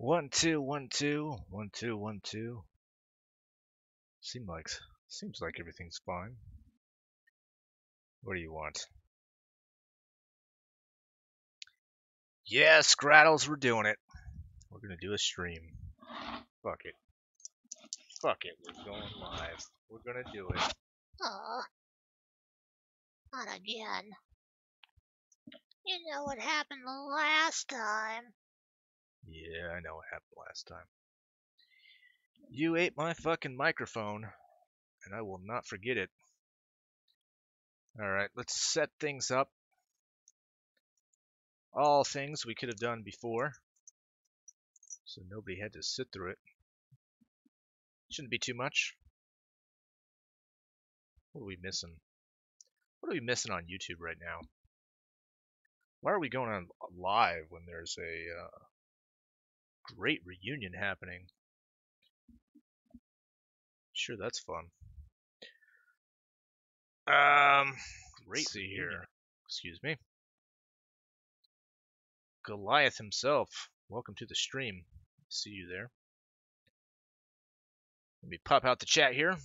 1 2 1 2 1 2 1 2. Seems like everything's fine. What do you want? Yeah, Scraddles, we're doing it. We're gonna do a stream. Fuck it. Fuck it. We're going live. We're gonna do it. Oh, not again. You know what happened the last time. Yeah, I know what happened last time. You ate my fucking microphone, and I will not forget it. Alright, let's set things up. All things we could have done before, so nobody had to sit through it. Shouldn't be too much. What are we missing? What are we missing on YouTube right now? Why are we going on live when there's a great reunion happening? Sure, that's fun. Great see here. Excuse me. Goliath himself. Welcome to the stream. See you there. Let me pop out the chat here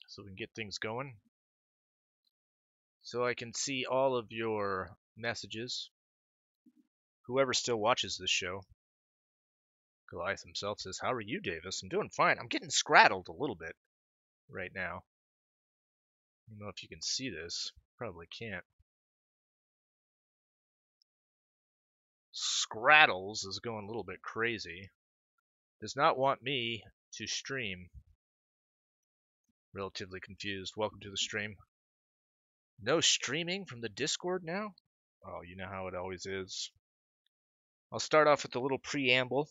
so we can get things going. So I can see all of your messages. Whoever still watches this show. Goliath himself says, "How are you, Davis?" I'm doing fine. I'm getting scrattled a little bit right now. I don't know if you can see this. Probably can't. Scraddles is going a little bit crazy. Does not want me to stream. Relatively confused. Welcome to the stream. No streaming from the Discord now? Oh, you know how it always is. I'll start off with a little preamble.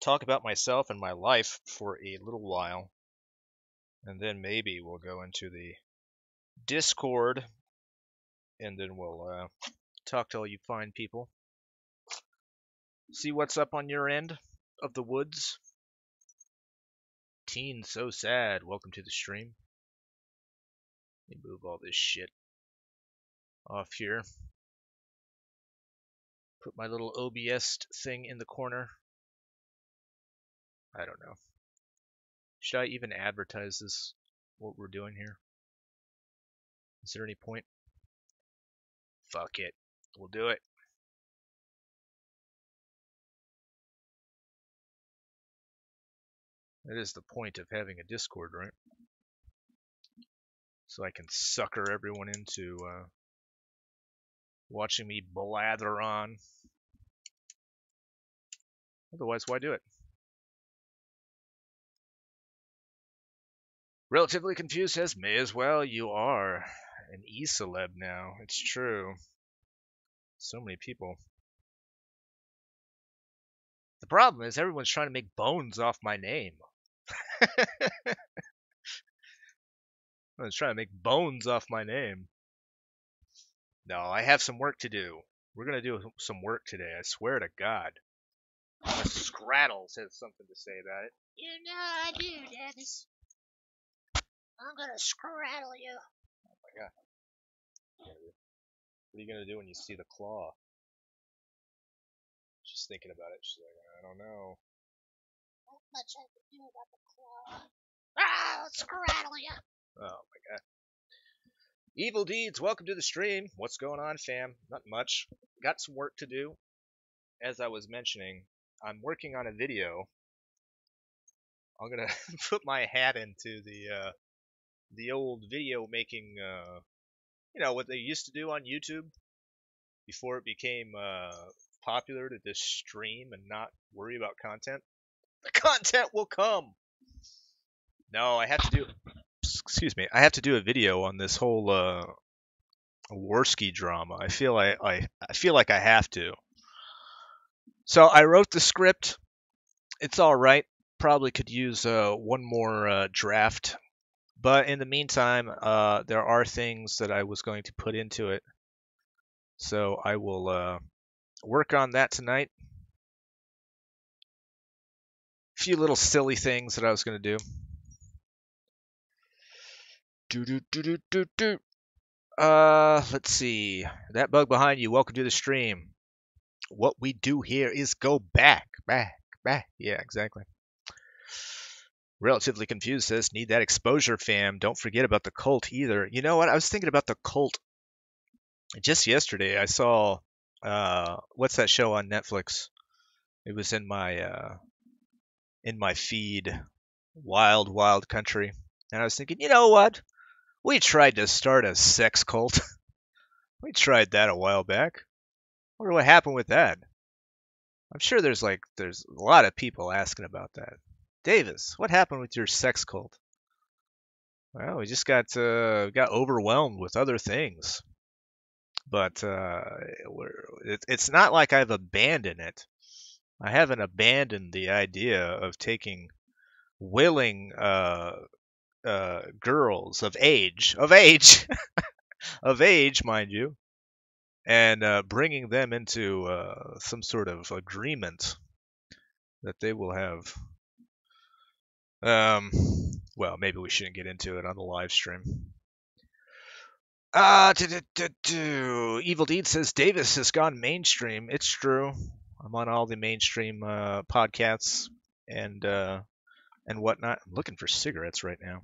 Talk about myself and my life for a little while. And then maybe we'll go into the Discord. And then we'll talk to all you fine people. See what's up on your end of the woods. Teen so sad. Welcome to the stream. Let me move all this shit off here. Put my little OBS thing in the corner. I don't know. Should I even advertise this, what we're doing here? Is there any point? Fuck it. We'll do it. That is the point of having a Discord, right? So I can sucker everyone into watching me blather on. Otherwise, why do it? Relatively confused says, may as well. You are an e-celeb now. It's true. So many people. The problem is everyone's trying to make bones off my name. Everyone's trying to make bones off my name. No, I have some work to do. We're going to do some work today, I swear to God. Scraddles has something to say about it. You know I do, Dennis. I'm gonna scrattle you. Oh my God. What are you going to do when you see the claw? She's thinking about it. She's like, I don't know. Not much I can do about the claw. Ah, I'll scrattle you. Oh my God. Evil Deeds, welcome to the stream. What's going on, fam? Not much. Got some work to do. As I was mentioning, I'm working on a video. I'm gonna put my hat into the old video making, you know, what they used to do on YouTube before it became popular to just stream and not worry about content. The content will come. No, I have to do. Excuse me. I have to do a video on this whole Warski drama. I feel like I have to. So I wrote the script. It's all right. Probably could use one more draft, but in the meantime, there are things that I was going to put into it. So I will work on that tonight. A few little silly things that I was going to do. Let's see. That bug behind you. Welcome to the stream. What we do here is go back, back, back. Yeah, exactly. Relatively confused says, need that exposure, fam. Don't forget about the cult either. You know what? I was thinking about the cult just yesterday. I saw, what's that show on Netflix? It was in my feed, Wild Wild Country. And I was thinking, you know what? We tried to start a sex cult. We tried that a while back. Wonder what happened with that. I'm sure there's a lot of people asking about that. Davis, what happened with your sex cult? Well, we just got overwhelmed with other things, but it's not like I've abandoned it. I haven't abandoned the idea of taking willing girls of age, of age, mind you, and bringing them into some sort of agreement that they will have. Um, well, maybe we shouldn't get into it on the live stream. Evil Deed says Davis has gone mainstream. It's true. I'm on all the mainstream podcasts and whatnot. I'm looking for cigarettes right now.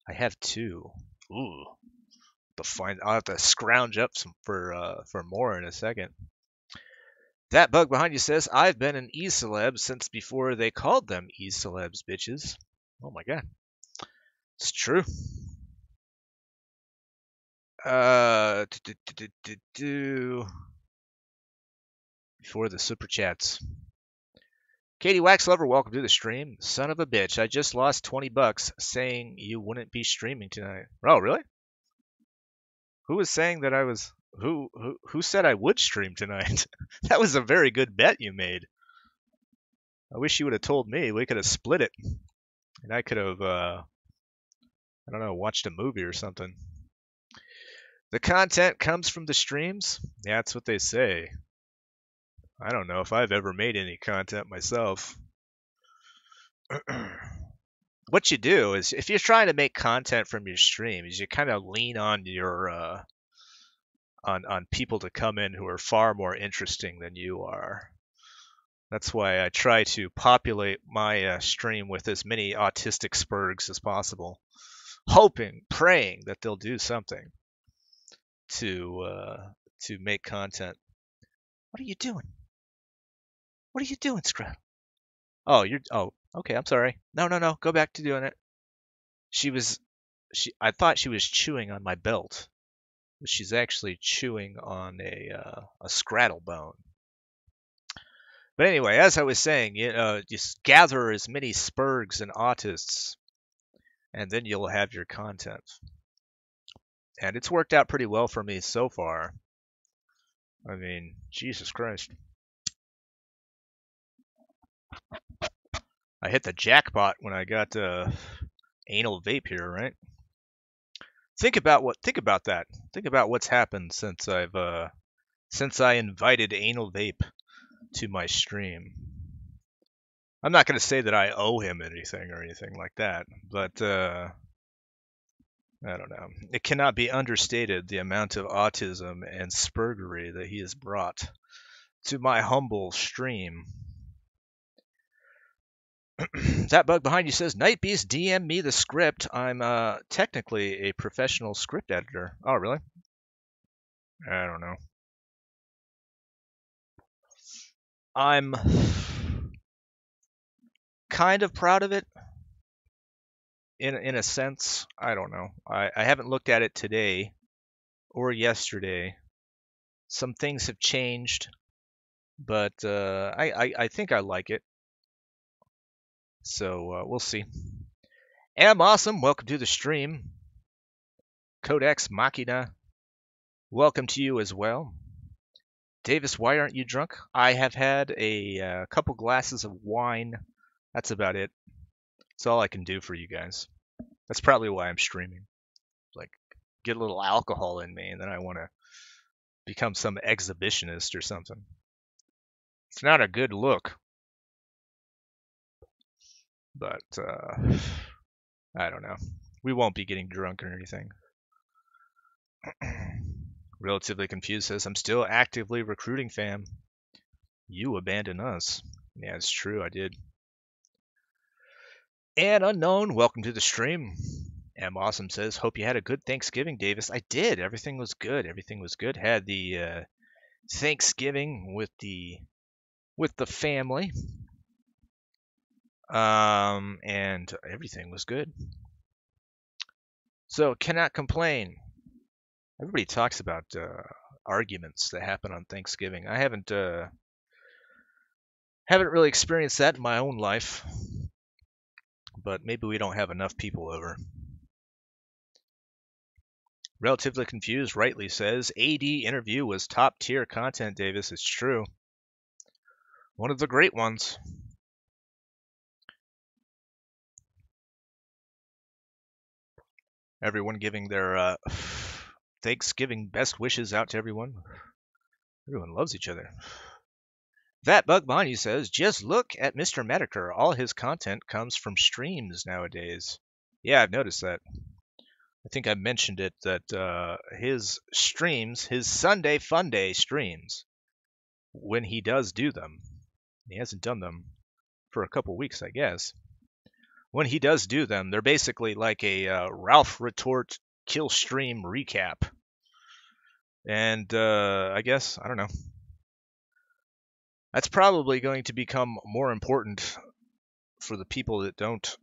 I have two. Ooh, I'll have to scrounge up some for more in a second. That bug behind you says I've been an e-celeb since before they called them e-celebs, bitches. Oh my god, it's true. Before the super chats. Katie Waxlover, welcome to the stream. Son of a bitch, I just lost $20 saying you wouldn't be streaming tonight. Oh, really? Who was saying that I was? Who said I would stream tonight? That was a very good bet you made. I wish you would have told me. We could have split it, and I could have, I don't know, watched a movie or something. The content comes from the streams. Yeah, that's what they say. I don't know if I've ever made any content myself. What you do is, if you're trying to make content from your streams, you kind of lean on your on people to come in who are far more interesting than you are. That's why I try to populate my stream with as many autistic spurgs as possible, hoping, praying that they'll do something to make content. What are you doing? What are you doing, Scrap? Oh, okay. I'm sorry. No. Go back to doing it. I thought she was chewing on my belt, but she's actually chewing on a scrattle bone. But anyway, as I was saying, just gather as many spurgs and autists, and then you'll have your content. And it's worked out pretty well for me so far. I mean, Jesus Christ. I hit the jackpot when I got anal vape here, right? Think about that. Think about what's happened since I invited anal vape to my stream. I'm not going to say that I owe him anything or anything like that, but I don't know. It cannot be understated the amount of autism and spurgery that he has brought to my humble stream. That bug behind you says, Nightbeast, DM me the script. I'm technically a professional script editor. Oh, really? I don't know. I'm kind of proud of it. In a sense, I don't know. I haven't looked at it today or yesterday. Some things have changed, but I think I like it. So we'll see. Am Awesome, welcome to the stream. Codex Machina, welcome to you as well. Davis, why aren't you drunk? I have had a couple glasses of wine. That's about it. That's all I can do for you guys. That's probably why I'm streaming. Like, get a little alcohol in me, and then I want to become some exhibitionist or something. It's not a good look. But, I don't know. We won't be getting drunk or anything. Relatively confused says, I'm still actively recruiting, fam. You abandon us. Yeah, it's true. I did. And unknown, welcome to the stream. M Awesome says, hope you had a good Thanksgiving, Davis. I did. Everything was good. Everything was good. Had the Thanksgiving with the family. And everything was good. So cannot complain. Everybody talks about arguments that happen on Thanksgiving. I haven't really experienced that in my own life, but maybe we don't have enough people over. Relatively Confused rightly says, AD interview was top tier content, Davis. It's true. One of the great ones. Everyone giving their Thanksgiving best wishes out to everyone. Everyone loves each other. That Bug Bonnie says, just look at Mr. Medicare. All his content comes from streams nowadays. Yeah, I've noticed that. I think I mentioned it that his streams, his Sunday Fun Day streams, when he does do them, he hasn't done them for a couple weeks, I guess. When he does do them, they're basically like a Ralph Retort kill stream recap. And I guess, I don't know. That's probably going to become more important for the people that don't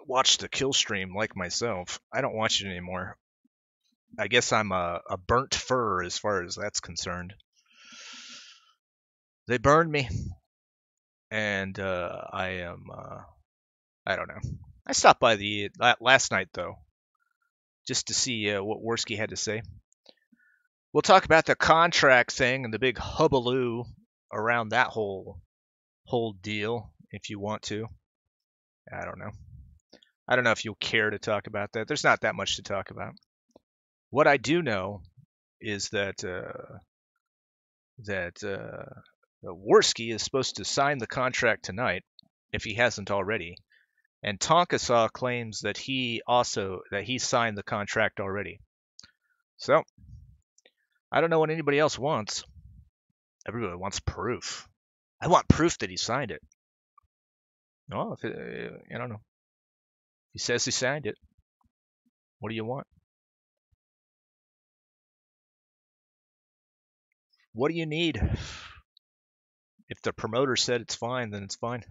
watch the kill stream like myself. I don't watch it anymore. I guess I'm a burnt fur as far as that's concerned. They burned me, and I am, I don't know. I stopped by the last night, though, just to see what Worski had to say. We'll talk about the contract thing and the big hubbaloo around that whole deal if you want to. I don't know. I don't know if you'll care to talk about that. There's not that much to talk about. What I do know is that Worski is supposed to sign the contract tonight, if he hasn't already, and Tonkasaw claims that he signed the contract already. So I don't know what anybody else wants. Everybody wants proof. I want proof that he signed it. No, I don't know. He says he signed it. What do you want? What do you need? If the promoter said it's fine, then it's fine.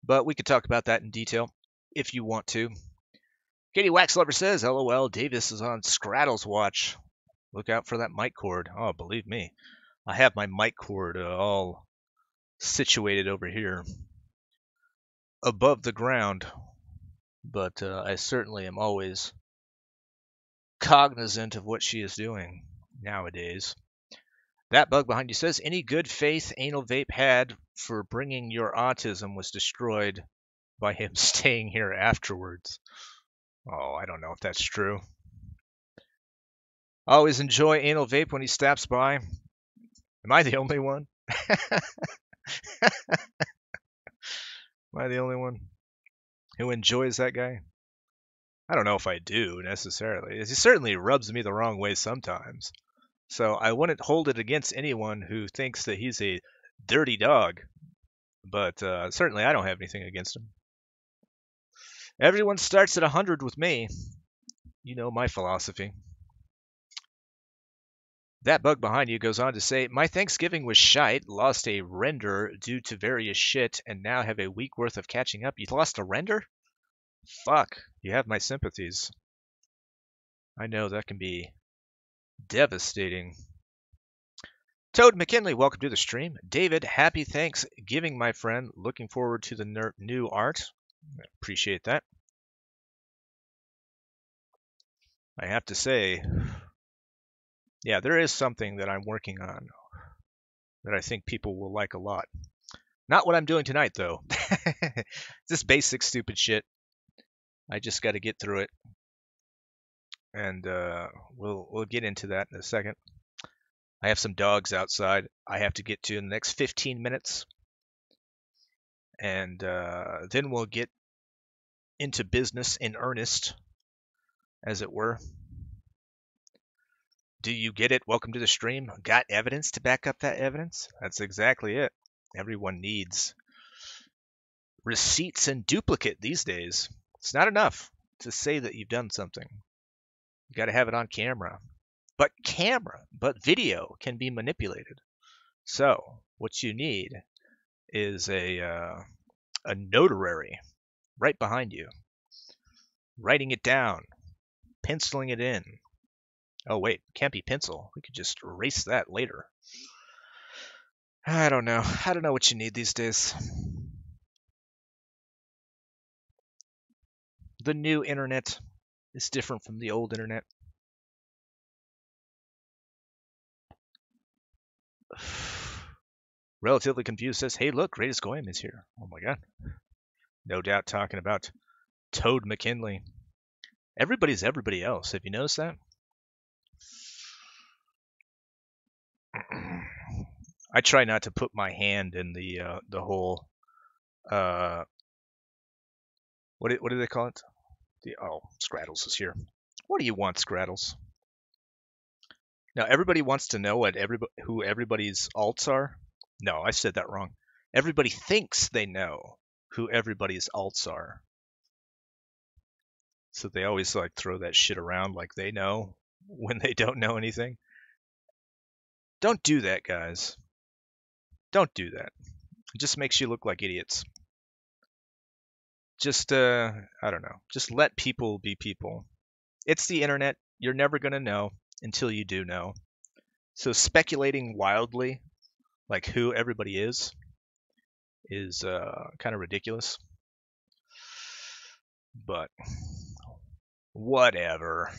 But we could talk about that in detail if you want to. Katie Waxlover says, LOL, Davis is on Scrattle's watch. Look out for that mic cord. Oh, believe me. I have my mic cord all situated over here above the ground. But I certainly am always cognizant of what she is doing nowadays. That bug behind you says, any good faith Anal Vape had for bringing your autism was destroyed by him staying here afterwards. Oh, I don't know if that's true. Always enjoy Anal Vape when he stops by. Am I the only one? Am I the only one who enjoys that guy? I don't know if I do necessarily. He certainly rubs me the wrong way sometimes. So I wouldn't hold it against anyone who thinks that he's a dirty dog. But certainly I don't have anything against him. Everyone starts at 100 with me. You know my philosophy. That bug behind you goes on to say, my Thanksgiving was shite, lost a render due to various shit, and now have a week worth of catching up. You lost a render? Fuck, you have my sympathies. I know that can be devastating. Toad McKinley, welcome to the stream. David, happy Thanksgiving, my friend. Looking forward to the new art. Appreciate that. I have to say, yeah, there is something that I'm working on that I think people will like a lot. Not what I'm doing tonight, though. Just basic stupid shit. I just got to get through it, and we'll get into that in a second. I have some dogs outside I have to get to in the next 15 minutes, and then we'll get into business in earnest, as it were. Do you get it? Welcome to the stream. Got evidence to back up that evidence? That's exactly it. Everyone needs receipts and duplicate these days. It's not enough to say that you've done something. You got to have it on camera. But video can be manipulated. So what you need is a notary right behind you, writing it down, penciling it in. Oh wait, can't be pencil. We could just erase that later. I don't know. I don't know what you need these days. The new internet is different from the old internet. Relatively Confused says, hey look, Greatest Goyim is here. Oh my god. No doubt talking about Toad McKinley. Everybody's everybody else. Have you noticed that? I try not to put my hand in the whole what do they call it? Scraddles is here. What do you want, Scraddles? Now everybody wants to know who everybody's alts are. No, I said that wrong. Everybody thinks they know who everybody's alts are. So they always like throw that shit around like they know when they don't know anything. Don't do that, guys. Don't do that. It just makes you look like idiots. Just I don't know. Just let people be people. It's the internet. You're never going to know until you do know. So speculating wildly like who everybody is kind of ridiculous. But whatever.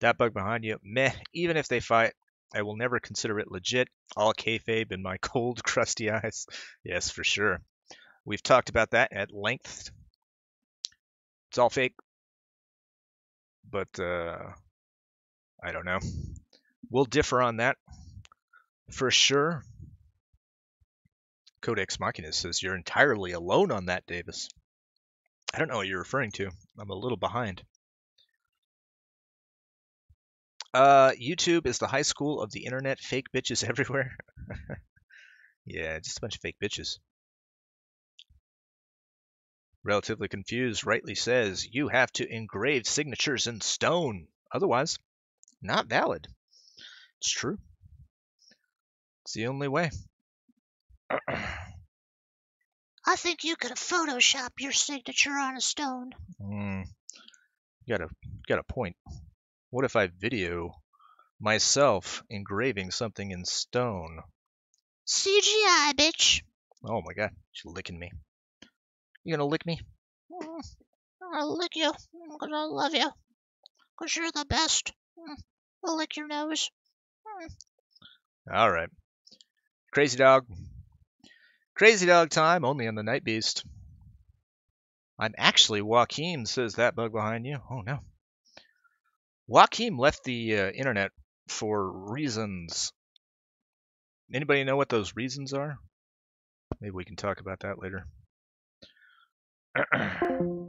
That bug behind you, meh. Even if they fight, I will never consider it legit. All kayfabe in my cold, crusty eyes. Yes, for sure. We've talked about that at length. It's all fake. But I don't know. We'll differ on that for sure. Codex Machina says you're entirely alone on that, Davis. I don't know what you're referring to. I'm a little behind. YouTube is the high school of the internet. Fake bitches everywhere. Yeah, just a bunch of fake bitches. Relatively Confused rightly says you have to engrave signatures in stone. Otherwise, not valid. It's true. It's the only way. I think you could Photoshop your signature on a stone. Got a point. What if I video myself engraving something in stone? CGI, bitch. Oh my god, she's licking me. You gonna lick me? I'll lick you because I love you. Because you're the best. I'll lick your nose. All right. Crazy dog. Crazy dog time, only on the Night Beast. I'm actually Joaquim, says that bug behind you. Oh no. Joaquim left the internet for reasons. Anybody know what those reasons are? Maybe we can talk about that later. Getting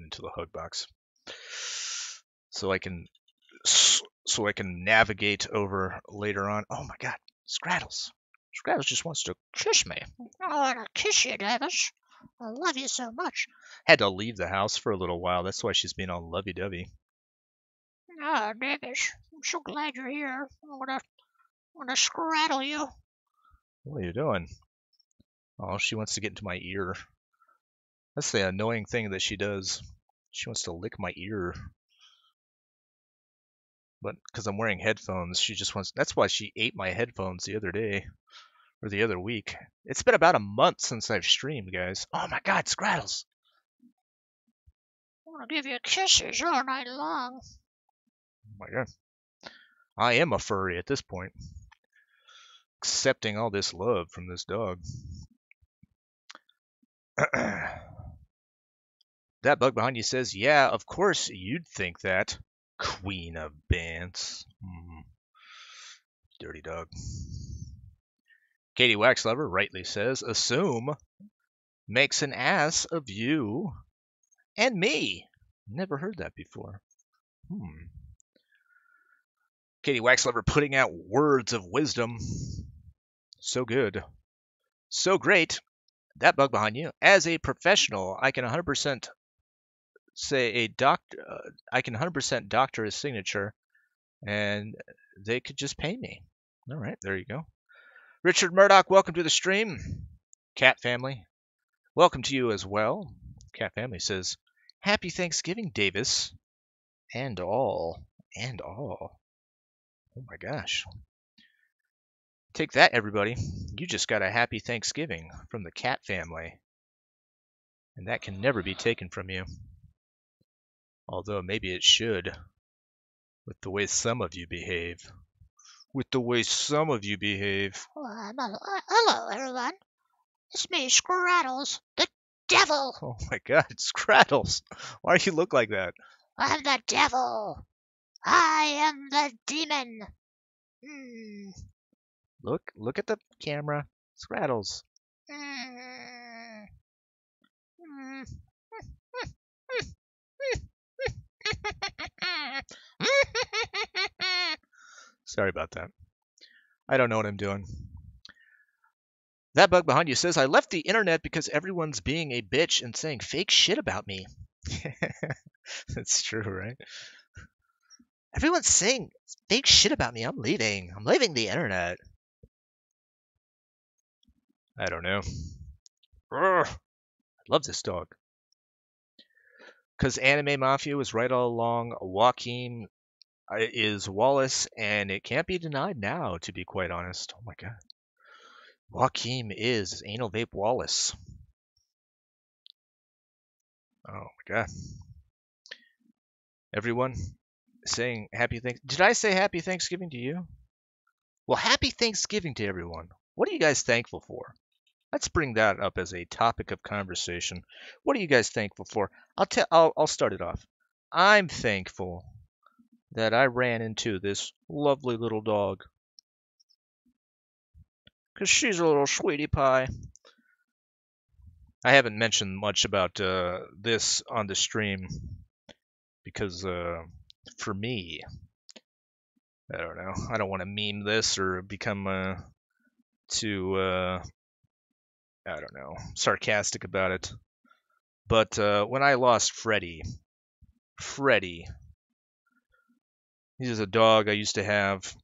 into the hug box. So I can navigate over later on. Oh my god, Scraddles. Scraddles just wants to kiss me. I want to kiss you, Davis. I love you so much. Had to leave the house for a little while. That's why she's being all lovey-dovey. Ah, Davis, I'm so glad you're here. I'm gonna scraddle you. What are you doing? Oh, she wants to get into my ear. That's the annoying thing that she does. She wants to lick my ear. But because I'm wearing headphones, she just wants. That's why she ate my headphones the other day. Or the other week. It's been about a month since I've streamed, guys. Oh my god, Scraddles! I'm gonna give you kisses all night long. Oh my god. I am a furry at this point. Accepting all this love from this dog. That bug behind you says, yeah, of course you'd think that. Queen of Bants. Dirty dog. Katie Waxlover rightly says, assume makes an ass of you and me. Never heard that before. Katie Waxlover putting out words of wisdom. So good. So great. That bug behind you. As a professional, I can 100% say a doctor. I can 100% doctor his signature, and they could just pay me. All right, there you go. Richard Murdoch, welcome to the stream. Cat family, welcome to you as well. Cat family says, "Happy Thanksgiving, Davis, and all, and all." Oh my gosh. Take that, everybody. You just got a happy Thanksgiving from the Cat family. And that can never be taken from you. Although maybe it should, with the way some of you behave. With the way some of you behave. Hello, everyone. It's me, Scrattles, the devil. Oh my god, Scrattles. Why do you look like that? I'm the devil. I am the demon. Look at the camera. Scrattles. Sorry about that. I don't know what I'm doing. That bug behind you says, I left the internet because everyone's being a bitch and saying fake shit about me. That's true, right? Everyone's saying fake shit about me. I'm leaving. I'm leaving the internet. I don't know. Urgh. I love this dog. Because Anime Mafia was right all along. Joaquin is Wallace, and it can't be denied now, to be quite honest. Oh my god. Joaquin is Anal Vape Wallace. Oh my god. Everyone saying happy Thanksgiving. Did I say happy Thanksgiving to you? Well, happy Thanksgiving to everyone. What are you guys thankful for? Let's bring that up as a topic of conversation. What are you guys thankful for? I'll start it off. I'm thankful that I ran into this lovely little dog. Because she's a little sweetie pie. I haven't mentioned much about this on the stream because for me, I don't know. I don't want to meme this or become too, I don't know, sarcastic about it. But when I lost Freddie, he was a dog I used to have.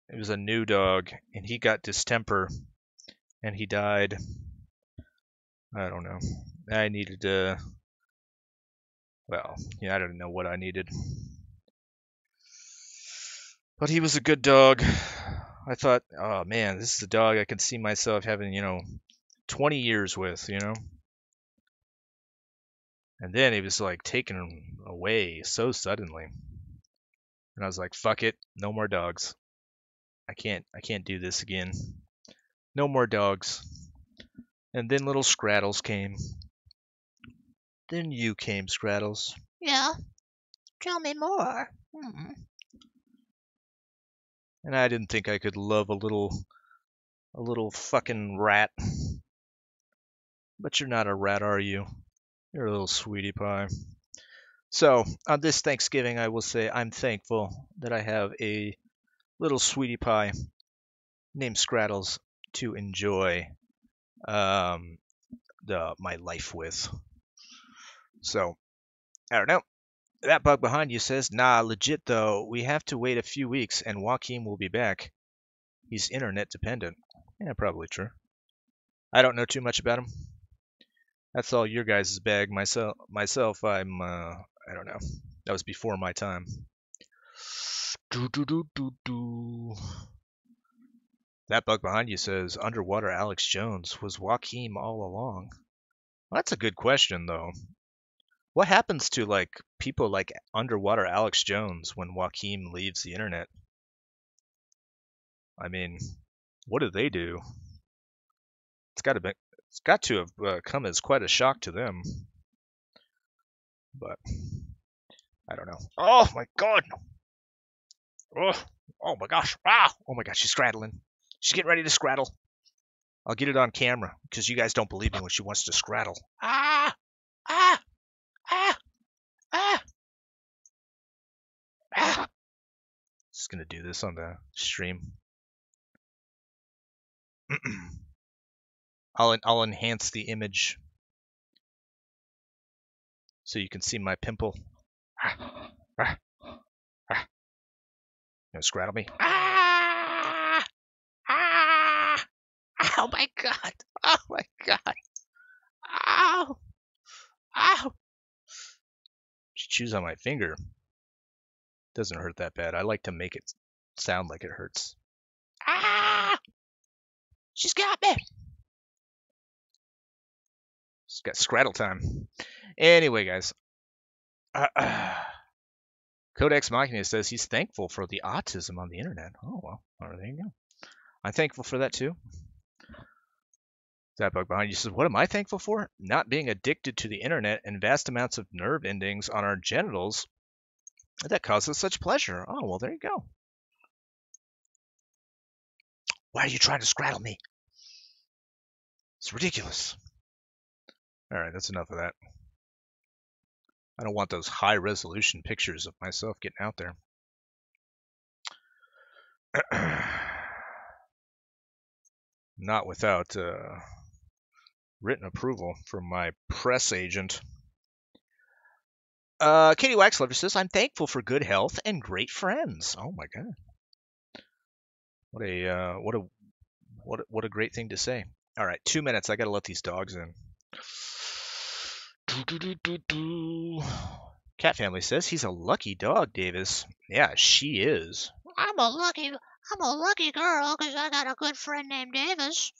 It was a new dog, and he got distemper, and he died. I don't know. I needed to, well, yeah, I don't know what I needed. But he was a good dog. I thought, oh man, this is a dog I can see myself having, 20 years with, And then he was like taken away so suddenly. And I was like, fuck it, no more dogs. I can't do this again. No more dogs. And then little Scrattles came. Then you came, Scrattles. Yeah? Tell me more. And I didn't think I could love a little fucking rat. But you're not a rat, are you? You're a little sweetie pie. So, on this Thanksgiving, I will say I'm thankful that I have a little sweetie pie named Scrattles to enjoy my life with. So, I don't know. That bug behind you says, nah, legit though, we have to wait a few weeks and Joaquin will be back. He's internet dependent. Yeah, probably true. I don't know too much about him. That's all your guys' bag. Myself, I'm, I don't know. That was before my time. That bug behind you says, underwater Alex Jones. Was Joaquin all along? Well, that's a good question, though. What happens to, like, people like underwater Alex Jones when Joaquin leaves the internet? I mean, what do they do? It's got to have come as quite a shock to them. But I don't know. Oh my god! Oh my gosh! Ah! Oh my gosh! She's straddling. She's getting ready to scrattle. I'll get it on camera because you guys don't believe me when she wants to scrattle. Ah! Ah! Ah! Ah! Ah! Just gonna do this on the stream. I'll enhance the image so you can see my pimple. Gonna scrattle me. Ah! Ah! Oh my god! Oh my god! Ow! Ow! She chews on my finger. Doesn't hurt that bad. I like to make it sound like it hurts. Ah! She's got me! She's got scrattle time. Anyway, guys. Codex Machina says he's thankful for the autism on the internet. Oh, well. There you go. I'm thankful for that, too. That bug behind you says, what am I thankful for? Not being addicted to the internet and vast amounts of nerve endings on our genitals that causes such pleasure. Oh, well, there you go. Why are you trying to scrattle me? It's ridiculous. All right, that's enough of that. I don't want those high-resolution pictures of myself getting out there. Not without written approval from my press agent. Katie Waxlover says, I'm thankful for good health and great friends. Oh my god. What a great thing to say. All right, 2 minutes. I got to let these dogs in. Cat Family says he's a lucky dog, Davis. Yeah, she is. I'm a lucky girl because I got a good friend named Davis.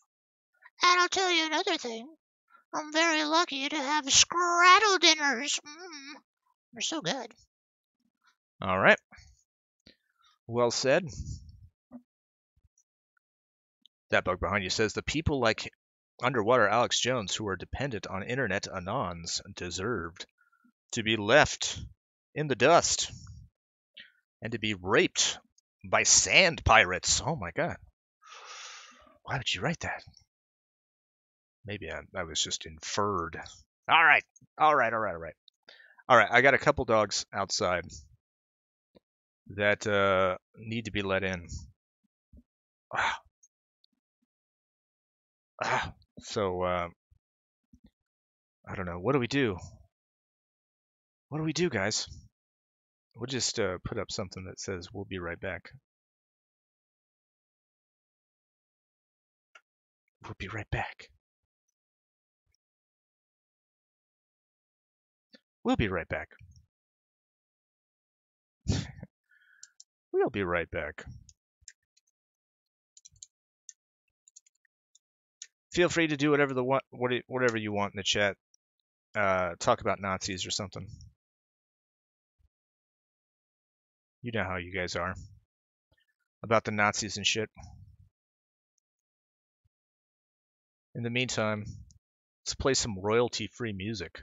And I'll tell you another thing. I'm very lucky to have scrattle dinners. They're so good. All right. Well said. That bug behind you says the people like underwater Alex Jones who are dependent on internet anons deserved to be left in the dust and to be raped by sand pirates. Oh my god. Why would you write that? Maybe I was just inferred. All right. I got a couple dogs outside that need to be let in. So, I don't know. What do we do? What do we do, guys? We'll just put up something that says we'll be right back. We'll be right back. We'll be right back. We'll be right back. Feel free to do whatever you want in the chat. Talk about Nazis or something. You know how you guys are about the Nazis and shit. In the meantime, let's play some royalty-free music.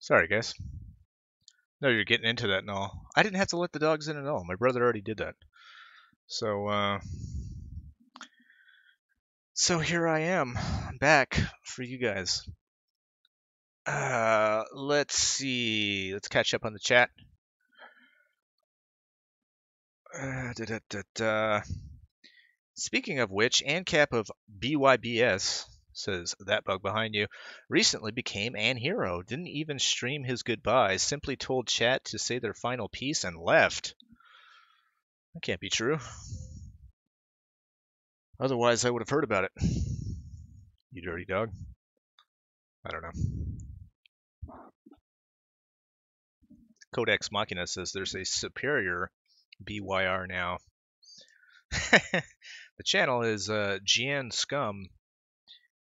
Sorry, guys. No, you're getting into that and all. I didn't have to let the dogs in at all. My brother already did that. So here I am, back for you guys. Let's see. Let's catch up on the chat. Speaking of which, ANCAP of BYBS says that bug behind you recently became an hero. Didn't even stream his goodbyes, simply told chat to say their final piece and left. That can't be true. Otherwise, I would have heard about it. You dirty dog. I don't know. Codex Machina says there's a superior BYR now. The channel is Gian Scum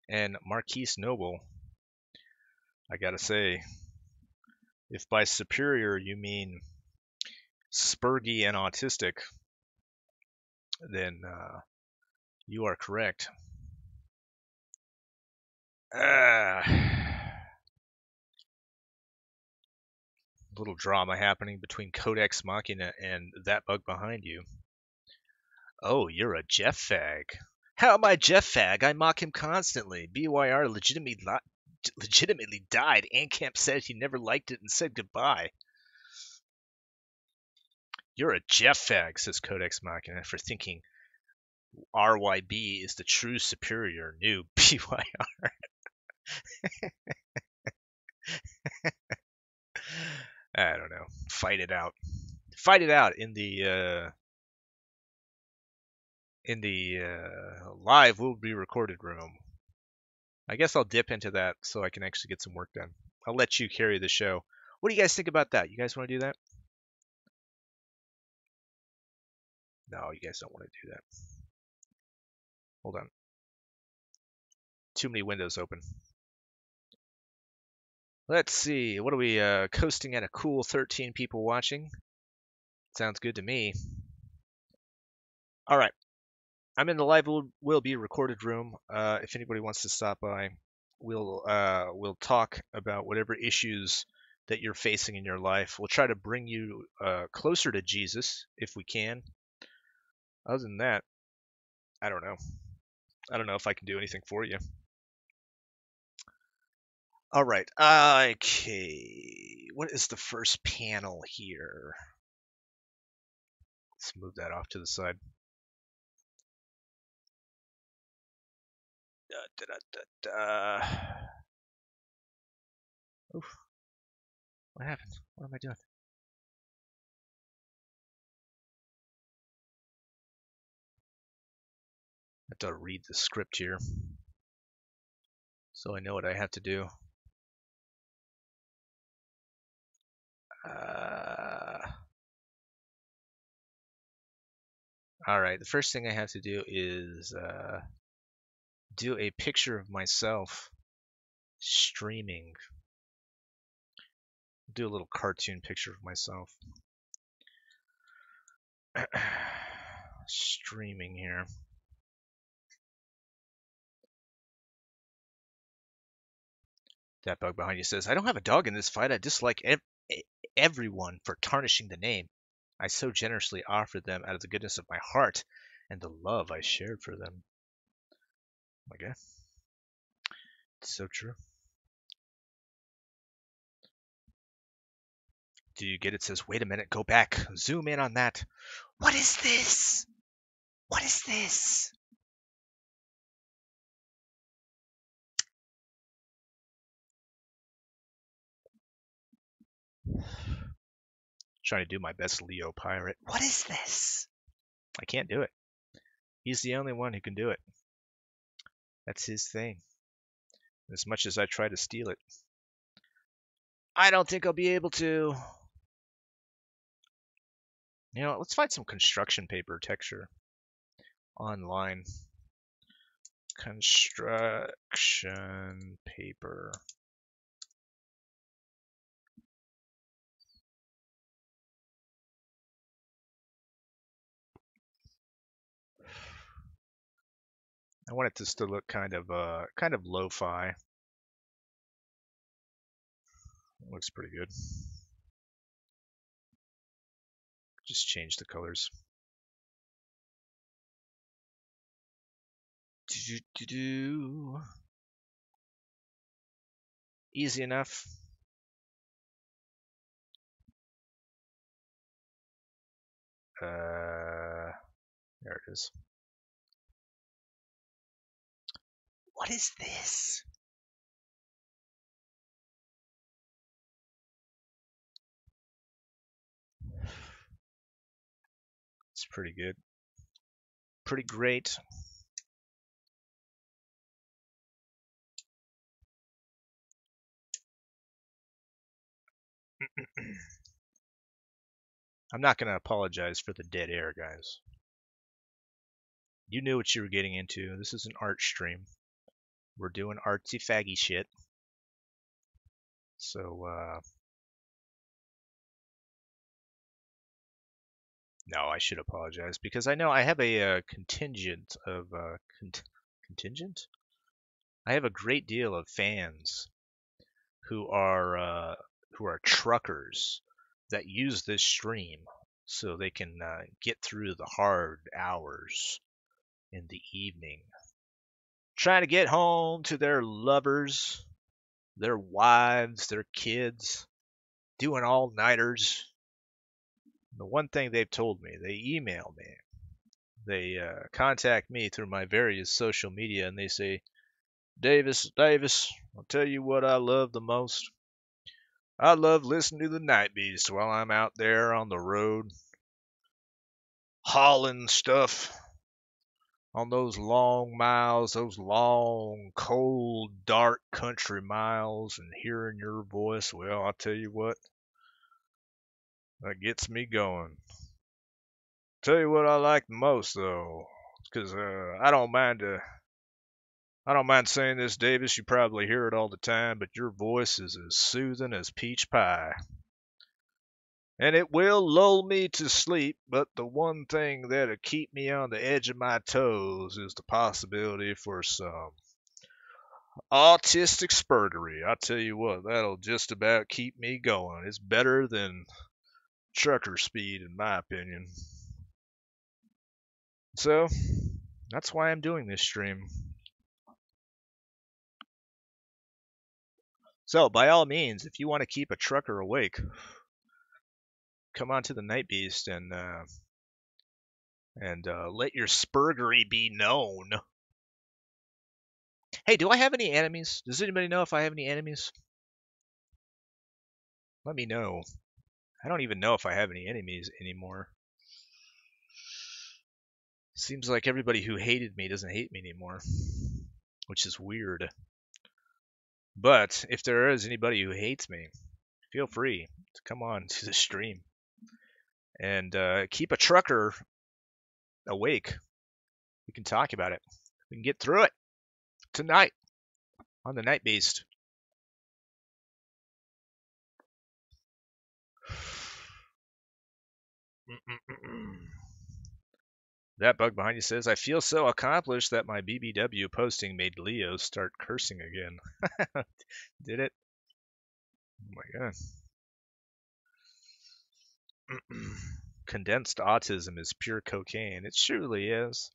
and Marquise Noble. I gotta say, if by superior you mean spurgy and autistic, then you are correct. Little drama happening between Codex Machina and that bug behind you. Oh, you're a Jeff fag. How am I Jeff fag? I mock him constantly. BYR legitimately died. ANCAP said he never liked it and said goodbye. You're a Jeff fag, says Codex Machina, for thinking RYB is the true superior new BYR. I don't know. Fight it out. Fight it out in the live will be recorded room. I guess I'll dip into that so I can actually get some work done. I'll let you carry the show. What do you guys think about that? You guys want to do that? No, you guys don't want to do that. Hold on. Too many windows open. Let's see. What are we coasting at a cool 13 people watching? Sounds good to me. All right. I'm in the live will be recorded room. If anybody wants to stop by, we'll talk about whatever issues that you're facing in your life. We'll try to bring you closer to Jesus if we can. Other than that, I don't know. I don't know if I can do anything for you. All right. Okay. What is the first panel here? Let's move that off to the side. Oof. What happened? What am I doing? I have to read the script here so I know what I have to do. All right, the first thing I have to do is do a picture of myself streaming. Do a little cartoon picture of myself. Streaming here. That bug behind you says, I don't have a dog in this fight. I dislike everyone for tarnishing the name. I so generously offered them out of the goodness of my heart and the love I shared for them. Okay. It's so true. Do you get it? Says, wait a minute, go back. Zoom in on that. What is this? What is this? Trying to do my best Leo pirate. What is this? I can't do it. He's the only one who can do it. That's his thing. As much as I try to steal it, I don't think I'll be able to. You know, let's find some construction paper texture online. Construction paper. I want it just to look kind of lo-fi. Looks pretty good. Just change the colors. Easy enough. There it is. What is this? It's pretty good. Pretty great. I'm not going to apologize for the dead air, guys. You knew what you were getting into. This is an art stream. We're doing artsy faggy shit. So, no, I should apologize because I know I have a contingent of contingent. I have a great deal of fans who are truckers that use this stream so they can get through the hard hours in the evening, trying to get home to their lovers, their wives, their kids, doing all-nighters. The one thing they've told me, they email me, they contact me through my various social media, and they say, Davis, I'll tell you what I love the most. I love listening to the Night Beast while I'm out there on the road, hauling stuff on those long miles, those long, cold, dark country miles, and hearing your voice. Well, I'll tell you what, that gets me going. Tell you what I like the most, though, because I don't mind saying this, Davis. You probably hear it all the time, but your voice is as soothing as peach pie. And it will lull me to sleep, but the one thing that'll keep me on the edge of my toes is the possibility for some autistic spurgery. I tell you what, that'll just about keep me going. It's better than trucker speed, in my opinion. So, that's why I'm doing this stream. So, by all means, if you want to keep a trucker awake, come on to the Night Beast and let your spurgery be known. Hey, do I have any enemies? Does anybody know if I have any enemies? Let me know. I don't even know if I have any enemies anymore. Seems like everybody who hated me doesn't hate me anymore, which is weird. But if there is anybody who hates me, feel free to come on to the stream and keep a trucker awake. We can talk about it. We can get through it tonight on the Night Beast. That bug behind you says, I feel so accomplished that my BBW posting made Leo start cursing again. Did it? Oh my god. Condensed autism is pure cocaine. It surely is.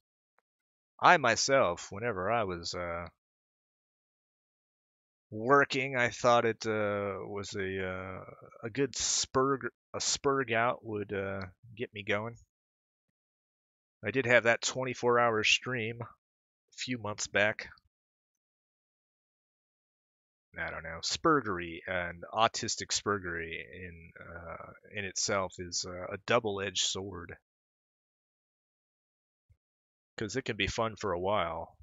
I myself, whenever I was working, I thought it was a good spurg out would get me going. I did have that 24-hour stream a few months back. I don't know. Spurgery and autistic spurgery in itself is a double-edged sword, because it can be fun for a while,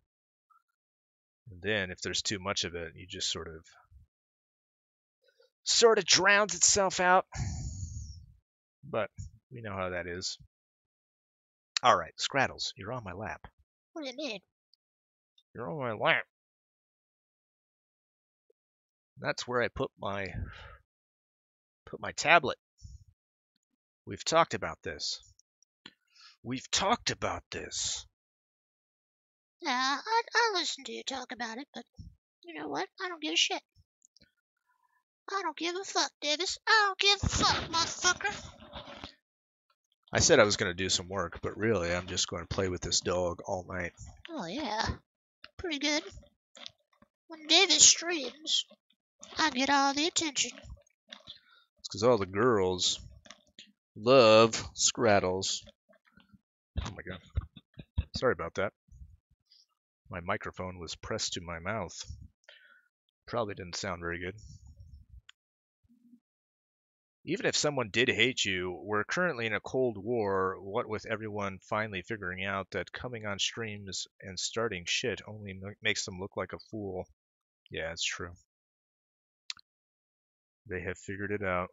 and then if there's too much of it, you just sort of drowns itself out. But we know how that is. All right, Scraddles, you're on my lap. What do you mean? You're on my lap. That's where I put my tablet. We've talked about this. Yeah, I'll listen to you talk about it, but you know what? I don't give a shit. I don't give a fuck, Davis. I don't give a fuck, motherfucker. I said I was going to do some work, but really I'm just going to play with this dog all night. Oh, yeah. Pretty good. When Davis streams, I get all the attention. It's because all the girls love Scrattles. Oh my god. Sorry about that. My microphone was pressed to my mouth. Probably didn't sound very good. Even if someone did hate you, we're currently in a Cold War, what with everyone finally figuring out that coming on streams and starting shit only makes them look like a fool. Yeah, it's true. They have figured it out.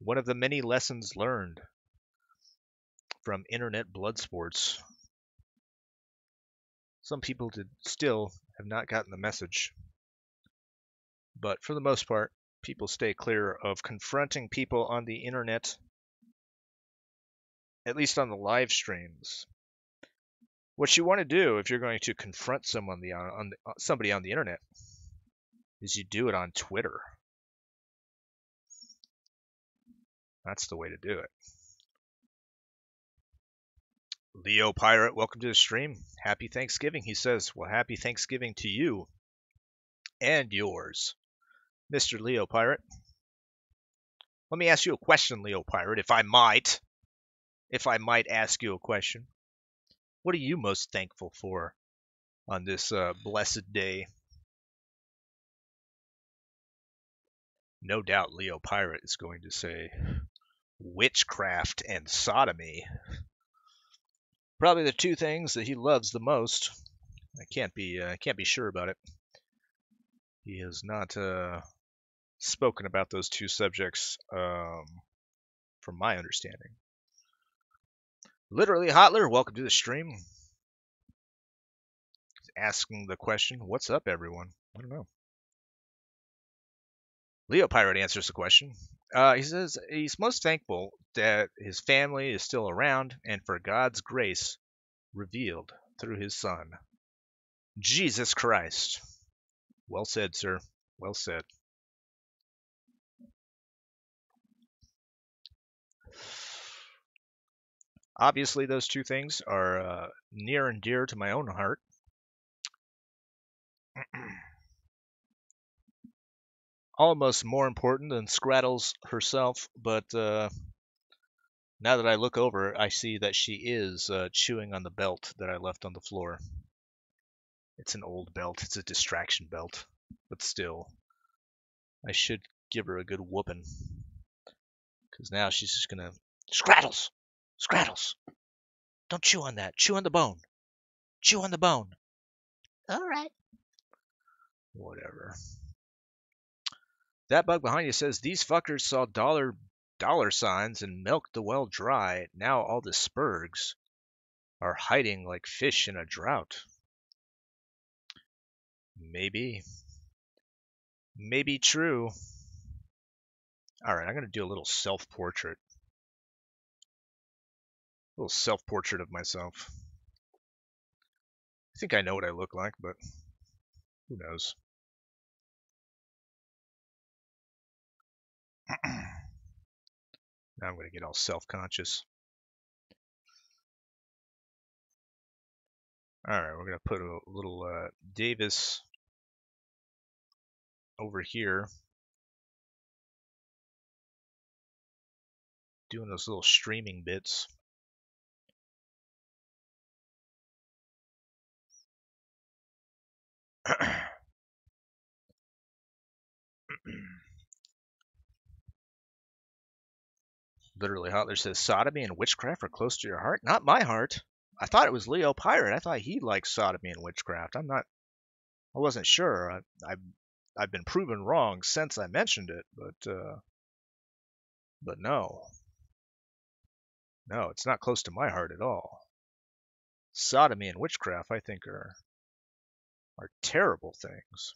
One of the many lessons learned from internet blood sports. Some people still have not gotten the message. But for the most part, people stay clear of confronting people on the internet, at least on the live streams. What you want to do if you're going to confront somebody on the internet is you do it on Twitter. That's the way to do it. Leo Pirate, welcome to the stream. Happy Thanksgiving, he says. Well, happy Thanksgiving to you and yours, Mr. Leo Pirate. Let me ask you a question, Leo Pirate, if I might ask you a question. What are you most thankful for on this blessed day? No doubt Leo Pirate is going to say witchcraft and sodomy. Probably the two things that he loves the most. I can't be sure about it. He has not spoken about those two subjects from my understanding. Literally Hotler, welcome to the stream. Asking the question, what's up, everyone? I don't know. Leo Pirate answers the question. He says he's most thankful that his family is still around and for God's grace revealed through his Son, Jesus Christ. Well said, sir. Well said. Obviously, those two things are near and dear to my own heart. Almost more important than Scrattles herself, but now that I look over, I see that she is chewing on the belt that I left on the floor. It's an old belt. It's a distraction belt. But still, I should give her a good whooping. Because now she's just going to... Scrattles! Scrattles! Don't chew on that. Chew on the bone. Chew on the bone. All right. Whatever. That bug behind you says, these fuckers saw dollar signs and milked the well dry. Now all the spurgs are hiding like fish in a drought. Maybe. Maybe true. Alright, I'm going to do a little self-portrait. A little self-portrait of myself. I think I know what I look like, but who knows. Now I'm going to get all self-conscious. Alright, we're going to put a little Davis over here. Doing those little streaming bits. Literally Hotler says, sodomy and witchcraft are close to your heart? Not my heart. I thought it was Leo Pirate. I thought he liked sodomy and witchcraft. I wasn't sure. I've been proven wrong since I mentioned it, but no. No, it's not close to my heart at all. Sodomy and witchcraft, I think, are terrible things.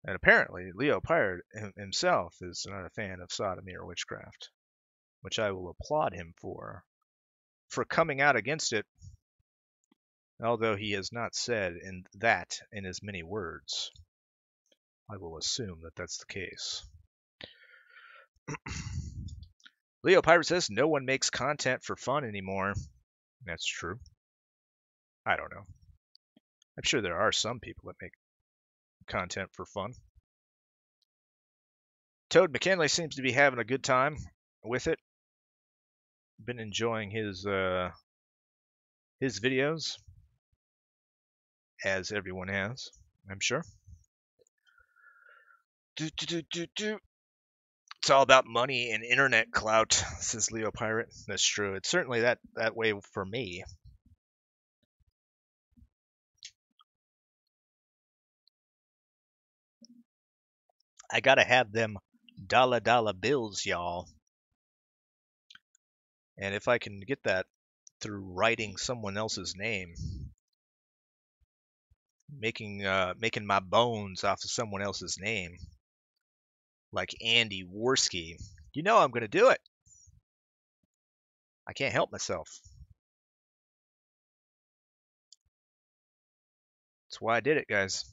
And apparently, Leo Pirate himself is not a fan of sodomy or witchcraft, which I will applaud him for coming out against it Although he has not said in as many words. I will assume that that's the case. Leo Pirate says no one makes content for fun anymore. That's true. I don't know. I'm sure there are some people that make content for fun. Toad McKinley seems to be having a good time with it. Been enjoying his videos, as everyone has, I'm sure. It's all about money and internet clout, says Leo Pirate. That's true. It's certainly that way for me. I gotta have them dollar bills, y'all. And if I can get that through writing someone else's name, making my bones off of someone else's name, like Andy Worski, you know I'm gonna do it. I can't help myself. That's why I did it, guys.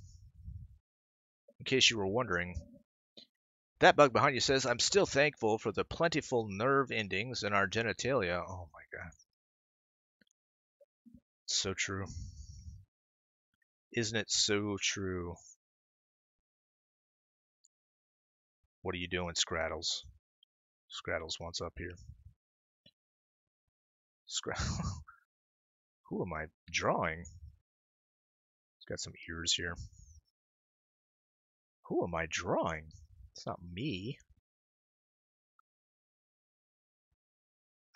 In case you were wondering. That bug behind you says, I'm still thankful for the plentiful nerve endings in our genitalia. Oh my god. So true. Isn't it so true? What are you doing, Scrattles? Scrattles wants up here. Who am I drawing? He's got some ears here. Who am I drawing? It's not me.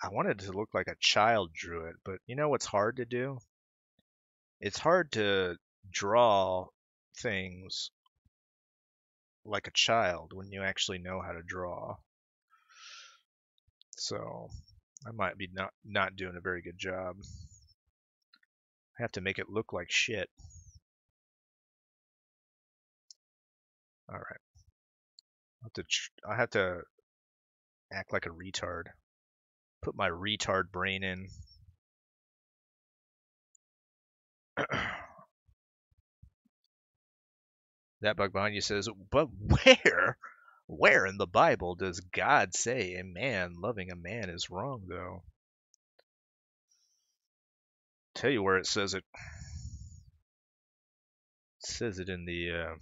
I wanted it to look like a child drew it, but you know what's hard to do? It's hard to draw things like a child when you actually know how to draw. So I might be not doing a very good job. I have to make it look like shit. All right. I have to act like a retard. Put my retard brain in. That bug behind you says, but where in the Bible does God say a man loving a man is wrong, though? Tell you where it says it. It says it in the. It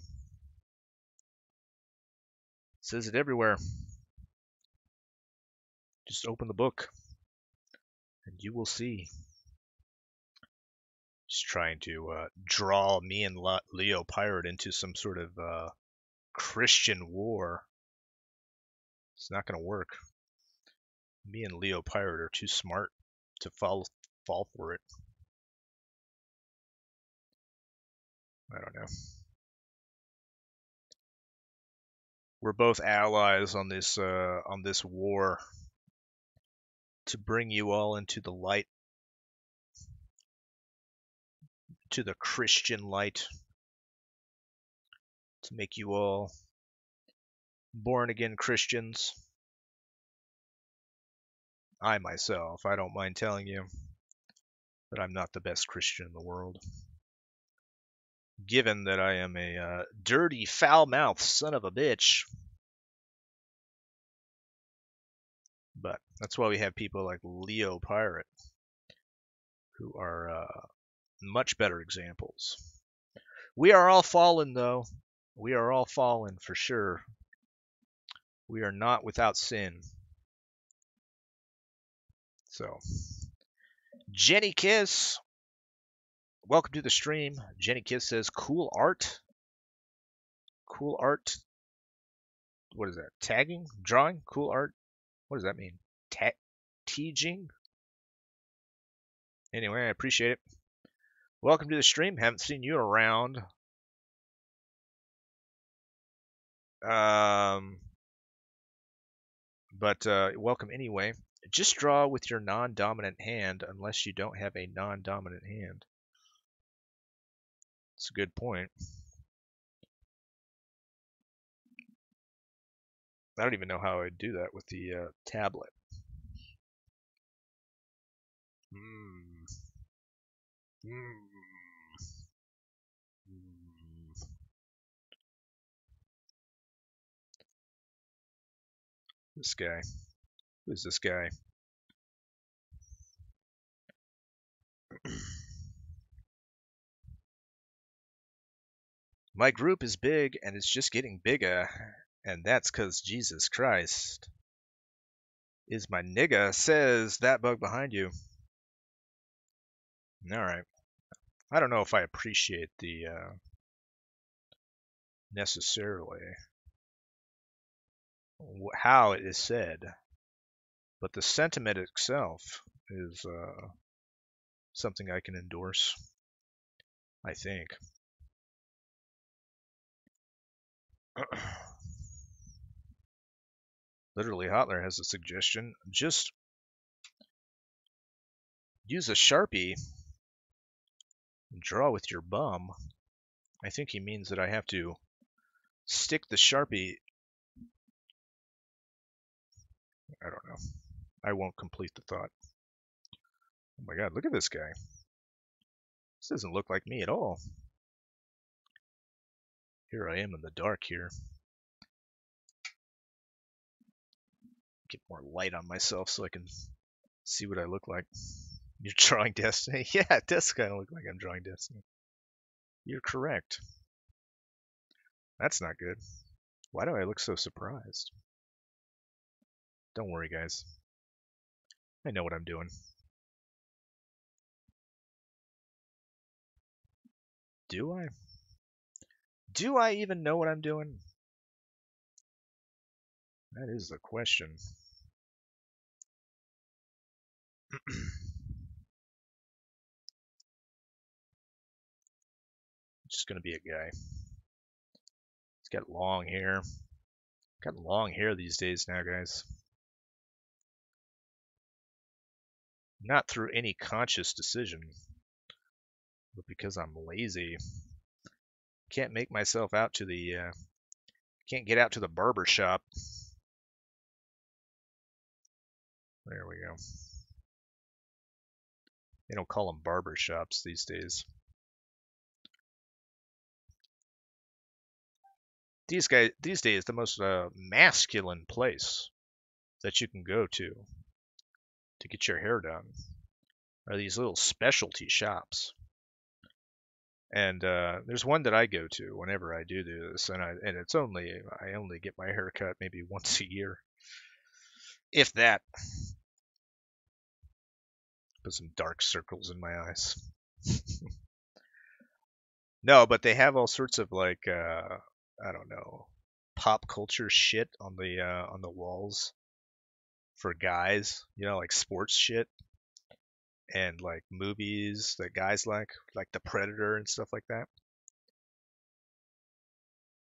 says it everywhere. Just open the book, and you will see. Just trying to draw me and Leo Pirate into some sort of Christian war. It's not going to work. Me and Leo Pirate are too smart to fall for it. I don't know. We're both allies on this war to bring you all into the light, to the Christian light, to make you all born again Christians. I myself, I don't mind telling you that I'm not the best Christian in the world. Given that I am a dirty, foul-mouthed son of a bitch. But that's why we have people like Leo Pirate, who are much better examples. We are all fallen, though. We are all fallen, for sure. We are not without sin. So, Jenny Kiss, welcome to the stream. Jenny Kiss says, cool art. Cool art. What is that? Tagging? Drawing? Cool art? What does that mean? Teaching? Anyway, I appreciate it. Welcome to the stream. Haven't seen you around. But welcome anyway. Just draw with your non-dominant hand unless you don't have a non-dominant hand. It's a good point. I don't even know how I'd do that with the tablet. This guy. Who's this guy? My group is big and it's just getting bigger, and that's 'cause Jesus Christ is my nigga, says that bug behind you. Alright. I don't know if I appreciate the, necessarily how it is said, but the sentiment itself is, something I can endorse, I think. Literally Hotler has a suggestion. Just use a Sharpie and draw with your bum. I think he means that I have to stick the Sharpie. I don't know. I won't complete the thought. Oh my god, look at this guy. This doesn't look like me at all. Here I am in the dark here. Get more light on myself so I can see what I look like. You're drawing Destiny? Yeah, it does kind of look like I'm drawing Destiny. You're correct. That's not good. Why do I look so surprised? Don't worry, guys. I know what I'm doing. Do I? Do I even know what I'm doing? That is the question. Just gonna be a guy. He's got long hair. Got long hair these days now, guys. Not through any conscious decision, but because I'm lazy. Can't make myself out to the, can't get out to the barber shop. There we go. They don't call them barber shops these days. These days, the most masculine place that you can go to get your hair done are these little specialty shops. And there's one that I go to whenever I do this, and I only get my hair cut maybe once a year, if that. Put some dark circles in my eyes. No, but they have all sorts of like I don't know, pop culture shit on the walls for guys, you know, like sports shit and like movies that guys like The Predator and stuff like that.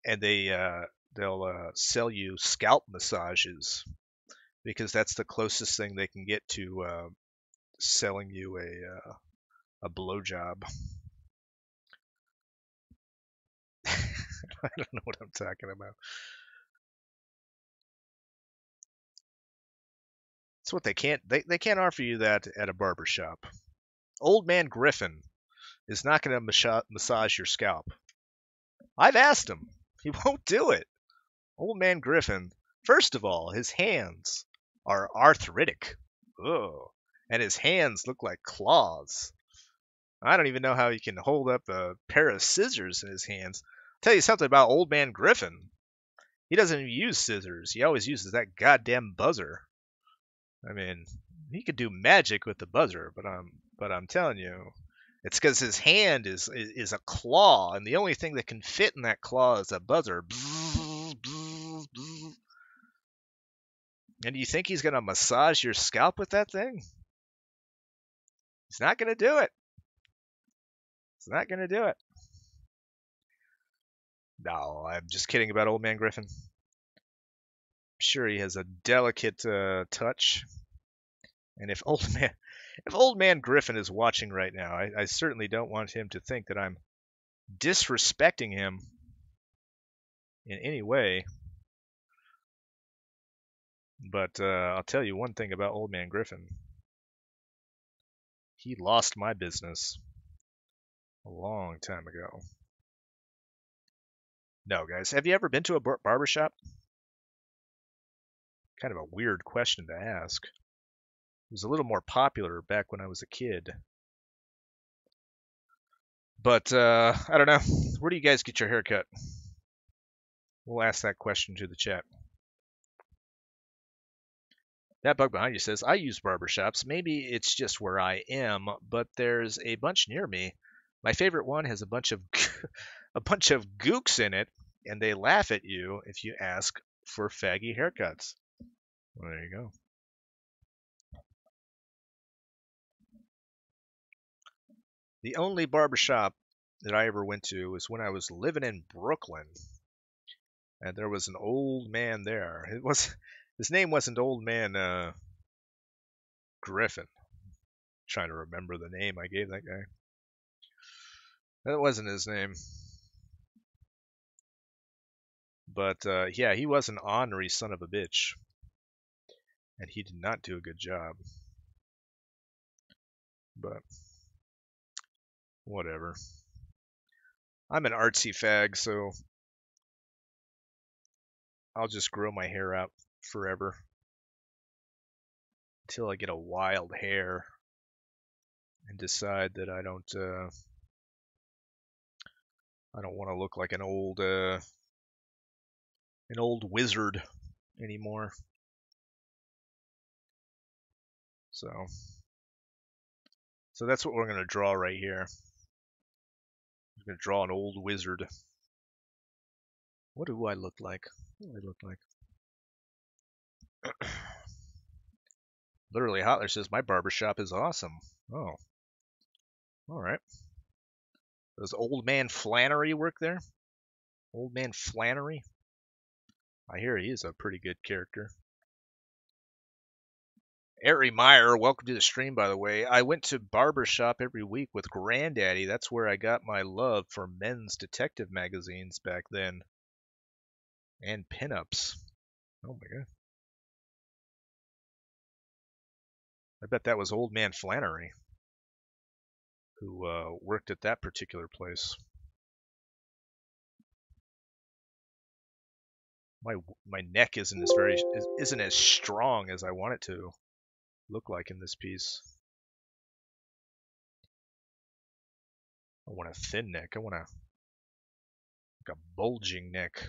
And they'll sell you scalp massages because that's the closest thing they can get to selling you a blowjob. I don't know what I'm talking about. It's what they can't offer you that at a barber shop. Old Man Griffin is not going to massage your scalp. I've asked him. He won't do it. Old Man Griffin, first of all, his hands are arthritic. Ugh. And his hands look like claws. I don't even know how he can hold up a pair of scissors in his hands. I'll tell you something about Old Man Griffin. He doesn't even use scissors. He always uses that goddamn buzzer. I mean, he could do magic with the buzzer, but I'm telling you, it's because his hand is a claw, and the only thing that can fit in that claw is a buzzer. And you think he's gonna massage your scalp with that thing? He's not gonna do it. He's not gonna do it. No, I'm just kidding about Old Man Griffin. I'm sure he has a delicate touch. And if Old Man Griffin is watching right now, I certainly don't want him to think that I'm disrespecting him in any way. But I'll tell you one thing about Old Man Griffin. He lost my business a long time ago. No, guys, have you ever been to a barber shop? Kind of a weird question to ask. It was a little more popular back when I was a kid. But I don't know. Where do you guys get your haircut? We'll ask that question to the chat. That bug behind you says, I use barbershops. Maybe it's just where I am, but there's a bunch near me. My favorite one has a bunch of a bunch of gooks in it, and they laugh at you if you ask for faggy haircuts. Well, there you go. The only barbershop that I ever went to was when I was living in Brooklyn, and there was an old man there. His name wasn't Old Man Griffin. Trying to remember the name I gave that guy. That wasn't his name. But yeah, he was an ornery son of a bitch, and he did not do a good job. But whatever. I'm an artsy fag, so I'll just grow my hair out forever until I get a wild hair and decide that I don't want to look like an old wizard anymore. So that's what we're gonna draw right here. I'm gonna draw an old wizard. What do I look like? What do I look like? Literally, Hotler says my barbershop is awesome. Oh, all right. Does Old Man Flannery work there? Old Man Flannery? I hear he is a pretty good character. Ari Meyer, welcome to the stream, by the way. I went to barbershop every week with Granddaddy. That's where I got my love for men's detective magazines back then. And pinups. Oh my god. I bet that was Old Man Flannery who worked at that particular place. My neck isn't as strong as I want it to look like in this piece. I want a thin neck. I want a bulging neck.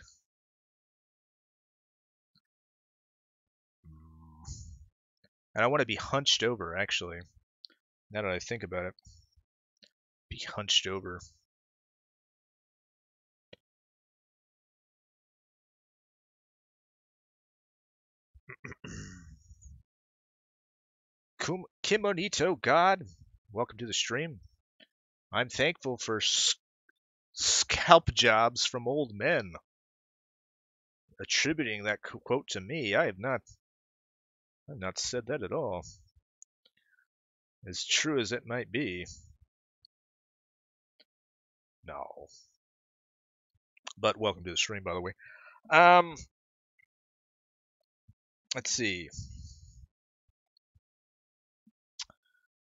And I want to be hunched over, actually. Now that I think about it. Be hunched over. Kimonito God, welcome to the stream. I'm thankful for scalp jobs from old men. Attributing that quote to me, I have not said that at all. As true as it might be. No. But welcome to the stream, by the way. Let's see.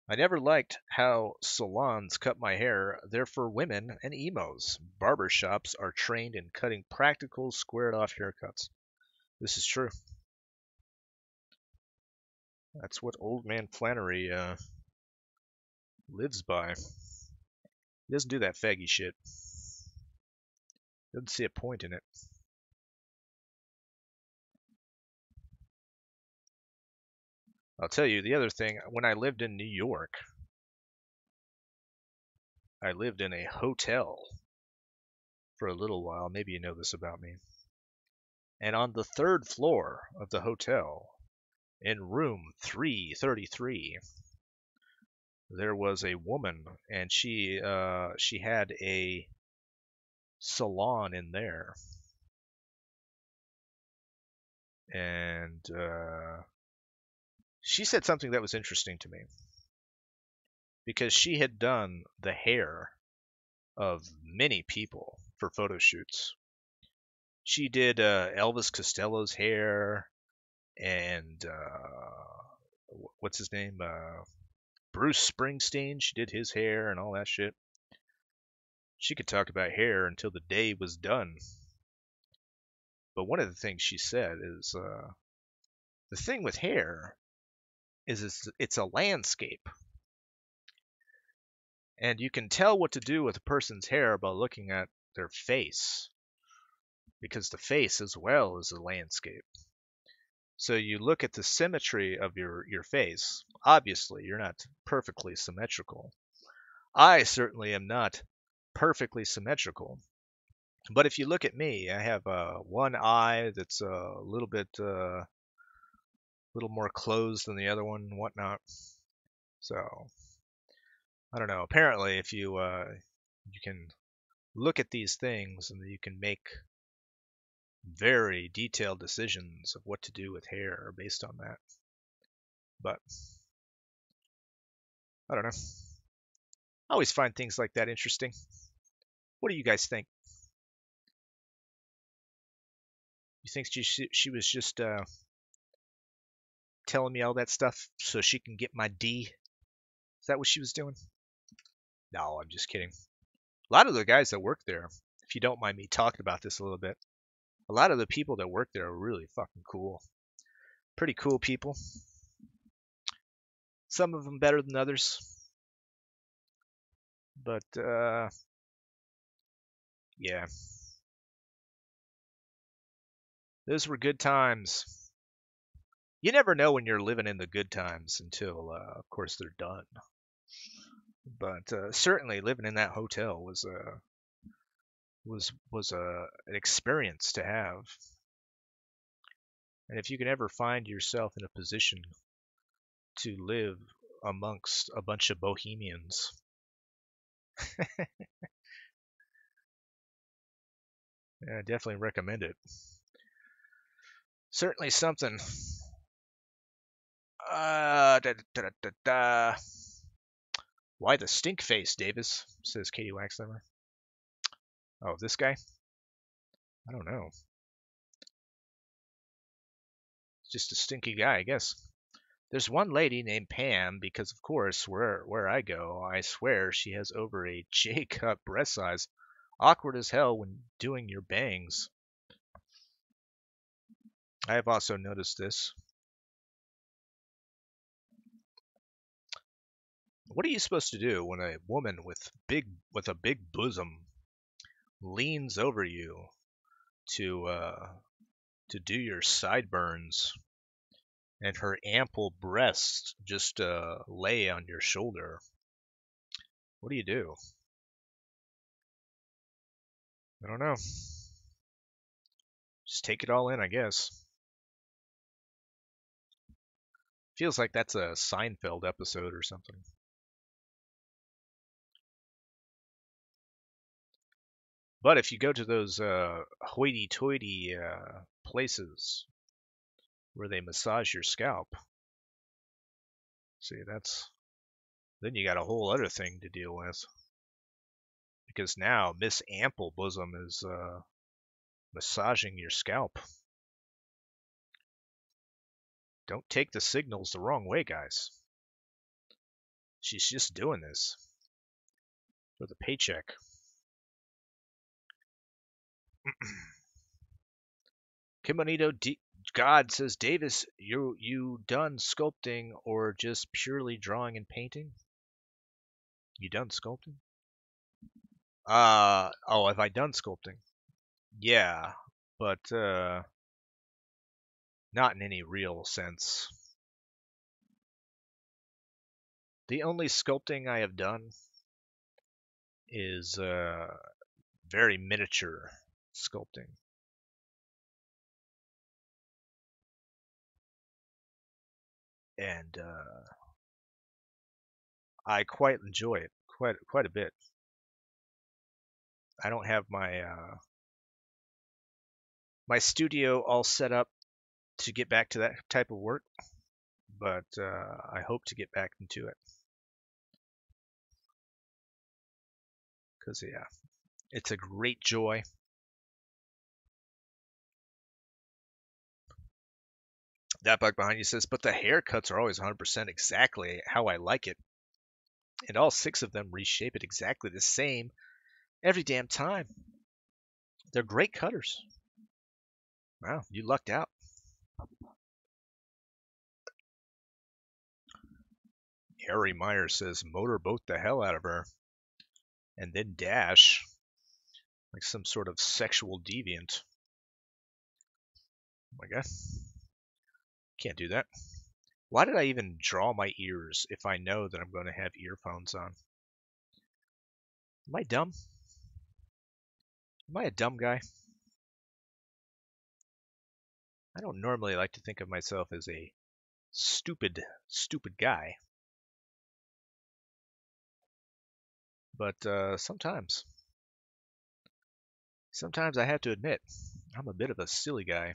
I never liked how salons cut my hair. They're for women and emos. Barbershops are trained in cutting practical, squared-off haircuts. This is true. That's what Old Man Flannery lives by. He doesn't do that faggy shit. Doesn't see a point in it. I'll tell you the other thing. When I lived in New York, I lived in a hotel for a little while. Maybe you know this about me. And on the third floor of the hotel, in room 333, there was a woman, and she had a salon in there, and she said something that was interesting to me, because she had done the hair of many people for photo shoots. She did Elvis Costello's hair, and what's his name? Bruce Springsteen. She did his hair and all that shit. She could talk about hair until the day was done. But one of the things she said is The thing with hair is it's a landscape. And you can tell what to do with a person's hair by looking at their face, because the face as well is a landscape. So you look at the symmetry of your face. Obviously, you're not perfectly symmetrical. I certainly am not perfectly symmetrical. But if you look at me, I have one eye that's a little bit, little more closed than the other one and whatnot. So I don't know. Apparently, if you can look at these things and you can make very detailed decisions of what to do with hair based on that. But I don't know. I always find things like that interesting. What do you guys think? You think she was just telling me all that stuff so she can get my D? Is that what she was doing? No, I'm just kidding. A lot of the guys that work there, if you don't mind me talking about this a little bit, a lot of the people that work there are really fucking cool. Pretty cool people. Some of them better than others. But, yeah. Those were good times. You never know when you're living in the good times until, of course, they're done. But certainly living in that hotel was an experience to have. And if you can ever find yourself in a position to live amongst a bunch of bohemians, I definitely recommend it. Certainly something. Da, da, da, da, da. Why the stink face, Davis? Says Katie Waxhammer. Oh, this guy? I don't know. Just a stinky guy, I guess. There's one lady named Pam because, of course, where I go, I swear she has over a J-cup breast size. Awkward as hell when doing your bangs. I have also noticed this. What are you supposed to do when a woman with a big bosom leans over you to do your sideburns, and her ample breasts just lay on your shoulder? What do you do? I don't know. Just take it all in, I guess. Feels like that's a Seinfeld episode or something. But if you go to those hoity-toity places where they massage your scalp, see, then you got a whole other thing to deal with. Because now Miss Ample Bosom is massaging your scalp. Don't take the signals the wrong way, guys. She's just doing this for the paycheck. Kimonito God says, Davis, you done sculpting or just purely drawing and painting? You done sculpting? Oh, have I done sculpting? Yeah, but not in any real sense. The only sculpting I have done is very miniature sculpting. And I quite enjoy it quite a bit. I don't have my studio all set up to get back to that type of work, but I hope to get back into it. Because, yeah, it's a great joy. That bug behind you says, but the haircuts are always 100% exactly how I like it. And all 6 of them reshape it exactly the same every damn time. They're great cutters. Wow, you lucked out. Harry Myers says motorboat the hell out of her. And then dash. Like some sort of sexual deviant. Oh my god. Can't do that. Why did I even draw my ears if I know that I'm going to have earphones on? Am I dumb? Am I a dumb guy? I don't normally like to think of myself as a stupid guy. But sometimes I have to admit, I'm a bit of a silly guy.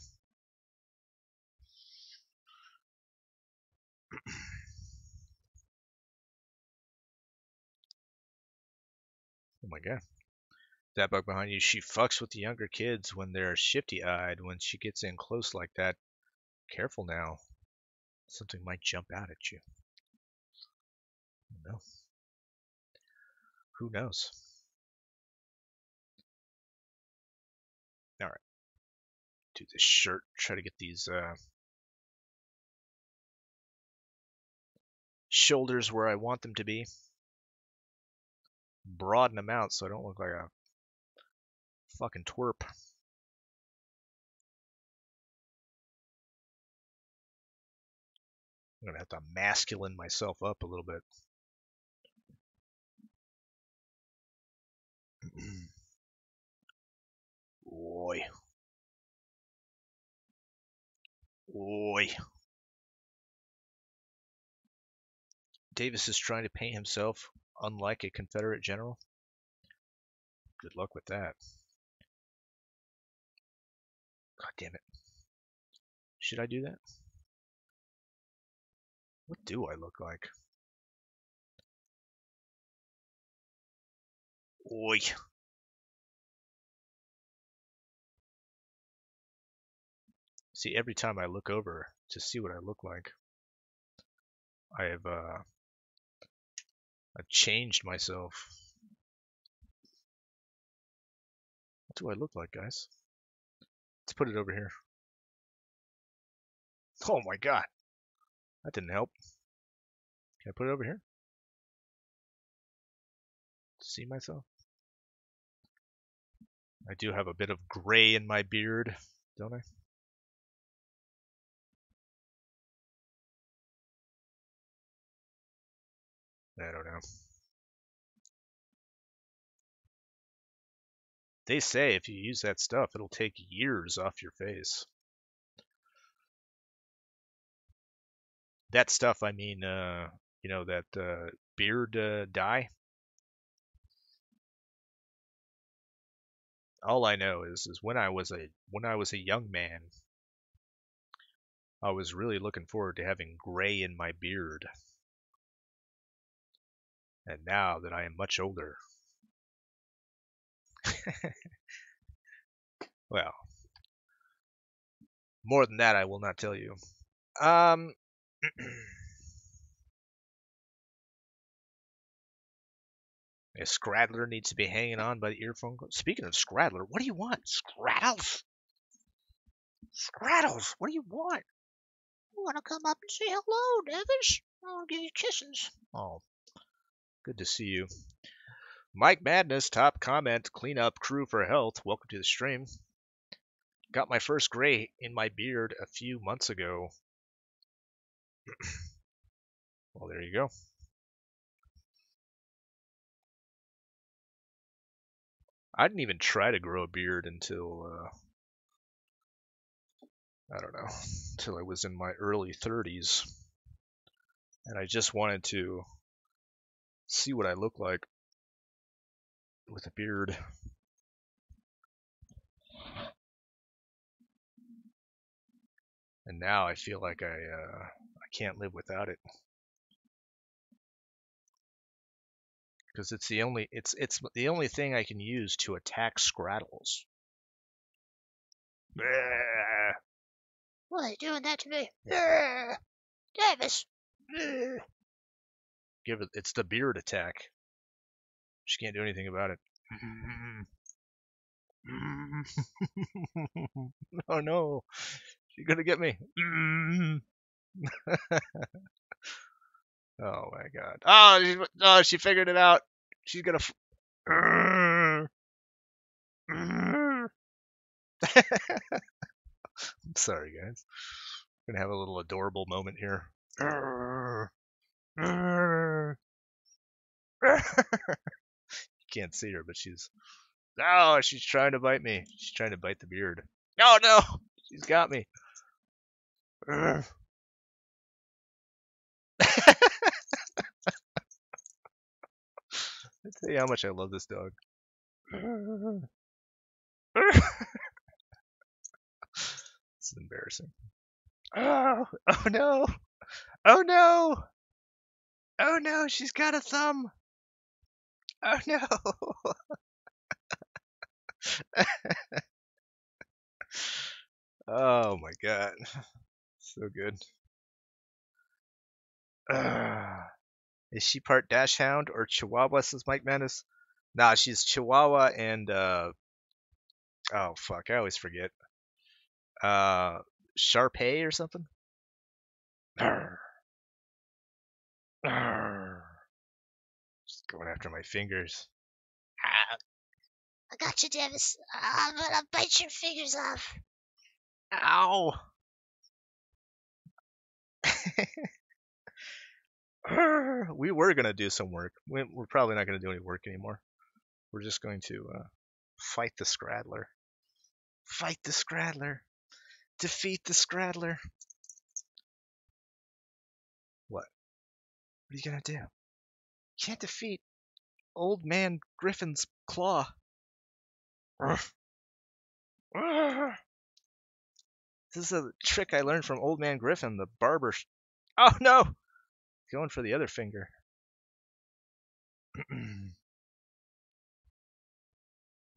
Oh my god. That bug behind you, she fucks with the younger kids when they're shifty-eyed. When she gets in close like that, careful now. Something might jump out at you. No. Who knows? Alright. Do this shirt. Try to get these shoulders where I want them to be. Broaden them out so I don't look like a fucking twerp. I'm gonna have to masculine myself up a little bit. Oi. Oi. Davis is trying to paint himself unlike a Confederate general. Good luck with that. God damn it. Should I do that? What do I look like? Oi. See, every time I look over to see what I look like, I've changed myself. What do I look like, guys? Let's put it over here. Oh my god. That didn't help. Can I put it over here? See myself? I do have a bit of gray in my beard, don't I? I don't know. They say if you use that stuff, it'll take years off your face. That stuff, I mean, you know, that beard dye. All I know is when I was a young man, I was really looking forward to having gray in my beard. And now that I am much older, well, more than that I will not tell you. A Scraddler needs to be hanging on by the earphone. Speaking of Scraddler, what do you want? Scraddles? Scraddles, what do you want? I want to come up and say hello, Davis. I want to give you kisses. Oh, good to see you. Mike Madness, top comment, cleanup crew for health. Welcome to the stream. Got my first gray in my beard a few months ago. Well, there you go. I didn't even try to grow a beard until, I don't know, until I was in my early 30s. And I just wanted to see what I look like with a beard. And now I feel like I can't live without it. Because it's the only thing I can use to attack Scraddles. Why are you doing that to me? Davis. It's the beard attack. She can't do anything about it. Oh no, she's gonna get me. Oh my god. Oh, she figured it out. She's gonna. I'm sorry, guys. I'm gonna have a little adorable moment here. Can't see her, but she's. Oh, she's trying to bite me. She's trying to bite the beard. Oh no, she's got me. I tell you how much I love this dog. This is embarrassing. Oh, oh no, oh no, oh no, she's got a thumb. Oh no. Oh my god, so good. Is she part Dachshund or Chihuahua? Says Mike Menace. Nah, she's Chihuahua and oh fuck, I always forget. Uh, Sharpei or something. Just going after my fingers. I got you, Davis. I'm gonna bite your fingers off. Ow! We were gonna do some work. We're probably not gonna do any work anymore. We're just going to fight the Scraddler. Fight the Scraddler. Defeat the Scraddler. What? What are you gonna do? You can't defeat Old Man Griffin's claw. This is a trick I learned from Old Man Griffin, the barber. Oh no! Going for the other finger.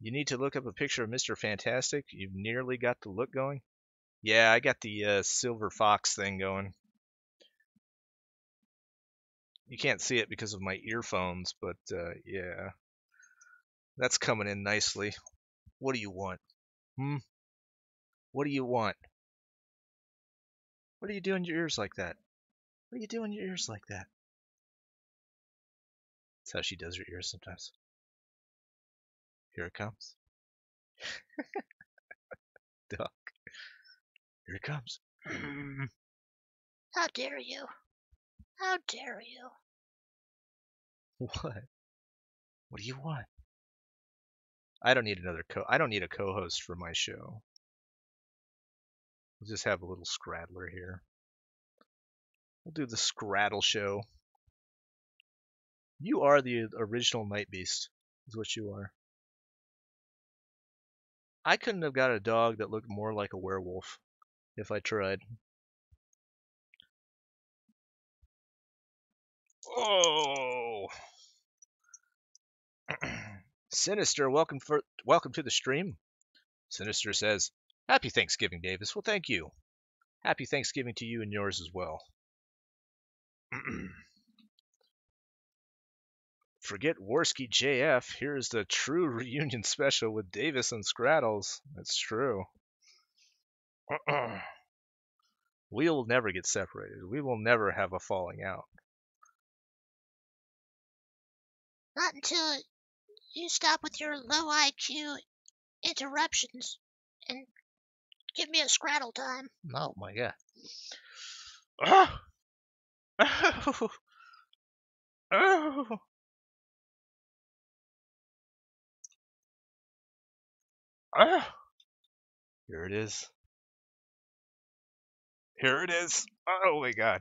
You need to look up a picture of Mr. Fantastic. You've nearly got the look going. Yeah, I got the silver fox thing going. You can't see it because of my earphones, but yeah, that's coming in nicely. What do you want? What do you want? What are you doing your ears like that? What are you doing your ears like that? That's how she does her ears sometimes. Here it comes. Duck. Here it comes. How dare you? How dare you? What? What do you want? I don't need I don't need a co-host for my show. We'll just have a little Scraddler here. We'll do the Scraddle show. You are the original Night Beast, is what you are. I couldn't have got a dog that looked more like a werewolf if I tried. Oh! Sinister, welcome to the stream. Sinister says, "Happy Thanksgiving, Davis." Well, thank you. Happy Thanksgiving to you and yours as well. Forget Worski JF. Here's the true reunion special with Davis and Scraddles. That's true. We will never get separated. We will never have a falling out. Not until you stop with your low IQ interruptions and give me a Scraddle time. Oh my god. Oh! Oh! Oh! Oh! Here it is. Here it is. Oh my god.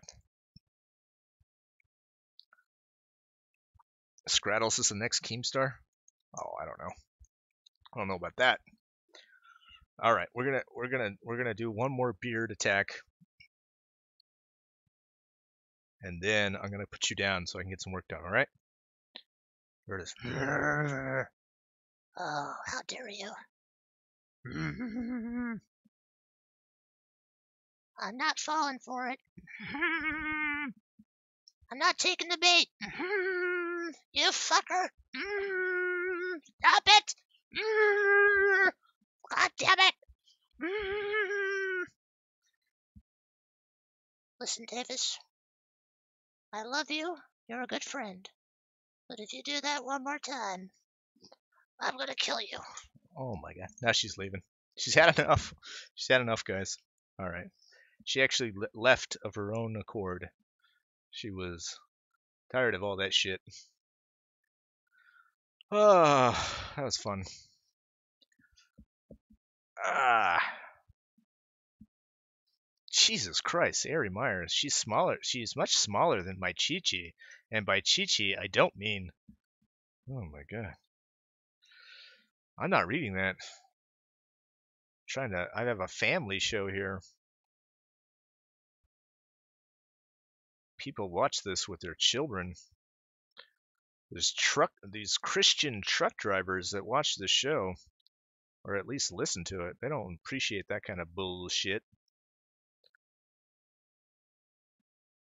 Scraddles is the next Keemstar? Oh, I don't know. I don't know about that. All right, we're gonna do one more beard attack, and then I'm gonna put you down so I can get some work done. All right? Here it is. Oh, how dare you! I'm not falling for it. I'm not taking the bait. You fucker! Stop it! God damn it! Listen, Davis. I love you. You're a good friend. But if you do that one more time, I'm gonna kill you. Oh my god. Now she's leaving. She's had enough. She's had enough, guys. All right. She actually left of her own accord. She was tired of all that shit. Oh, that was fun. Ah. Jesus Christ, Ari Myers. She's smaller. She's much smaller than my Chi-Chi. And by Chi-Chi, I don't mean. Oh my god. I'm not reading that. I have a family show here. People watch this with their children. There's these Christian truck drivers that watch this show, or at least listen to it. They don't appreciate that kind of bullshit.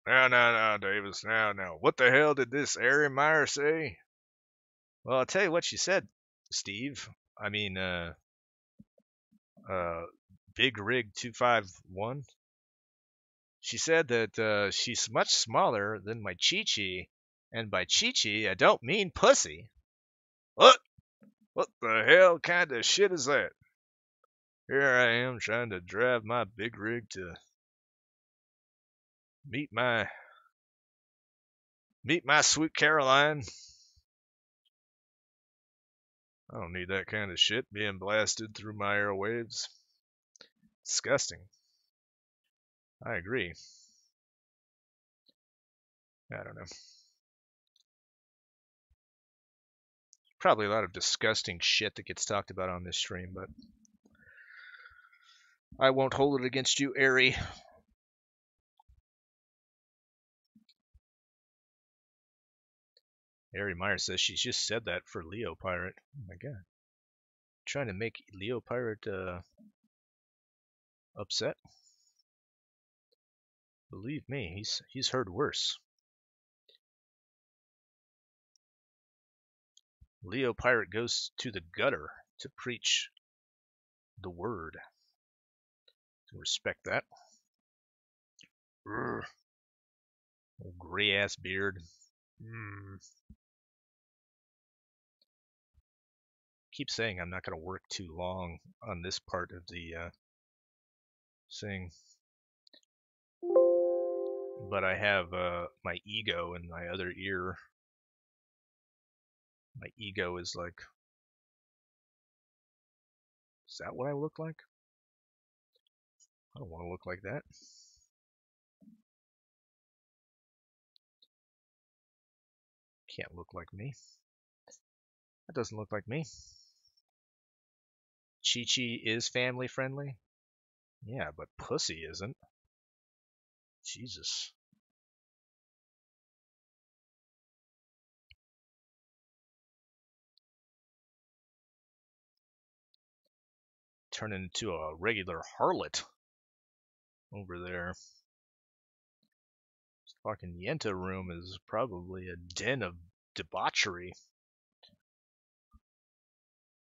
No, Davis. No. What the hell did this Ari Meyer say? Well, I'll tell you what she said, Steve. I mean, Big Rig 251. She said that she's much smaller than my Chi-Chi, and by Chi-Chi, I don't mean pussy. What? What the hell kind of shit is that? Here I am trying to drive my big rig to meet my sweet Caroline. I don't need that kind of shit being blasted through my airwaves. Disgusting. I agree. I don't know. Probably a lot of disgusting shit that gets talked about on this stream, but I won't hold it against you, Ari. Ari Meyer says she's just said that for Leo Pirate. Oh my god. Trying to make Leo Pirate upset? Believe me, he's heard worse. Leo Pirate goes to the gutter to preach the word. Respect that. Old gray ass beard. Keep saying I'm not going to work too long on this part of the thing, but I have my ego in my other ear. My ego is like, is that what I look like? I don't want to look like that. Can't look like me. That doesn't look like me. Chi-Chi is family friendly. Yeah, but pussy isn't. Jesus. Turn into a regular harlot over there. This fucking Yenta room is probably a den of debauchery,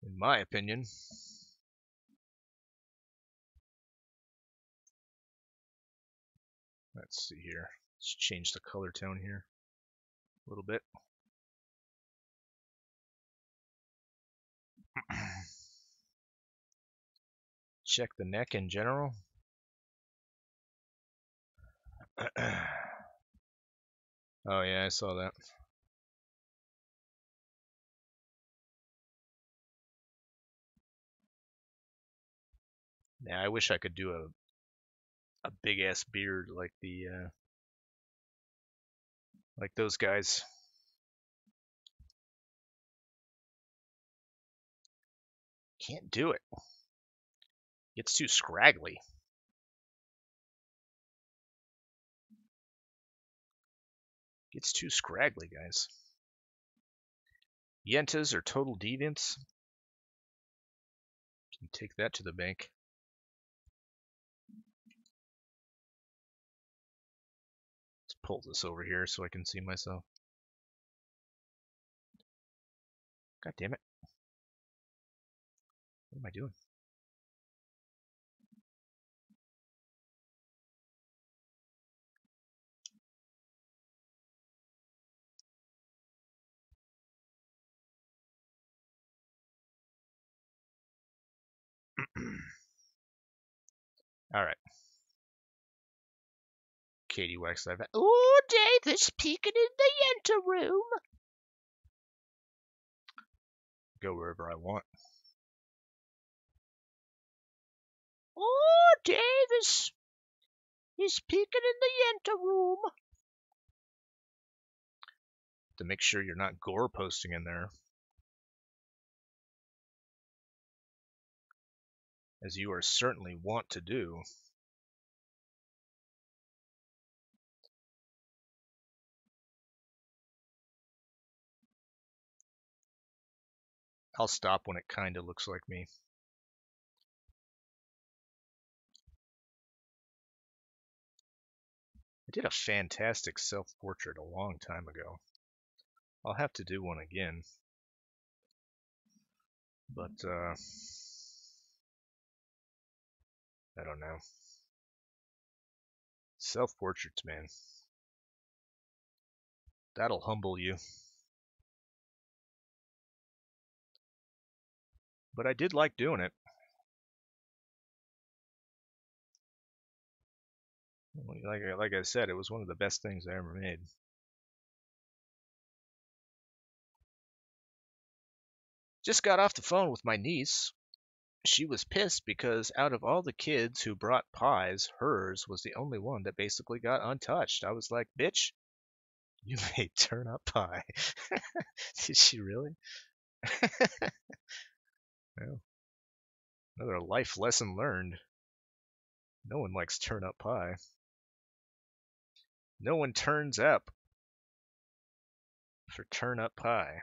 in my opinion. Let's see here. Let's change the color tone here a little bit. Check the neck in general. Oh yeah, I saw that. Yeah, I wish I could do a big ass beard like the like those guys. Can't do it. It's too scraggly. It's too scraggly, guys. Yentas are total deviants. Can take that to the bank. Let's pull this over here so I can see myself. God damn it. What am I doing? All right. Katie Wax Live. Ooh, Davis peeking in the Yenta room. Go wherever I want. Oh, Davis. He's peeking in the Yenta room. To make sure you're not gore posting in there. As you are certainly want to do. I'll stop when it kinda looks like me. I did a fantastic self-portrait a long time ago. I'll have to do one again. But, I don't know. Self-portraits, man. That'll humble you. But I did like doing it. Like I said, it was one of the best things I ever made. Just got off the phone with my niece. She was pissed because out of all the kids who brought pies, hers was the only one that basically got untouched. I was like, bitch, you made turnip pie. Did she really? Well, another life lesson learned. No one likes turnip pie. No one turns up for turnip pie.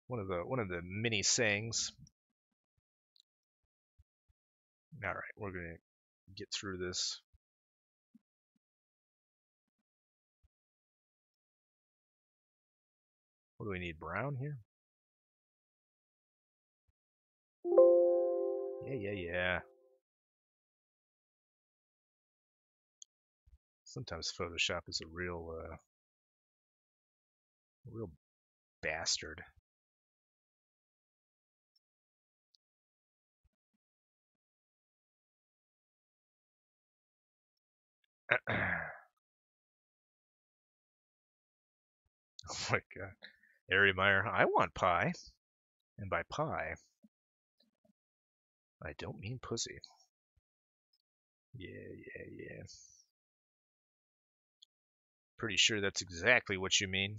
One of the mini sayings. All right, we're gonna get through this. What do we need? Brown here? Yeah. Sometimes Photoshop is a real bastard. Oh my god. Ari Meyer, I want pie. And by pie, I don't mean pussy. Yeah. Pretty sure that's exactly what you mean.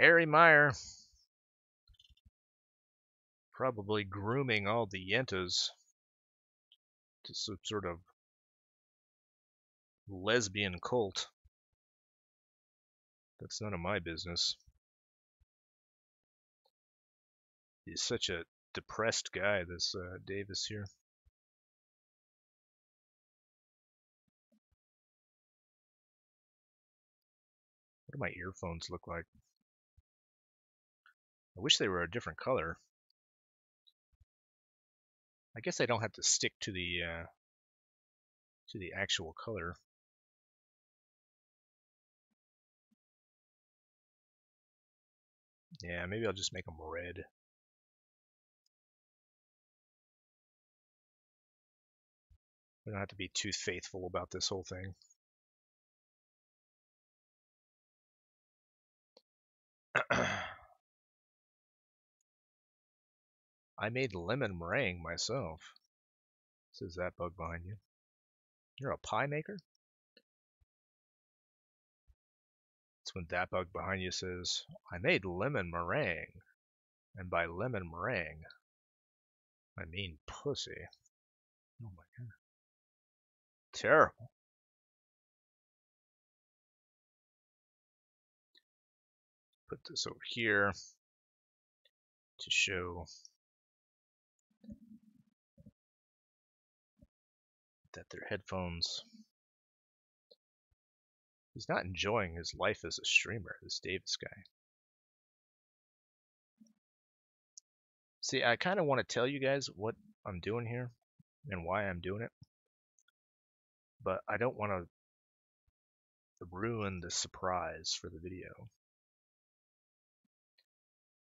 Ari Meyer. Probably grooming all the Yentas to some sort of lesbian cult. That's none of my business. He's such a depressed guy, this Davis here. What do my earphones look like? I wish they were a different color. I guess I don't have to stick to the actual color. Yeah, maybe I'll just make them red. We don't have to be too faithful about this whole thing. I made lemon meringue myself. Says that bug behind you. You're a pie maker? That's when that bug behind you says, I made lemon meringue. And by lemon meringue, I mean pussy. Oh my god. Terrible. Put this over here to show that they're headphones. He's not enjoying his life as a streamer, this Davis guy. See, I kind of want to tell you guys what I'm doing here and why I'm doing it, but I don't want to ruin the surprise for the video.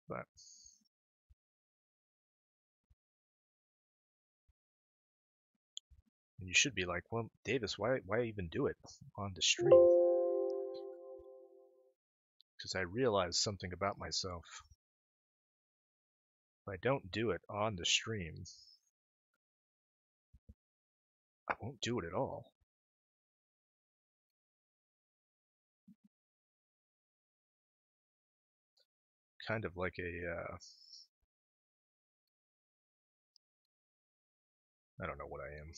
But you should be like, well, Davis, why even do it on the stream? Because I realized something about myself. If I don't do it on the stream, I won't do it at all. Kind of like a, I don't know what I am.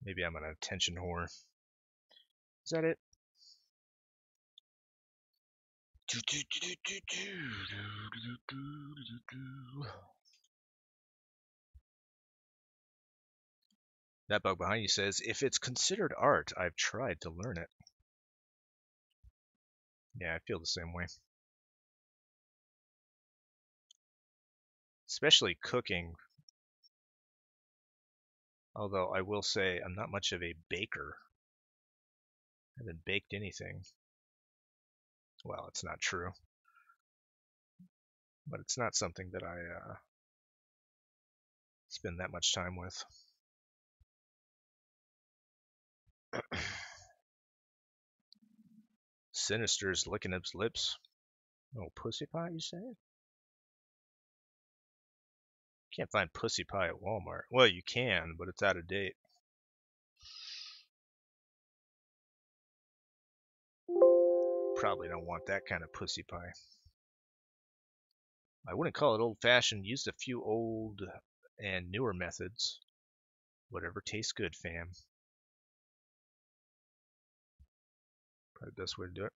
Maybe I'm an attention whore. Is that it? That bug behind you says, if it's considered art, I've tried to learn it. Yeah, I feel the same way. Especially cooking. Although I will say I'm not much of a baker. I haven't baked anything. Well, it's not true. But it's not something that I spend that much time with. Sinister's licking his lips. Oh, pussy pie, you say? Can't find pussy pie at Walmart. Well, you can, but it's out of date. Probably don't want that kind of pussy pie. I wouldn't call it old-fashioned. Used a few old and newer methods. Whatever tastes good, fam. Probably the best way to do it.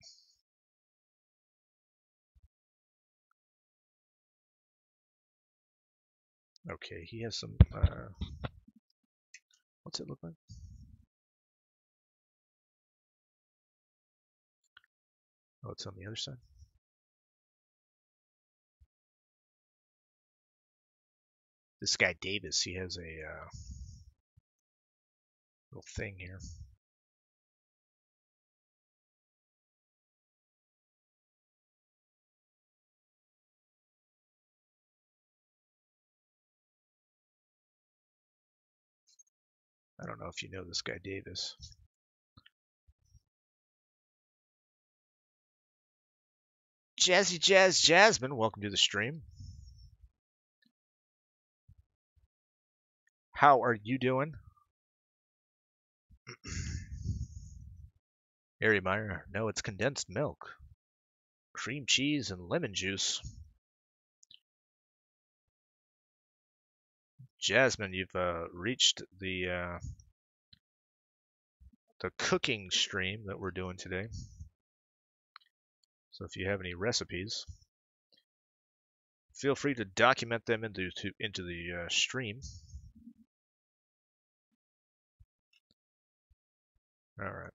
Okay, he has some, what's it look like? Oh, it's on the other side. This guy Davis, he has a little thing here. I don't know if you know this guy Davis. Jazzy Jazz Jasmine, welcome to the stream. How are you doing? Mary Meyer, no, it's condensed milk, cream cheese, and lemon juice. Jasmine, you've reached the cooking stream that we're doing today. So if you have any recipes, feel free to document them into the stream. All right.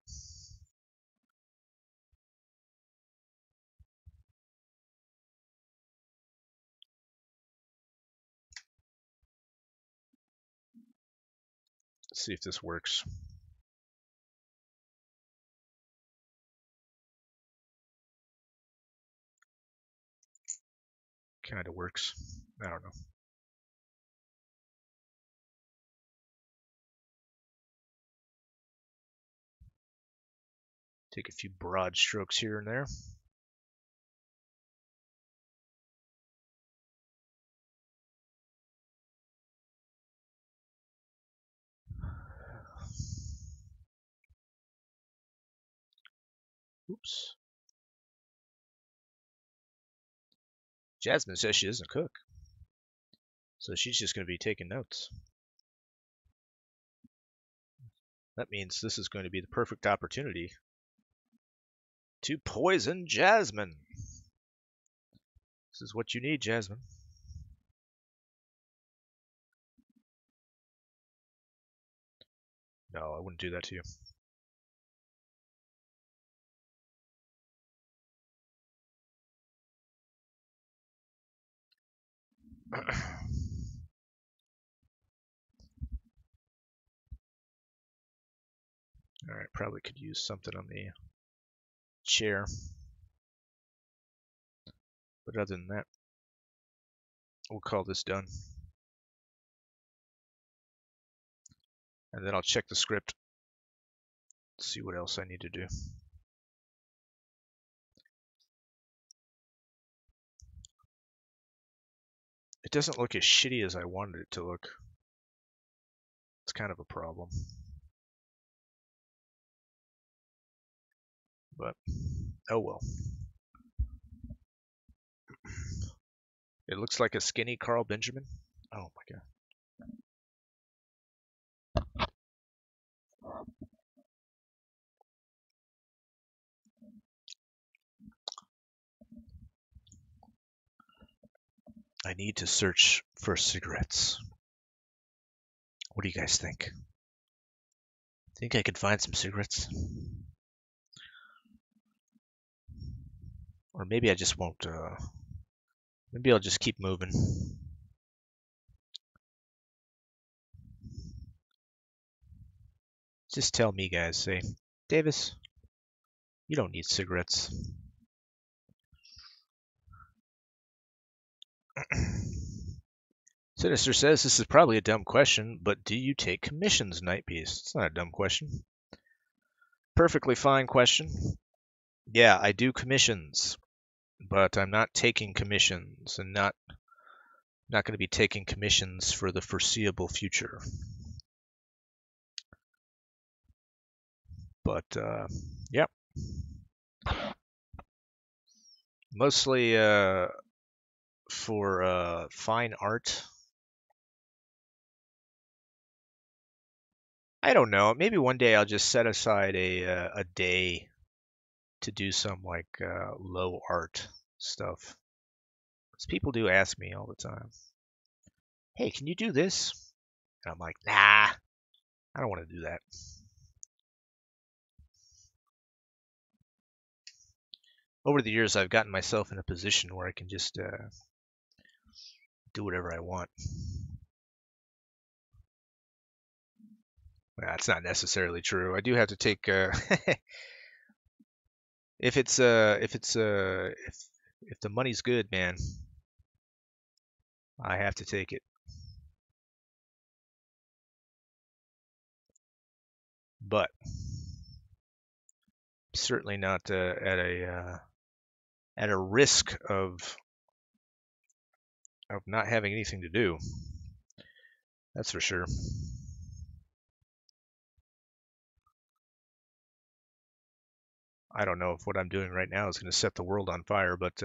Let's see if this works. Kind of works. I don't know. Take a few broad strokes here and there. Oops. Jasmine says she doesn't cook, so she's just going to be taking notes. That means this is going to be the perfect opportunity to poison Jasmine. This is what you need, Jasmine. No, I wouldn't do that to you. Alright, probably could use something on the chair. But other than that, we'll call this done. And then I'll check the script, see what else I need to do. It doesn't look as shitty as I wanted it to look. It's kind of a problem. But, oh well. It looks like a skinny Carl Benjamin. Oh my god. I need to search for cigarettes. What do you guys think? Think I could find some cigarettes? Or maybe I just won't, maybe I'll just keep moving. Just tell me, guys, say, Davis, you don't need cigarettes. Sinister says, this is probably a dumb question, but do you take commissions, Nightpiece? It's not a dumb question. Perfectly fine question. Yeah, I do commissions, but I'm not taking commissions, and not going to be taking commissions for the foreseeable future. But, yep. Mostly for fine art. I don't know. Maybe one day I'll just set aside a day to do some like low art stuff. Because people do ask me all the time, hey, can you do this? And I'm like, nah, I don't want to do that. Over the years, I've gotten myself in a position where I can just do whatever I want. Well, that's not necessarily true. I do have to take if the money's good, man, I have to take it. But certainly not at a risk of not having anything to do. That's for sure. I don't know if what I'm doing right now is going to set the world on fire, but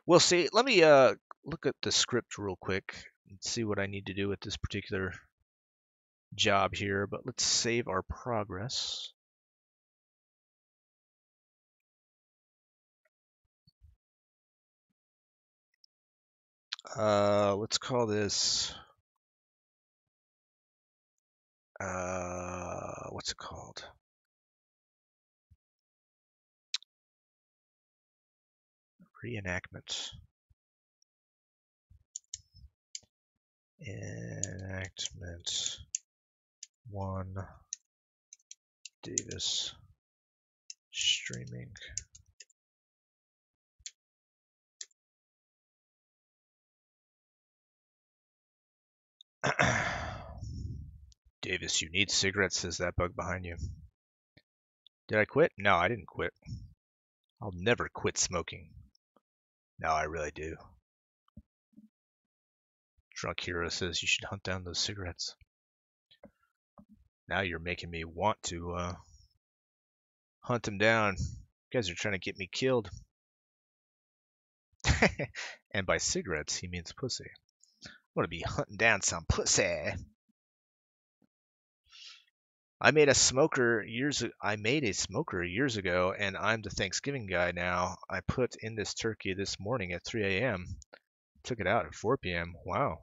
we'll see. Let me look at the script real quick and see what I need to do with this particular job here. But let's save our progress. Let's call this. What's it called? Reenactment. Enactment 1 Davis streaming. Davis, you need cigarettes, says that bug behind you. Did I quit? No, I didn't quit. I'll never quit smoking. No, I really do. Drunk Hero says you should hunt down those cigarettes. Now you're making me want to hunt them down. You guys are trying to get me killed. And by cigarettes, he means pussy. I'm going to be hunting down some pussy. I made a smoker years ago, and I'm the Thanksgiving guy now. I put in this turkey this morning at 3 a.m. Took it out at 4 p.m. Wow.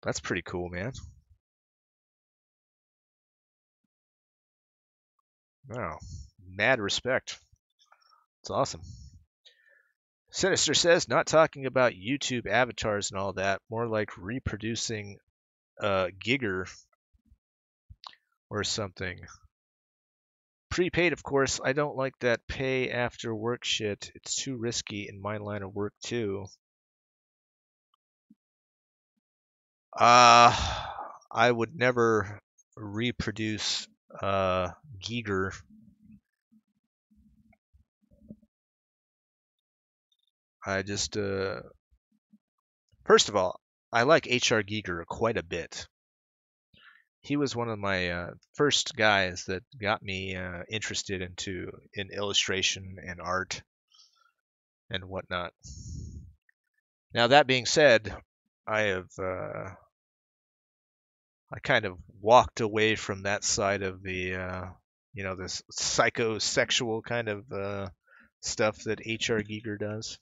That's pretty cool, man. Wow. Mad respect. It's awesome. Sinister says, not talking about YouTube avatars and all that, more like reproducing Giger or something. Prepaid, of course, I don't like that pay after work shit. It's too risky in my line of work too. Uh, I would never reproduce Giger. I just first of all, I like H.R. Giger quite a bit. He was one of my first guys that got me interested in illustration and art and whatnot. Now that being said, I kind of walked away from that side of this psychosexual kind of stuff that H.R. Giger does.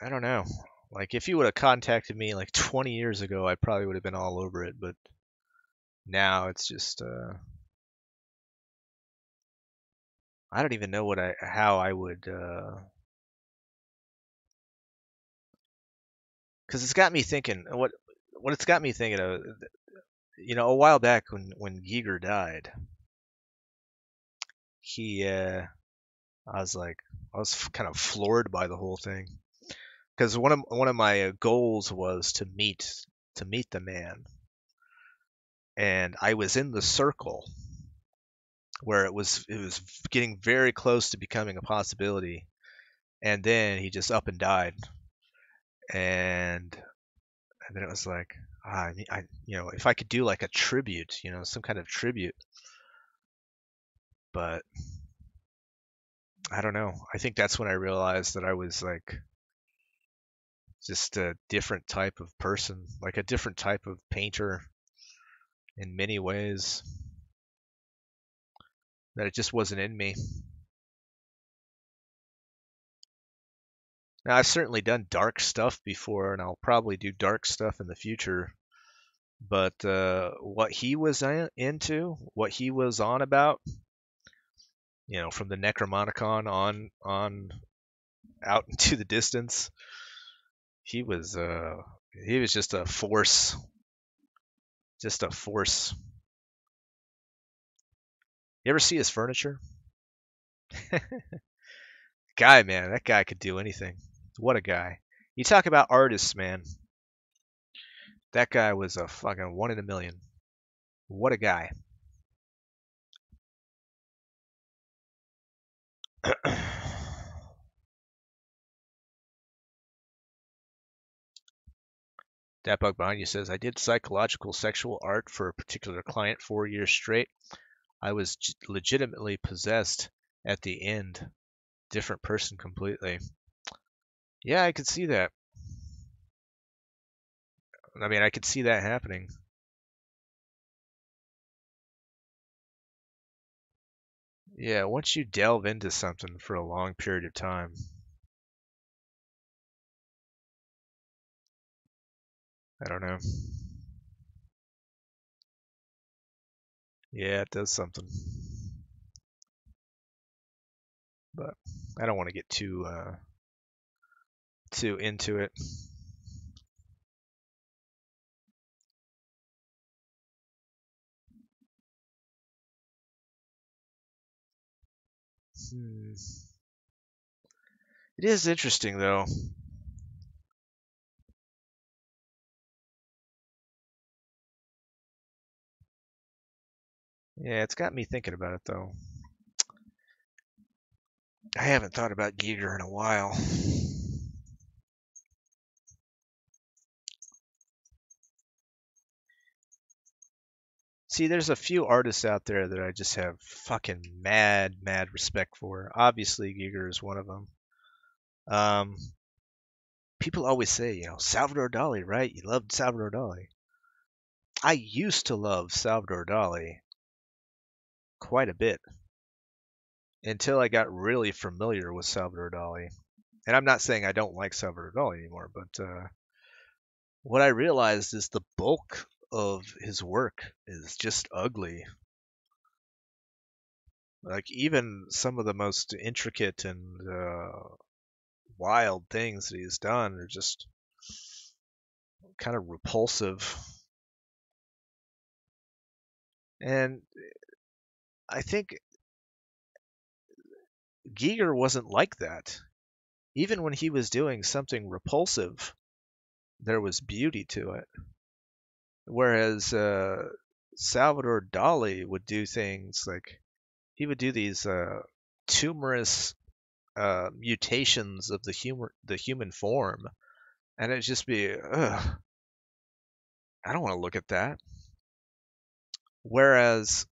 I don't know. Like if you would have contacted me like 20 years ago, I probably would have been all over it, but now it's just I don't even know how I would cuz it's got me thinking what it's got me thinking of, a while back when Giger died, he I was kind of floored by the whole thing because one of my goals was to meet the man, and I was in the circle where it was getting very close to becoming a possibility, and then he just up and died, and then it was like if I could do like a tribute, some kind of tribute, but I don't know. I think that's when I realized that I was like just a different type of person, like a different type of painter in many ways, that it just wasn't in me. Now, I've certainly done dark stuff before, and I'll probably do dark stuff in the future. But what he was into, what he was on about, from the Necromonicon on out into the distance, he was just a force, just a force. You ever see his furniture? Guy, man, that guy could do anything. What a guy. You talk about artists, man. That guy was a fucking one in a million. What a guy. That bug behind you says, I did psychological sexual art for a particular client 4 years straight. I was legitimately possessed at the end. Different person completely. Yeah, I could see that. I mean, I could see that happening. Yeah, once you delve into something for a long period of time, I don't know. Yeah, it does something. But I don't want to get too into it. It is interesting though. Yeah, it's got me thinking about it though. I haven't thought about Giger in a while. See, there's a few artists out there that I just have fucking mad respect for. Obviously, Giger is one of them. Um, People always say, Salvador Dali, right? You loved Salvador Dali. I used to love Salvador Dali quite a bit until I got really familiar with Salvador Dali. And I'm not saying I don't like Salvador Dali anymore, but what I realized is the bulk of his work is just ugly. Like even some of the most intricate and wild things that he's done are just kind of repulsive. And I think Giger wasn't like that. Even when he was doing something repulsive, there was beauty to it. Whereas Salvador Dali would do things like he would do these tumorous mutations of the human form, and it'd just be, ugh, I don't want to look at that. Whereas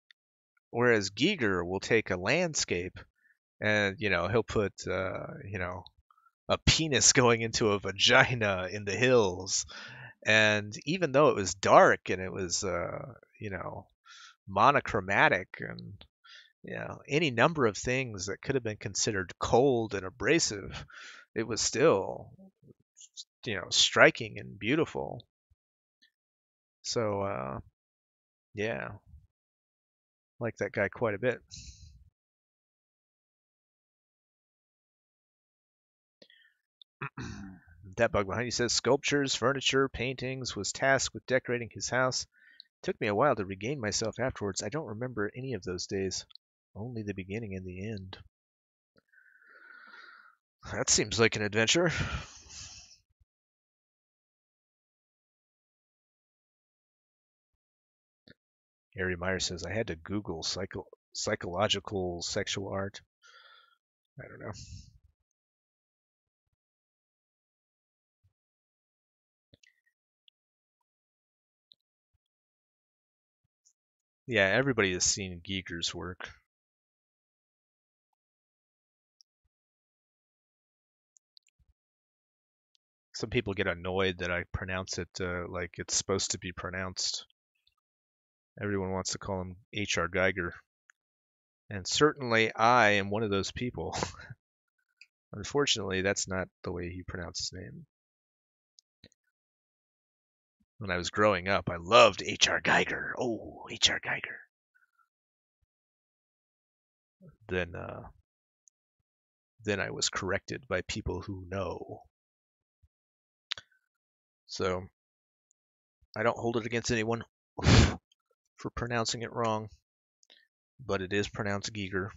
Giger will take a landscape and he'll put a penis going into a vagina in the hills, and even though it was dark and it was monochromatic and any number of things that could have been considered cold and abrasive, it was still striking and beautiful. So yeah, like that guy quite a bit. That bug behind you says sculptures, furniture, paintings, was tasked with decorating his house. Took me a while to regain myself afterwards. I don't remember any of those days. Only the beginning and the end. That seems like an adventure. Harry Meyer says, I had to Google psychological sexual art. I don't know. Yeah, everybody has seen Giger's work. Some people get annoyed that I pronounce it like it's supposed to be pronounced. Everyone wants to call him H.R. Geiger. And certainly I am one of those people. Unfortunately, that's not the way he pronounced his name. When I was growing up, I loved H.R. Geiger. Oh, H.R. Geiger. Then I was corrected by people who know. So I don't hold it against anyone for pronouncing it wrong, but it is pronounced Giger.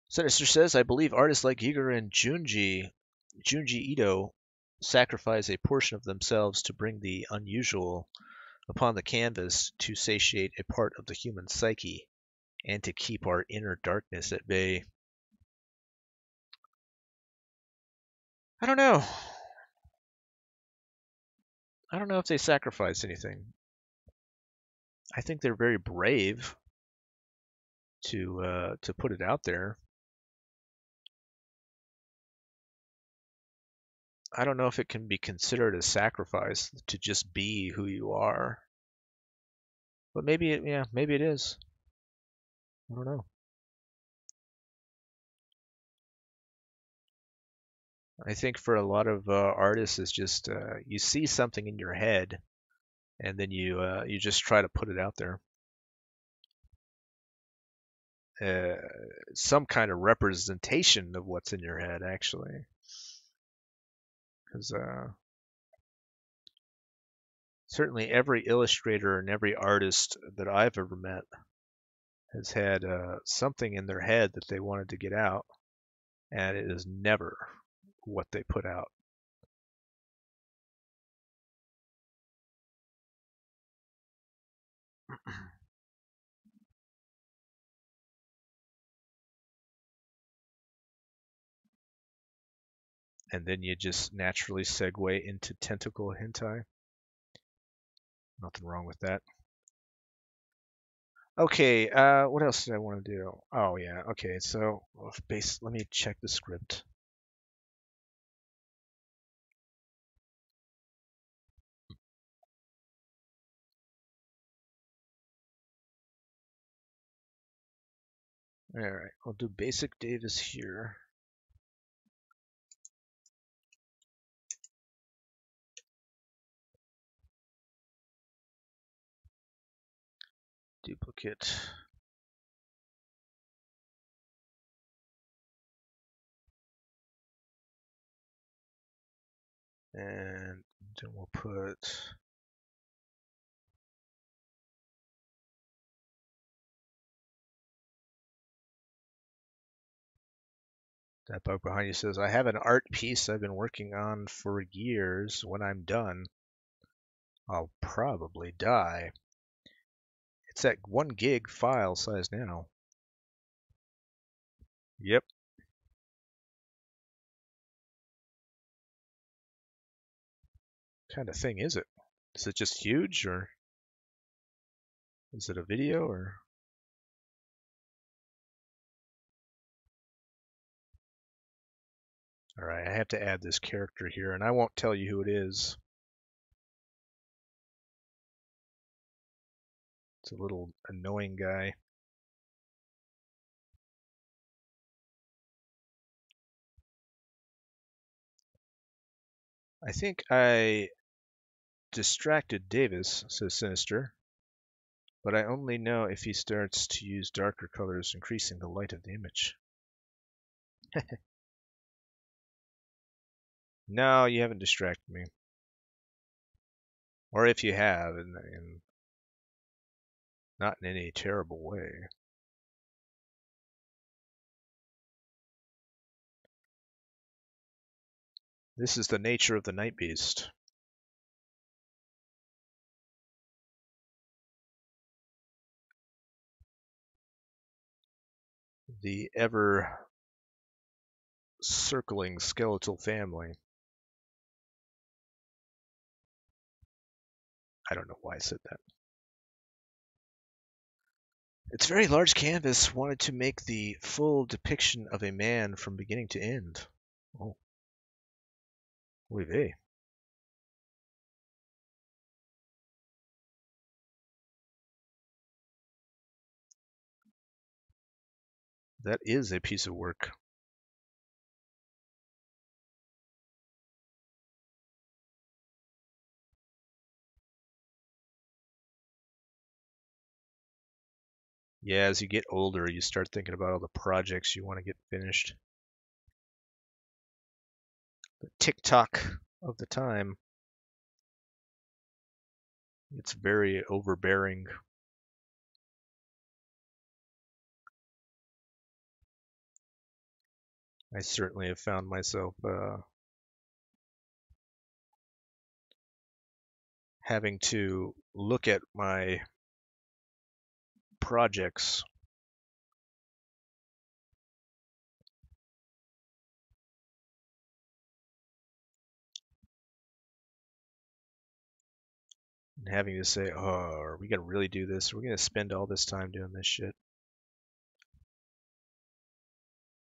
Sinister says, I believe artists like Giger and Junji Ito sacrifice a portion of themselves to bring the unusual upon the canvas to satiate a part of the human psyche and to keep our inner darkness at bay. I don't know. I don't know if they sacrifice anything. I think they're very brave to put it out there. I don't know if it can be considered a sacrifice to just be who you are, but maybe it is. I don't know. I think for a lot of artists, it's just you see something in your head, and then you just try to put it out there. Uh, some kind of representation of what's in your head, actually, because certainly every illustrator and every artist that I've ever met has had something in their head that they wanted to get out, and it is never what they put out. And then you just naturally segue into tentacle hentai. Nothing wrong with that. Okay, what else did I want to do? Oh yeah, okay, so let me check the script. Alright, I'll do basic Davis here. Duplicate. And then we'll put that bug behind you says, I have an art piece I've been working on for years. When I'm done, I'll probably die. It's at 1 gig file size now. Yep. What kind of thing is it? Is it just huge, or is it a video, or? Alright, I have to add this character here, and I won't tell you who it is. It's a little annoying guy. I think I distracted Davis, says Sinister, but I only know if he starts to use darker colors, increasing the light of the image. No, you haven't distracted me. Or if you have, not in any terrible way. This is the nature of the Night Beast. The ever circling skeletal family. I don't know why I said that. Its very large canvas wanted to make the full depiction of a man from beginning to end. Oh, oy vey. That is a piece of work. Yeah, as you get older, you start thinking about all the projects you want to get finished. The TikTok of the time. It's very overbearing. I certainly have found myself having to look at my projects and having to say, oh, are we going to really do this? Are we going to spend all this time doing this shit?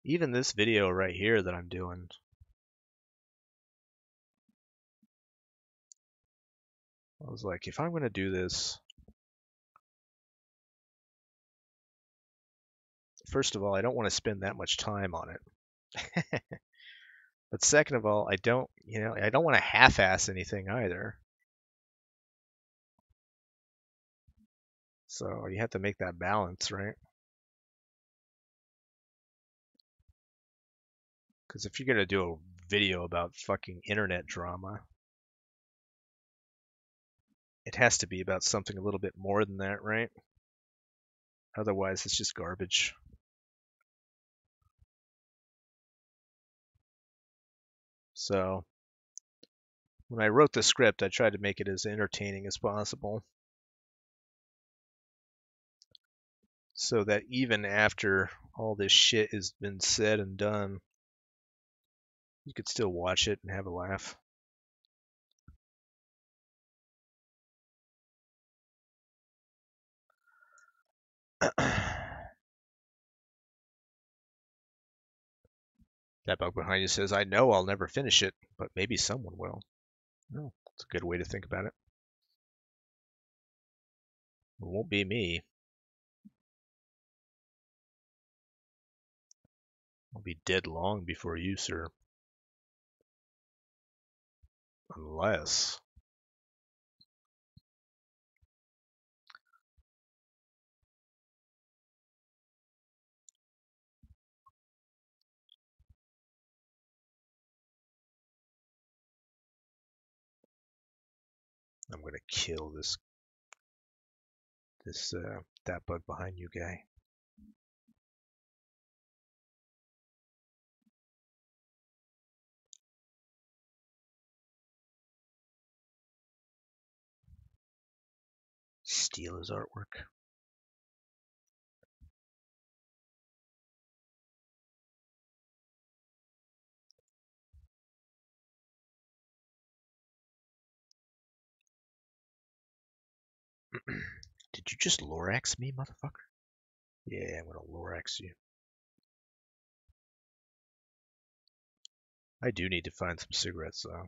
Even this video right here that I'm doing. I was like, if I'm going to do this, first of all, I don't want to spend that much time on it. But second of all, I don't want to half-ass anything either. So you have to make that balance, right? Because if you're going to do a video about fucking internet drama, it has to be about something a little bit more than that, right? Otherwise, it's just garbage. So when I wrote the script, I tried to make it as entertaining as possible, so that even after all this shit has been said and done, you could still watch it and have a laugh. That bug behind you says, I know I'll never finish it, but maybe someone will. Oh, that's a good way to think about it. It won't be me. I'll be dead long before you, sir. Unless I'm gonna kill that bug behind you guy. Steal his artwork. Did you just Lorax me, motherfucker? Yeah, I'm gonna Lorax you. I do need to find some cigarettes, though.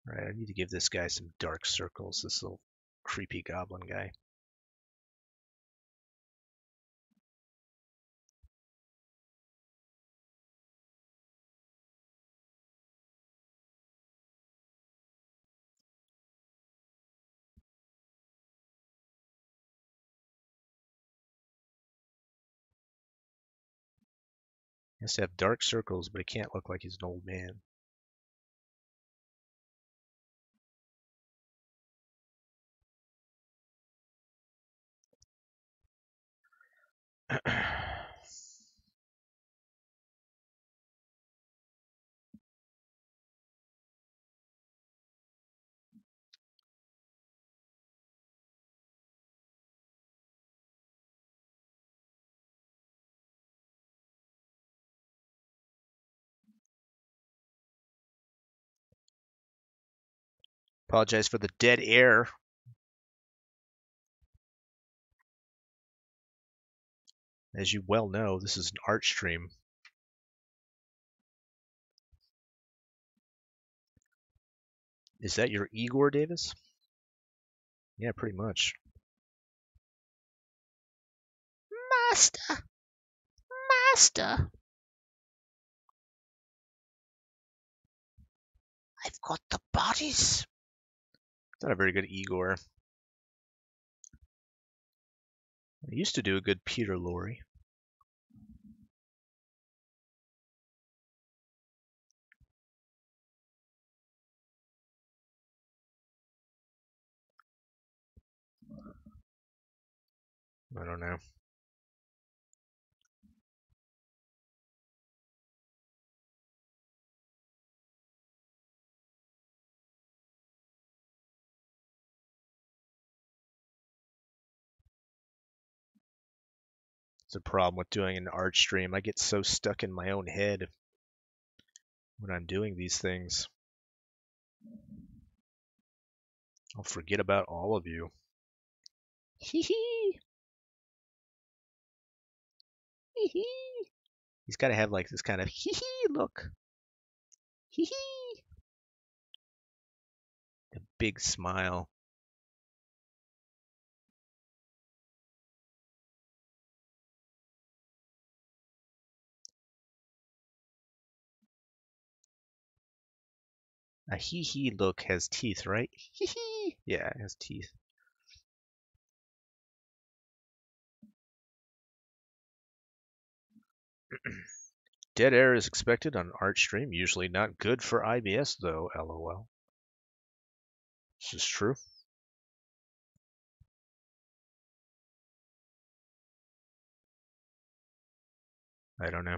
Alright, I need to give this guy some dark circles, this little creepy goblin guy. He has to have dark circles, but he can't look like he's an old man. Apologize for the dead air. As you well know, this is an art stream. Is that your Igor Davis? Yeah, pretty much. Master! Master! I've got the bodies. Not a very good Igor. I used to do a good Peter Lorre. I don't know. It's a problem with doing an art stream. I get so stuck in my own head when I'm doing these things. I'll forget about all of you. Hee hee. Hee hee. He's got to have like this kind of hee hee look. Hee hee. A big smile. A hee hee look has teeth, right? Hee hee. Yeah, it has teeth. Dead air is expected on art stream. Usually not good for IBS though. LOL. This is true. I don't know.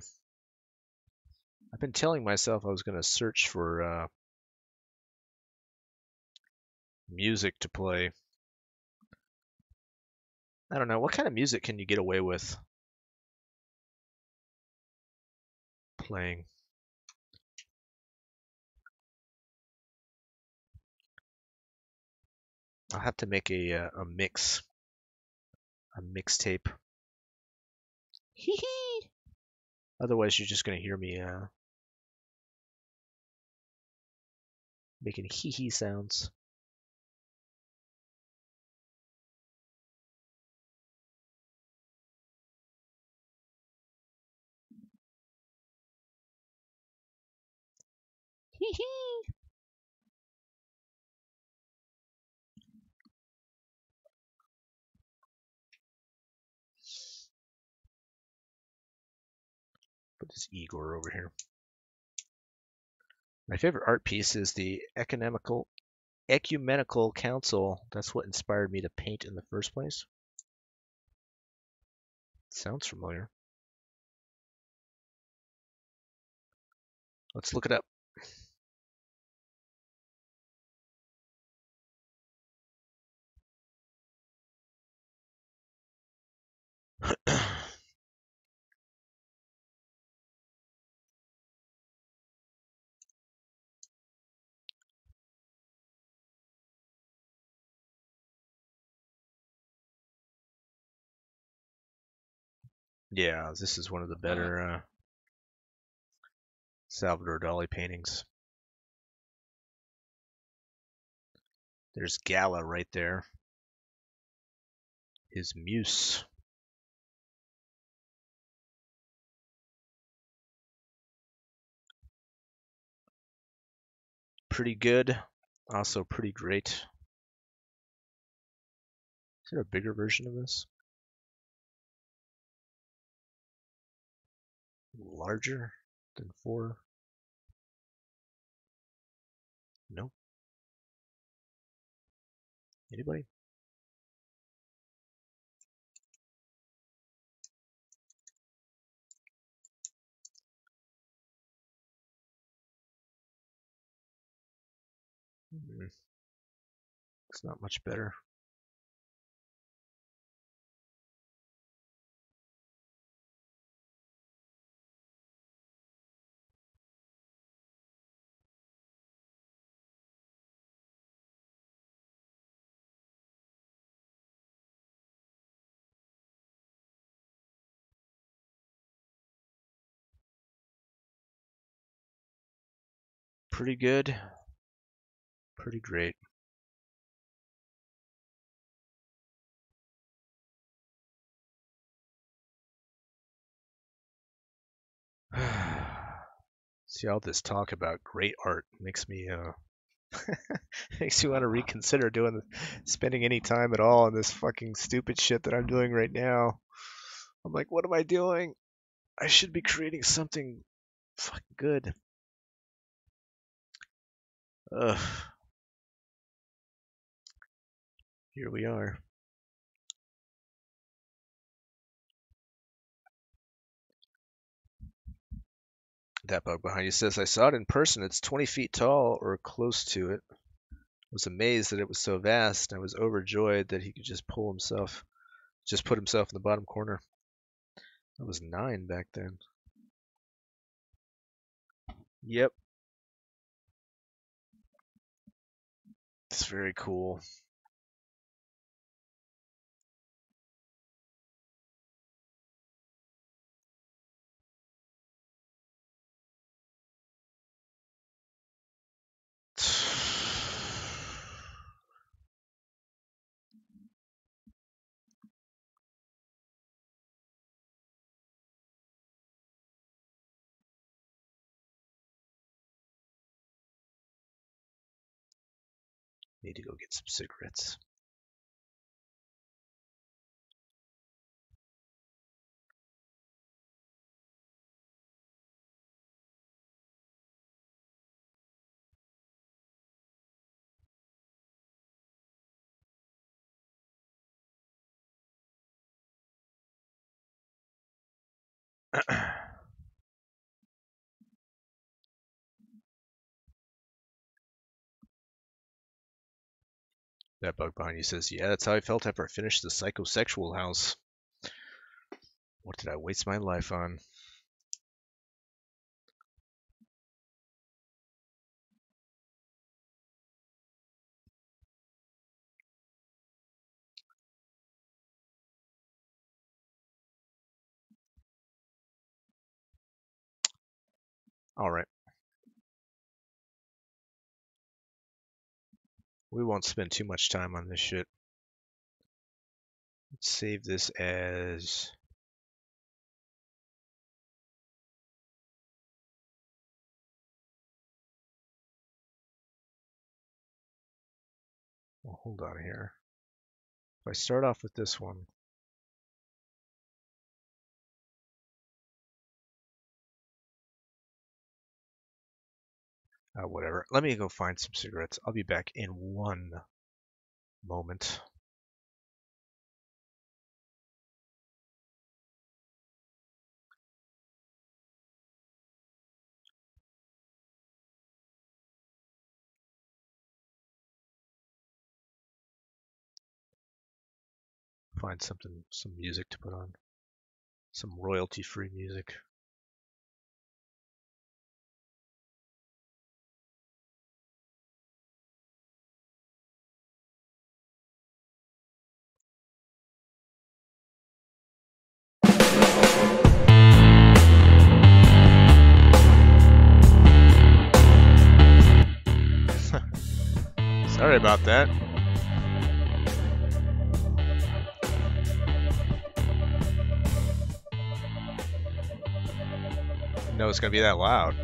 I've been telling myself I was going to search for music to play. I don't know. What kind of music can you get away with playing? I'll have to make a mixtape. Hee hee. Otherwise, you're just going to hear me making hee hee sounds. Hee hee. Put this Igor over here. My favorite art piece is the Ecumenical Council. That's what inspired me to paint in the first place. Sounds familiar. Let's look it up. Yeah, this is one of the better Salvador Dali paintings. There's Gala right there. His muse. Pretty good. Also pretty great. Is there a bigger version of this? Larger than 4? No? Anybody? It's not much better. Pretty good. Pretty great. See, all this talk about great art makes me makes me want to reconsider spending any time at all on this fucking stupid shit that I'm doing right now. I'm like, what am I doing? I should be creating something fucking good. Ugh. Here we are. That bug behind you says, I saw it in person. It's 20 feet tall or close to it. I was amazed that it was so vast. I was overjoyed that he could just put himself in the bottom corner. I was 9 back then. Yep. It's very cool. Need to go get some cigarettes. That bug behind you says, yeah, that's how I felt after I finished the Psychosexual House. What did I waste my life on? Alright. We won't spend too much time on this shit. Let's save this as... Well, hold on here. If I start off with this one, Whatever. Let me go find some cigarettes. I'll be back in one moment. Find something, some music to put on. Some royalty-free music. Sorry about that. Didn't know it's gonna be that loud.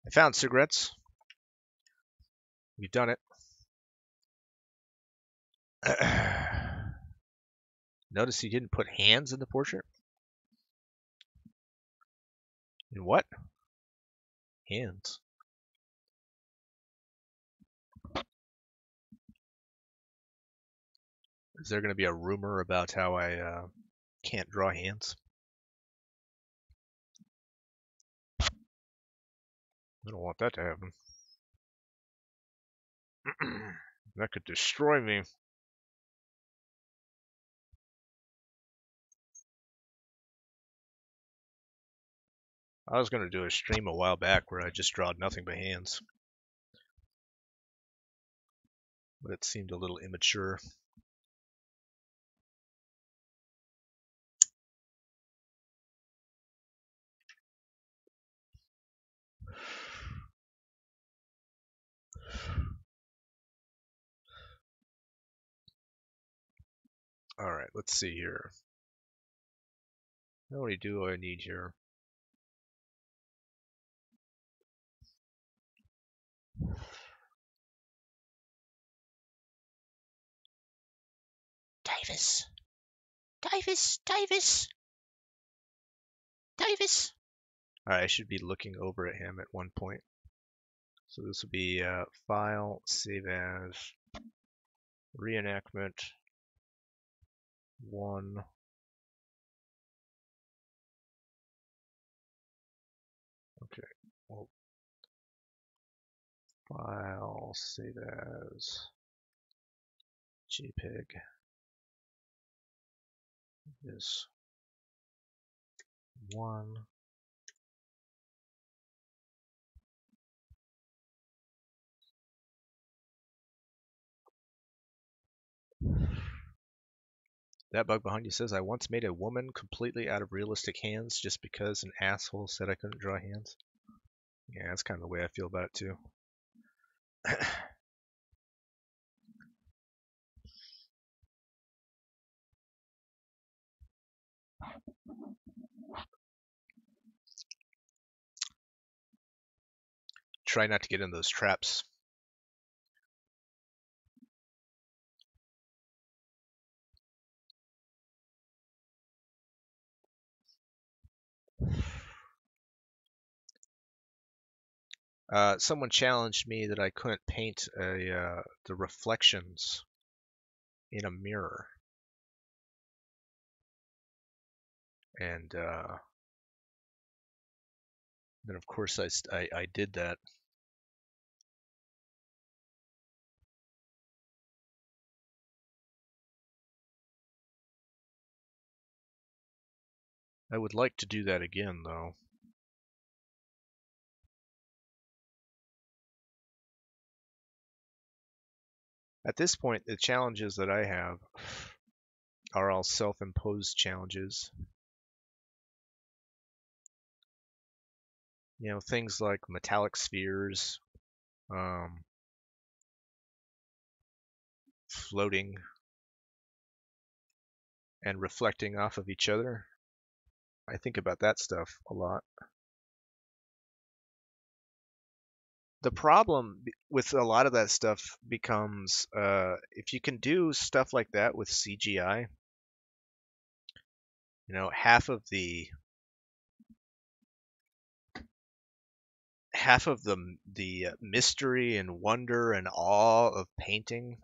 I found cigarettes. We've done it. Notice he didn't put hands in the portrait? In what? Hands. Is there going to be a rumor about how I can't draw hands? I don't want that to happen. That could destroy me. I was going to do a stream a while back where I just drawed nothing but hands. But it seemed a little immature. Alright, let's see here. How many do I need here? Davis. Davis. Davis. Davis. Alright, I should be looking over at him at one point. So this will be File, Save As, Reenactment, 1. Okay, well, File, Save As, JPEG. This 1. That bug behind you says, I once made a woman completely out of realistic hands just because an asshole said I couldn't draw hands. Yeah, that's kind of the way I feel about it too. Try not to get in those traps. Someone challenged me that I couldn't paint the reflections in a mirror, and then of course I did that. I would like to do that again, though. At this point, the challenges that I have are all self-imposed challenges. You know, things like metallic spheres, floating and reflecting off of each other. I think about that stuff a lot. The problem with a lot of that stuff becomes if you can do stuff like that with CGI, you know, half of the mystery and wonder and awe of painting,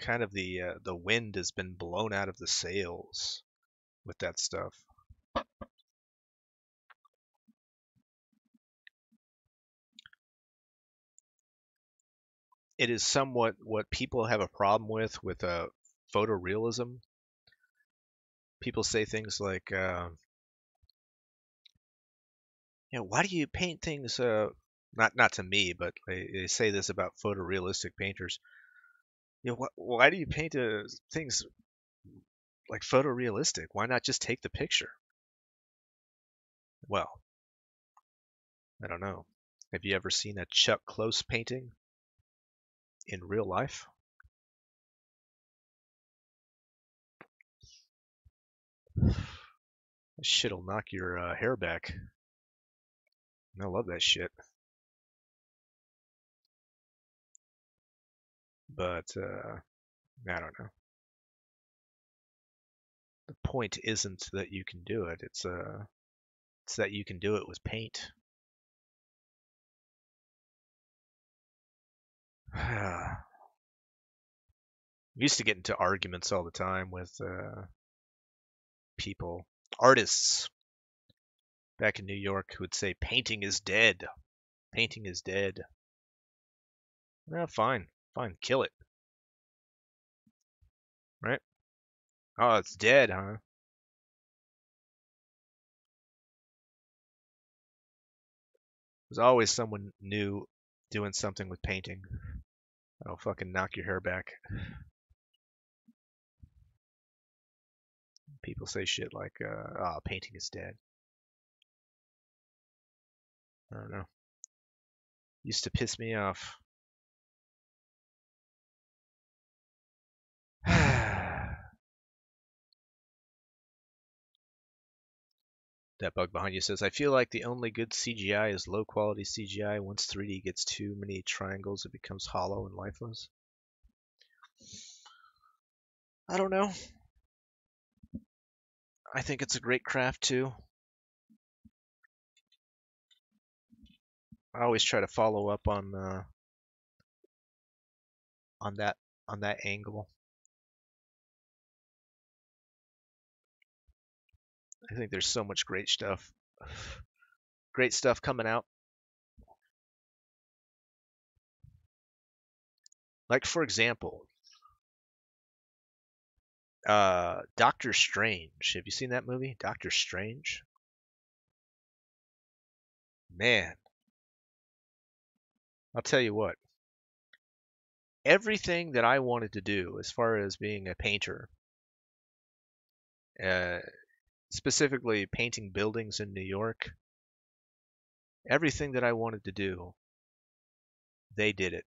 kind of the wind has been blown out of the sails with that stuff. It is somewhat what people have a problem with photorealism. People say things like, you know, why do you paint things? Not to me, but they say this about photorealistic painters. You know, why do you paint things like photorealistic? Why not just take the picture? Well, I don't know. Have you ever seen a Chuck Close painting in real life? That shit'll knock your hair back. I love that shit. But I don't know. The point isn't that you can do it. It's that you can do it with paint. I used to get into arguments all the time with people, artists back in New York who would say painting is dead. Painting is dead. Yeah, fine, fine, kill it. Right? Oh, it's dead, huh? There's always someone new doing something with painting. That'll fucking knock your hair back. People say shit like, "Oh, painting is dead." I don't know. Used to piss me off. That bug behind you says, I feel like the only good CGI is low quality CGI. Once 3D gets too many triangles, it becomes hollow and lifeless. I don't know. I think it's a great craft too. I always try to follow up on that on that angle. I think there's so much great stuff coming out. Like for example, Doctor Strange. Have you seen that movie, Doctor Strange? Man, I'll tell you what. Everything that I wanted to do as far as being a painter, uh, specifically painting buildings in New York, everything that I wanted to do, they did it.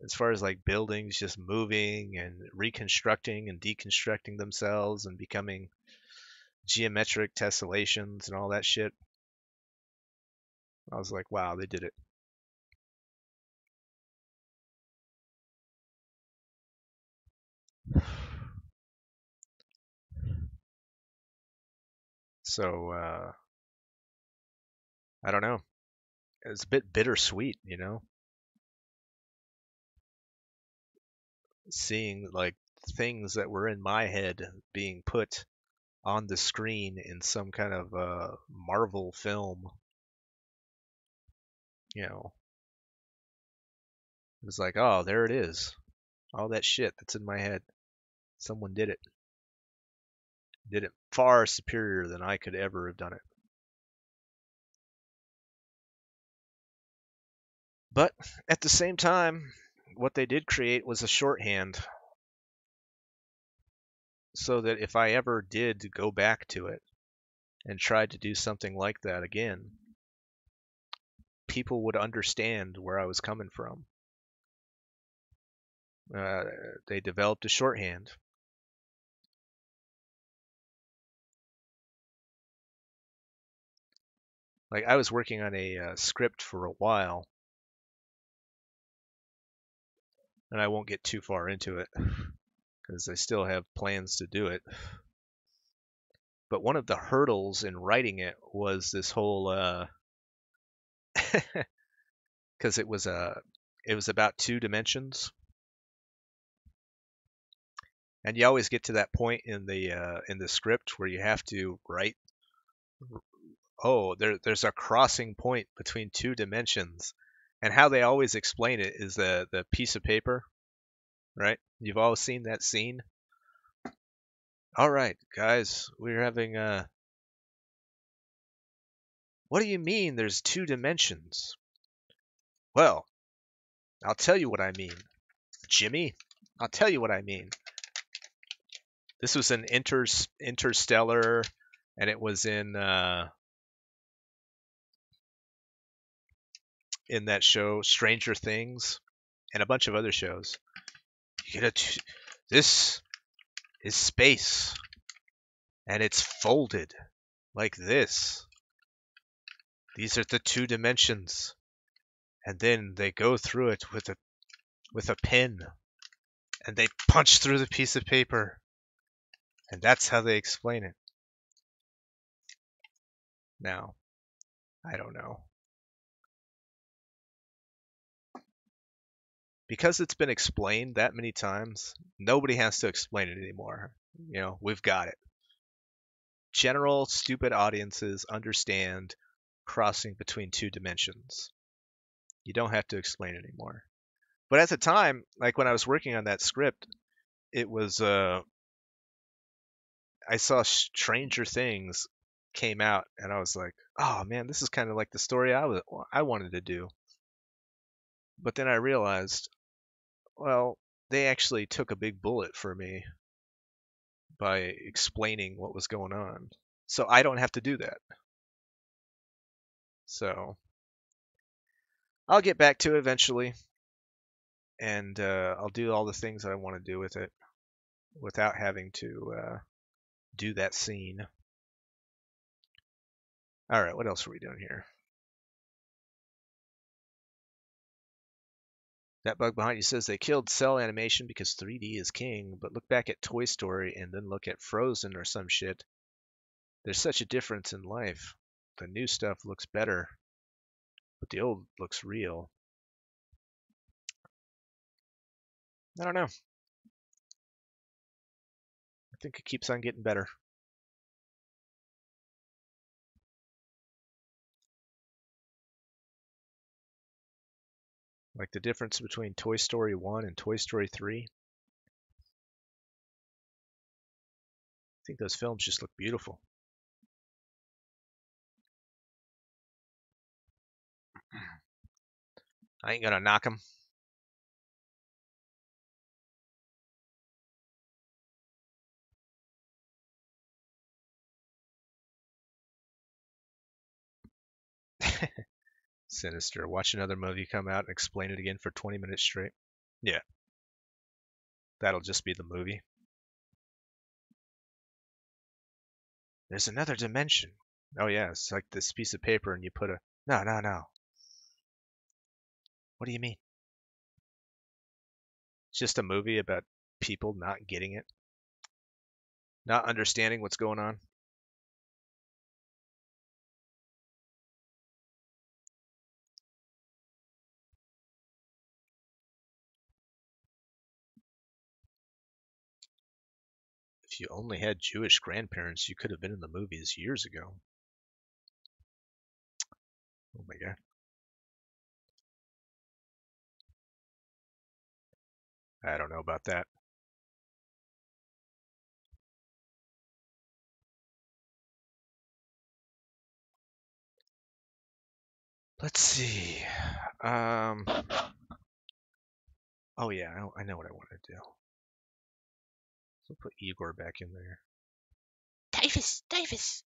As far as like buildings just moving and reconstructing and deconstructing themselves and becoming geometric tessellations and all that shit, I was like, wow, they did it. So I don't know. It's a bit bittersweet, seeing like things that were in my head being put on the screen in some kind of Marvel film. It was like, oh, there it is. All that shit that's in my head. Someone did it. Did it far superior than I could ever have done it. But at the same time, what they did create was a shorthand so that if I ever did go back to it and tried to do something like that again, people would understand where I was coming from. Uh, they developed a shorthand. Like I was working on a script for a while, and I won't get too far into it because I still have plans to do it. But one of the hurdles in writing it was this whole because it was about two dimensions, and you always get to that point in the script where you have to write, oh, there's a crossing point between two dimensions, and how they always explain it is the piece of paper, right? You've all seen that scene. All right, guys, we're having what do you mean there's two dimensions? Well, I'll tell you what I mean, Jimmy. I'll tell you what I mean. This was an Interstellar, and it was in that show Stranger Things, and a bunch of other shows. This is space, and it's folded like this. These are the two dimensions, and then they go through it with a pen, and they punch through the piece of paper, and that's how they explain it. Now, I don't know. Because it's been explained that many times, nobody has to explain it anymore. We've got it. General stupid audiences understand crossing between two dimensions. You don't have to explain it anymore. But at the time, like when I was working on that script, it was I saw Stranger Things came out, and I was like, oh man, this is kind of like the story I wanted to do. But then I realized, well, they actually took a big bullet for me by explaining what was going on. So I don't have to do that. So I'll get back to it eventually, and I'll do all the things that I want to do with it without having to do that scene. All right, what else are we doing here? That bug behind you says they killed cell animation because 3D is king, but look back at Toy Story and then look at Frozen or some shit. There's such a difference in life. The new stuff looks better, but the old looks real. I don't know. I think it keeps on getting better. Like the difference between Toy Story 1 and Toy Story 3. I think those films just look beautiful. I ain't gonna knock them. Sinister. Watch another movie come out and explain it again for 20 minutes straight. Yeah. That'll just be the movie. There's another dimension. Oh yeah, it's like this piece of paper and you put a... No, no, no. What do you mean? It's just a movie about people not getting it. Not understanding what's going on. If you only had Jewish grandparents, you could have been in the movies years ago. Oh my god. I don't know about that. Let's see. Oh yeah, I know what I want to do. We'll put Igor back in there. Davis, Davis.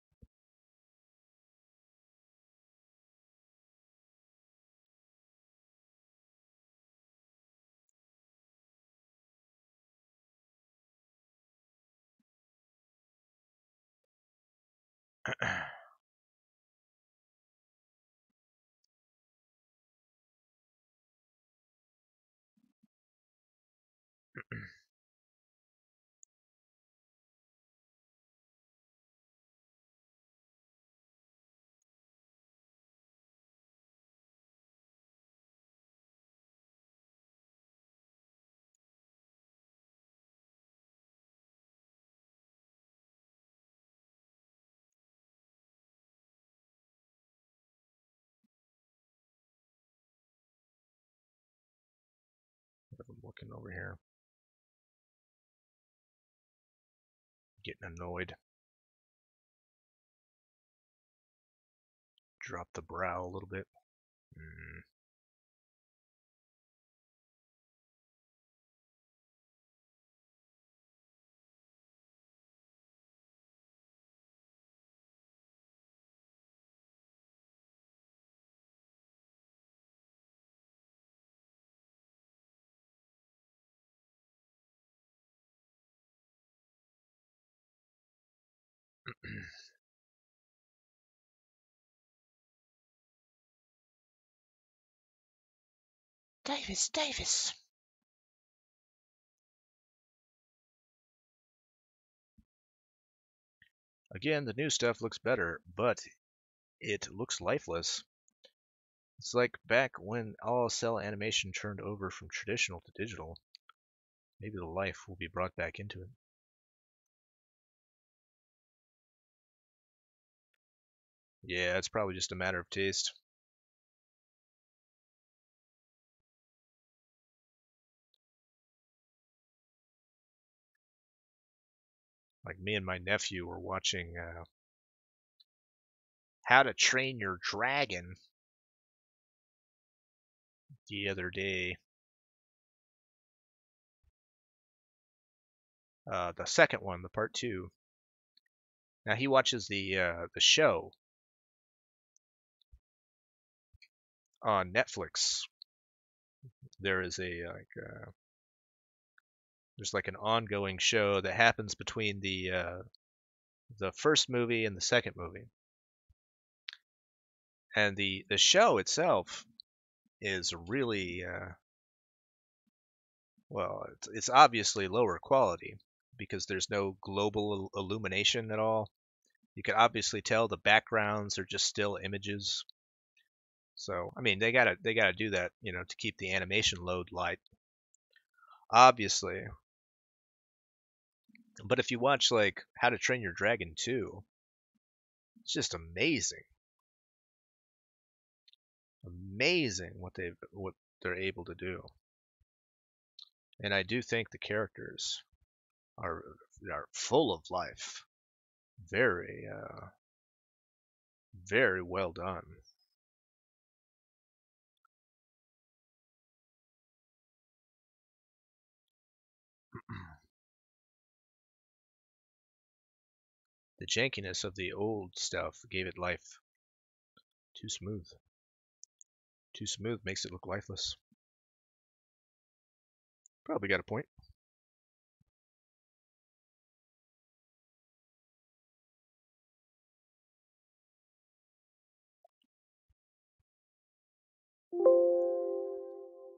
I'm looking over here. Getting annoyed. Drop the brow a little bit. Mm. Davis, Davis. Again, the new stuff looks better, but it looks lifeless. It's like back when all cell animation turned over from traditional to digital. Maybe the life will be brought back into it. Yeah, it's probably just a matter of taste. Like me and my nephew were watching How to Train Your Dragon the other day. The second one, the part two. Now he watches the show on Netflix. There is there's like an ongoing show that happens between the first movie and the second movie, and the show itself is really well, it's obviously lower quality because there's no global illumination at all. You can obviously tell the backgrounds are just still images. So I mean, they gotta do that, to keep the animation load light, obviously. But if you watch like How to Train Your Dragon 2, it's just amazing, amazing what they're able to do. And I do think the characters are are full of life, very very well done. The jankiness of the old stuff gave it life. Too smooth. Too smooth makes it look lifeless. Probably got a point.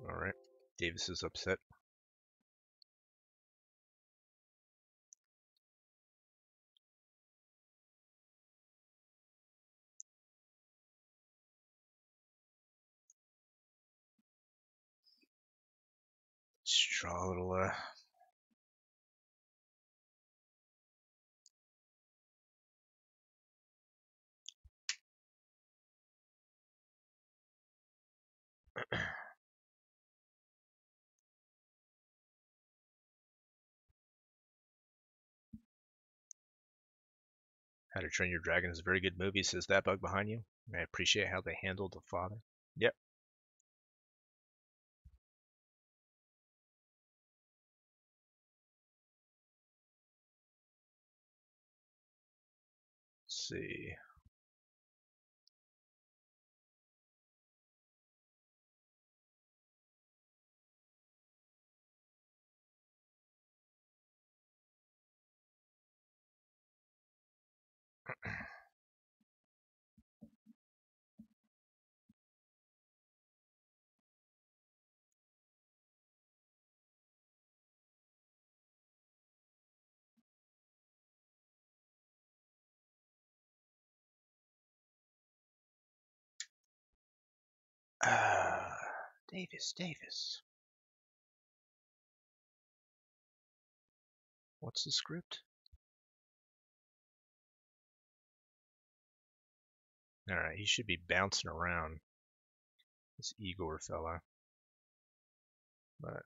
All right. Davis is upset. Let's draw a little How to Train Your Dragon is a very good movie, says that bug behind you. And I appreciate how they handled the father. Yep. Let's see. Davis. What's the script? Alright, he should be bouncing around, this Igor fella. But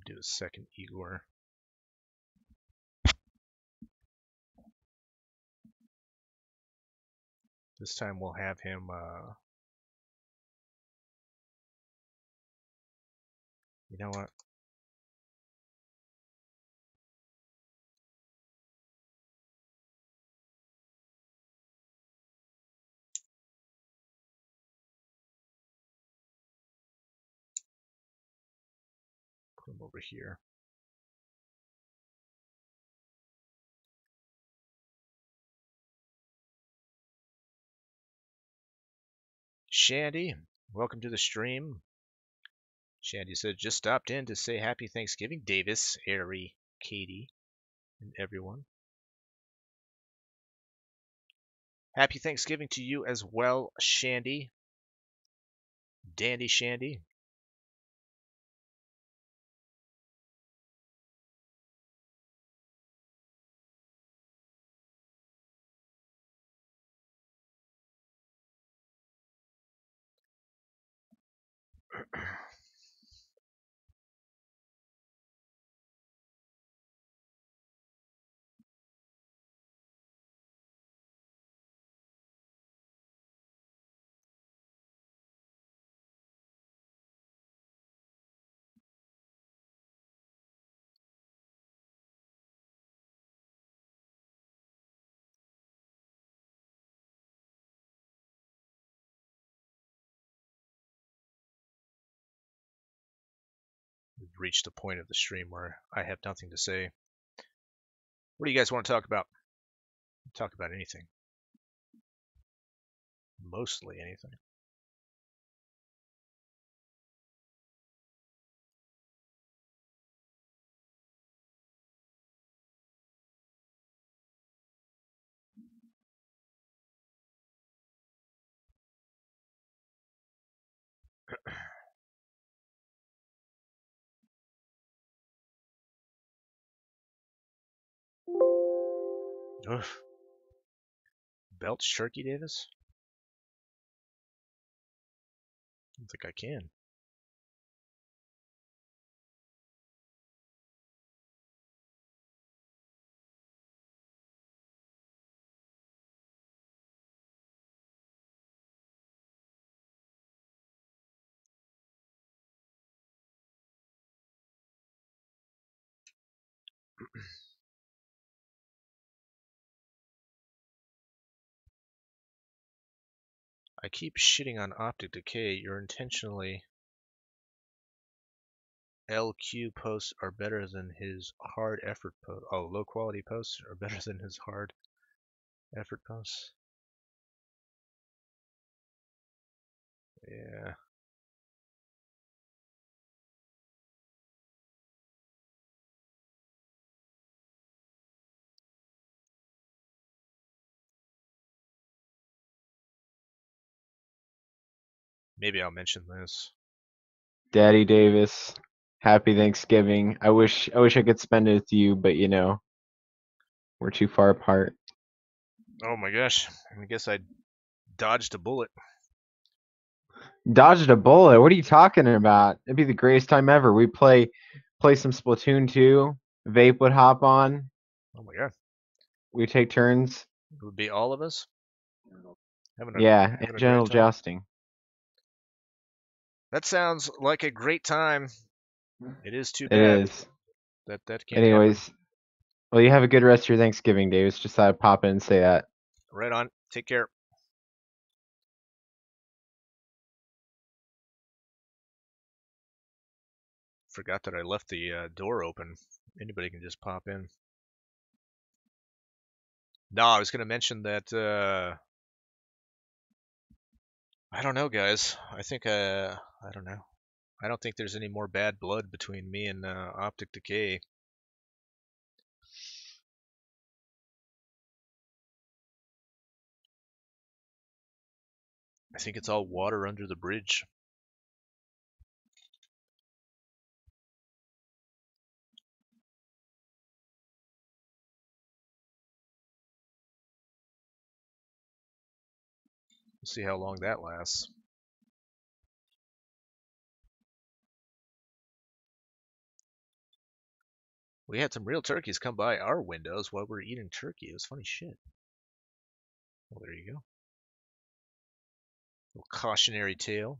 do a second Igor. This time we'll have him, you know what? Put him over here. Shandy, welcome to the stream. Shandy said, just stopped in to say happy Thanksgiving, Davis, Airy, Katie, and everyone. Happy Thanksgiving to you as well, Shandy. Dandy Shandy. We've reached a point of the stream where I have nothing to say. What do you guys want to talk about? Talk about anything. Mostly anything. Ugh. Belch turkey, Davis? I don't think I can. I keep shitting on Optic Decay. You're intentionally. LQ posts are better than his hard effort posts. Oh, low quality posts are better than his hard effort posts. Yeah. Maybe I'll mention this. Daddy Davis, happy Thanksgiving. I wish I could spend it with you, but you know, we're too far apart. Oh my gosh. I guess I dodged a bullet. Dodged a bullet. What are you talking about? It'd be the greatest time ever. We play some Splatoon 2. Vape would hop on. Oh my god. We take turns. It would be all of us Yeah, and having a great genital time. jousting. That sounds like a great time. It is too It bad is. that can't happen. Anyways, well, you have a good rest of your Thanksgiving, Davis. Just thought I'd pop in and say that. Right on. Take care. Forgot that I left the door open. Anybody can just pop in. No, I was going to mention that. I don't know, guys. I think. I don't know. I don't think there's any more bad blood between me and Optic Decay. I think it's all water under the bridge. We'll see how long that lasts. We had some real turkeys come by our windows while we were eating turkey. It was funny shit. Well, there you go. Little cautionary tale.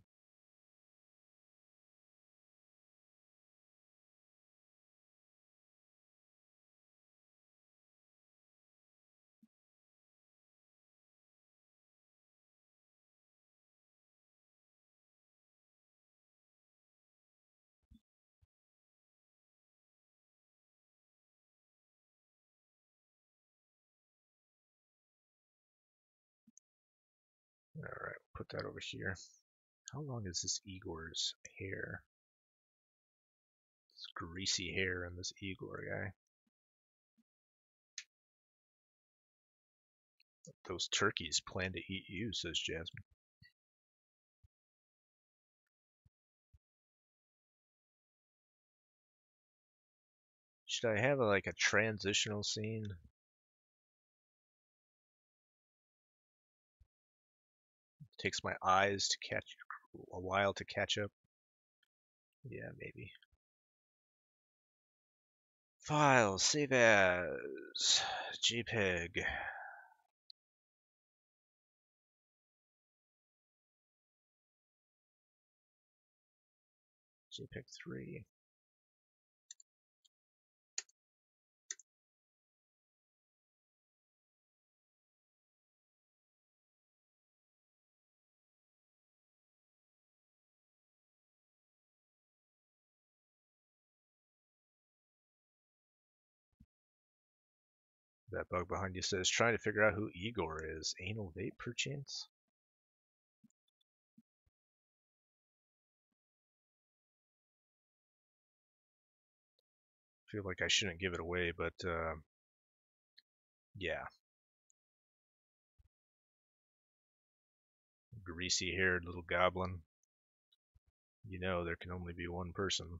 All right, put that over here. How long is this Igor's hair? This greasy hair on this Igor guy. Those turkeys plan to eat you, says Jasmine. Should I have like a transitional scene? It takes my eyes to catch a while to catch up. Yeah, maybe. File, save as JPEG. JPEG 3. That bug behind you says trying to figure out who Igor is. Anal vape perchance? Feel like I shouldn't give it away, but yeah. Greasy haired little goblin. You know there can only be one person.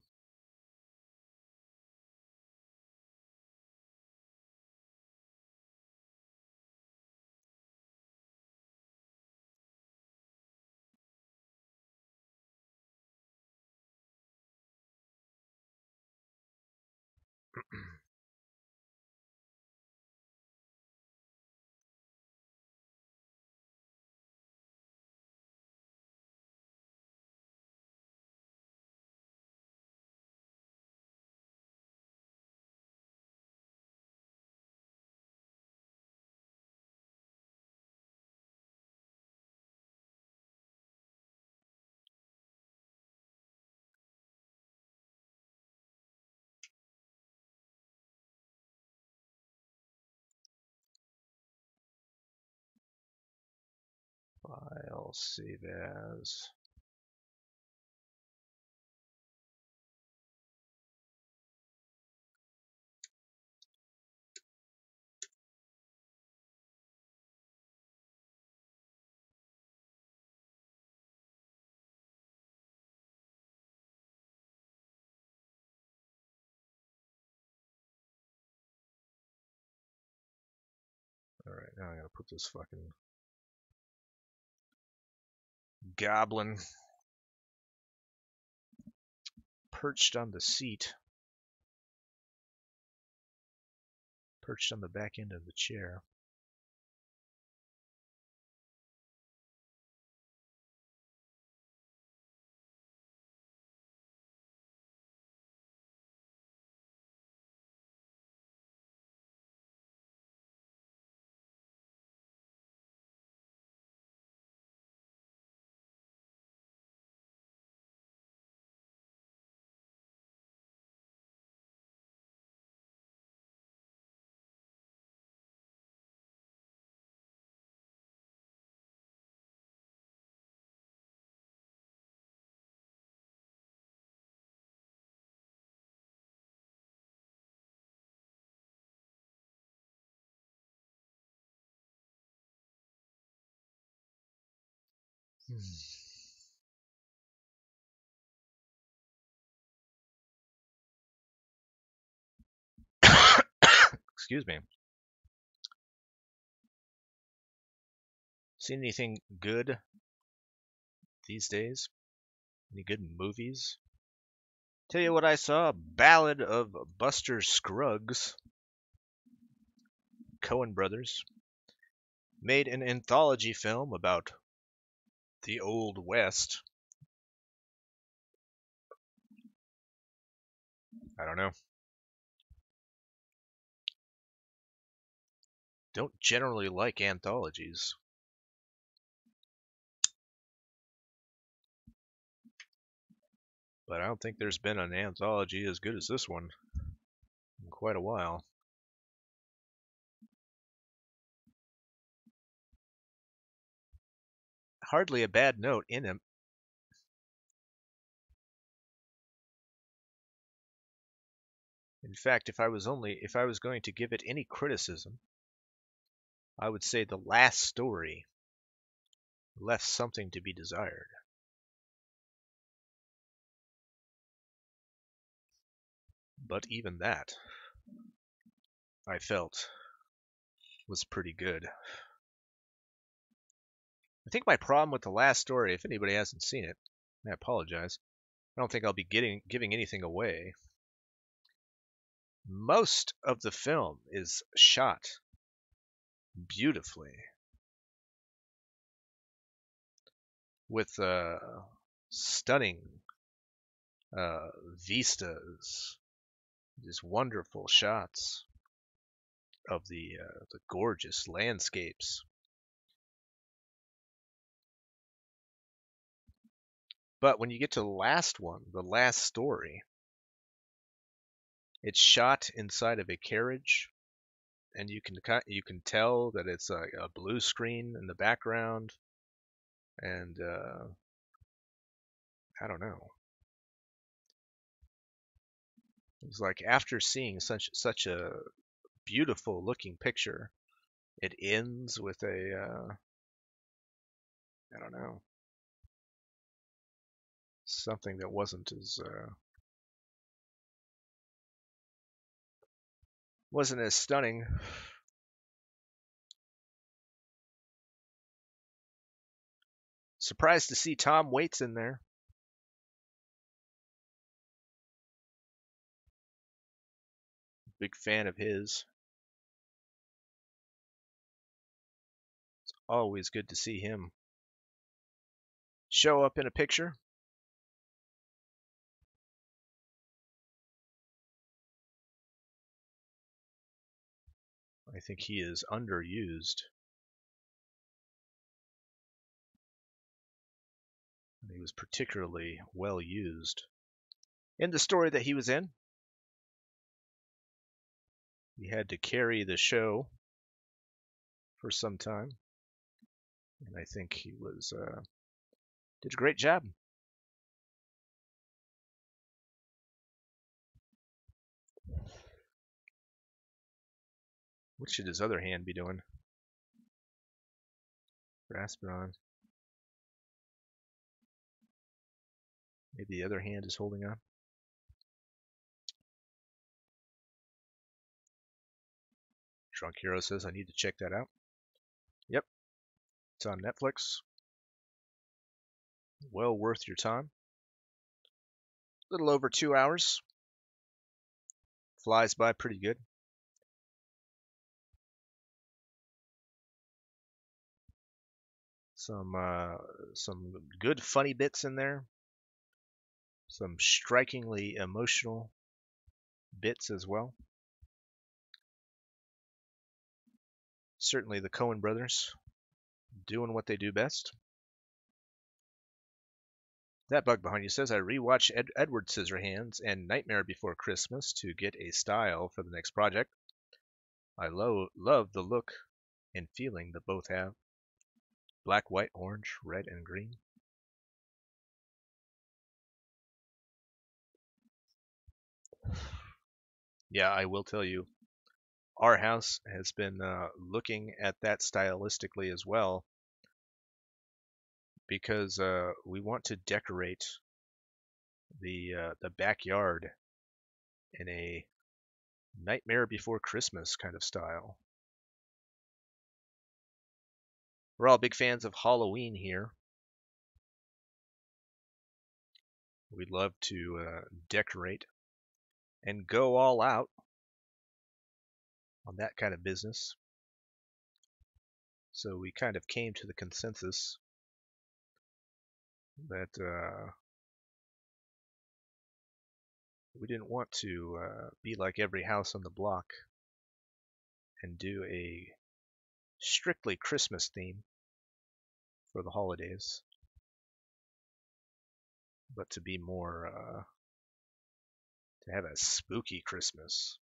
File, save as. Now I gotta put this fucking goblin perched on the seat. Perched on the back end of the chair. Excuse me. Seen anything good these days? Any good movies? Tell you what I saw, Ballad of Buster Scruggs. Coen Brothers made an anthology film about the Old West. I don't know. Don't generally like anthologies. But I don't think there's been an anthology as good as this one in quite a while. Hardly a bad note in him. In fact, if I was going to give it any criticism, I would say the last story left something to be desired. But even that, I felt, was pretty good. I think my problem with the last story, if anybody hasn't seen it, I apologize. I don't think I'll be giving anything away. Most of the film is shot beautifully with stunning vistas, these wonderful shots of the gorgeous landscapes. But when you get to the last one, the last story, it's shot inside of a carriage, and you can tell that it's a blue screen in the background, and I don't know. It's like after seeing such a beautiful looking picture, it ends with a I don't know, something that wasn't as stunning. Surprised to see Tom Waits in there. Big fan of his. It's always good to see him show up in a picture. I think he is underused. He was particularly well used in the story that he was in. He had to carry the show for some time, and I think he was did a great job. What should his other hand be doing? Grasp it on. Maybe the other hand is holding on. Drunk Hero says I need to check that out. Yep, it's on Netflix. Well worth your time. A little over 2 hours. Flies by pretty good. Some good funny bits in there. Some strikingly emotional bits as well. Certainly the Coen brothers doing what they do best. That bug behind you says I rewatched Edward Scissorhands and Nightmare Before Christmas to get a style for the next project. I love the look and feeling that both have. Black, white, orange, red, and green. Yeah, I will tell you, our house has been looking at that stylistically as well because we want to decorate the backyard in a Nightmare Before Christmas kind of style. We're all big fans of Halloween here. We'd love to decorate and go all out on that kind of business. So we kind of came to the consensus that we didn't want to be like every house on the block and do a strictly Christmas theme for the holidays, but to be more to have a spooky Christmas.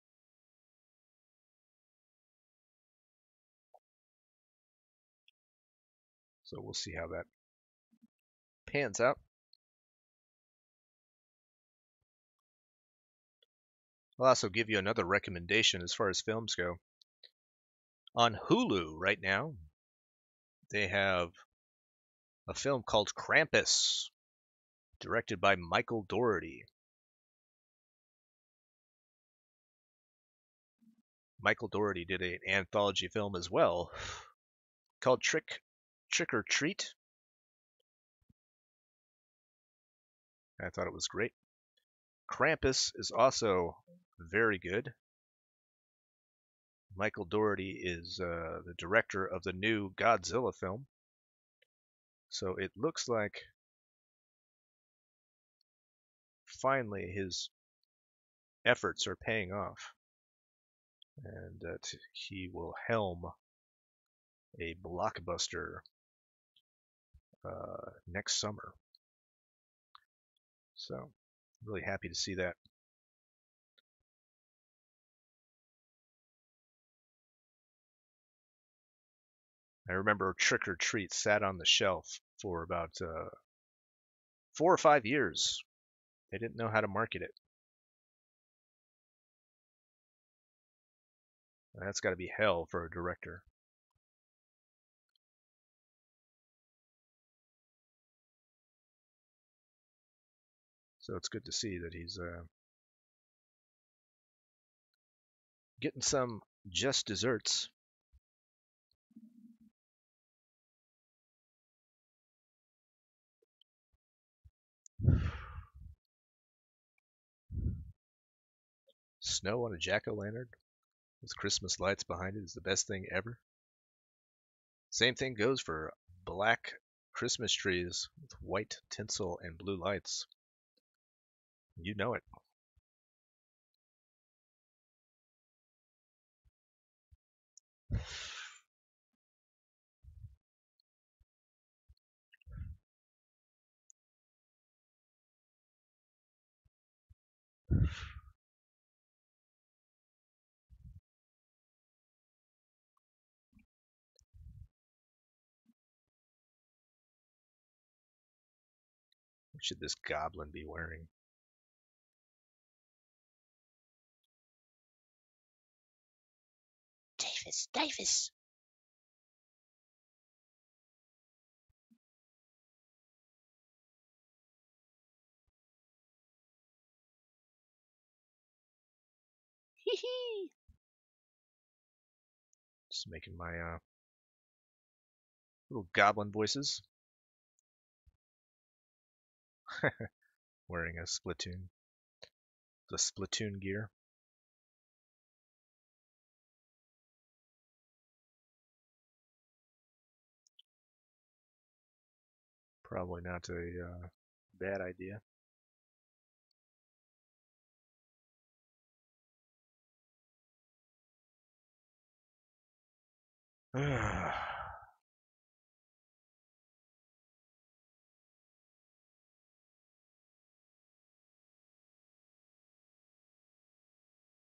So we'll see how that pans out. I'll also give you another recommendation as far as films go. On Hulu right now, they have a film called Krampus, directed by Michael Dougherty. Michael Dougherty did an anthology film as well called Trick or Treat. I thought it was great. Krampus is also very good. Michael Dougherty is the director of the new Godzilla film. So it looks like finally his efforts are paying off and that he will helm a blockbuster next summer. So really happy to see that. I remember Trick or Treat sat on the shelf for about 4 or 5 years. They didn't know how to market it. That's got to be hell for a director. So it's good to see that he's getting some just desserts. Snow on a jack-o'-lantern with Christmas lights behind it is the best thing ever. Same thing goes for black Christmas trees with white tinsel and blue lights. You know it. What should this goblin be wearing? Davis. Hee hee. Just making my Little goblin voices. Wearing a Splatoon. The Splatoon gear. Probably not a bad idea. Give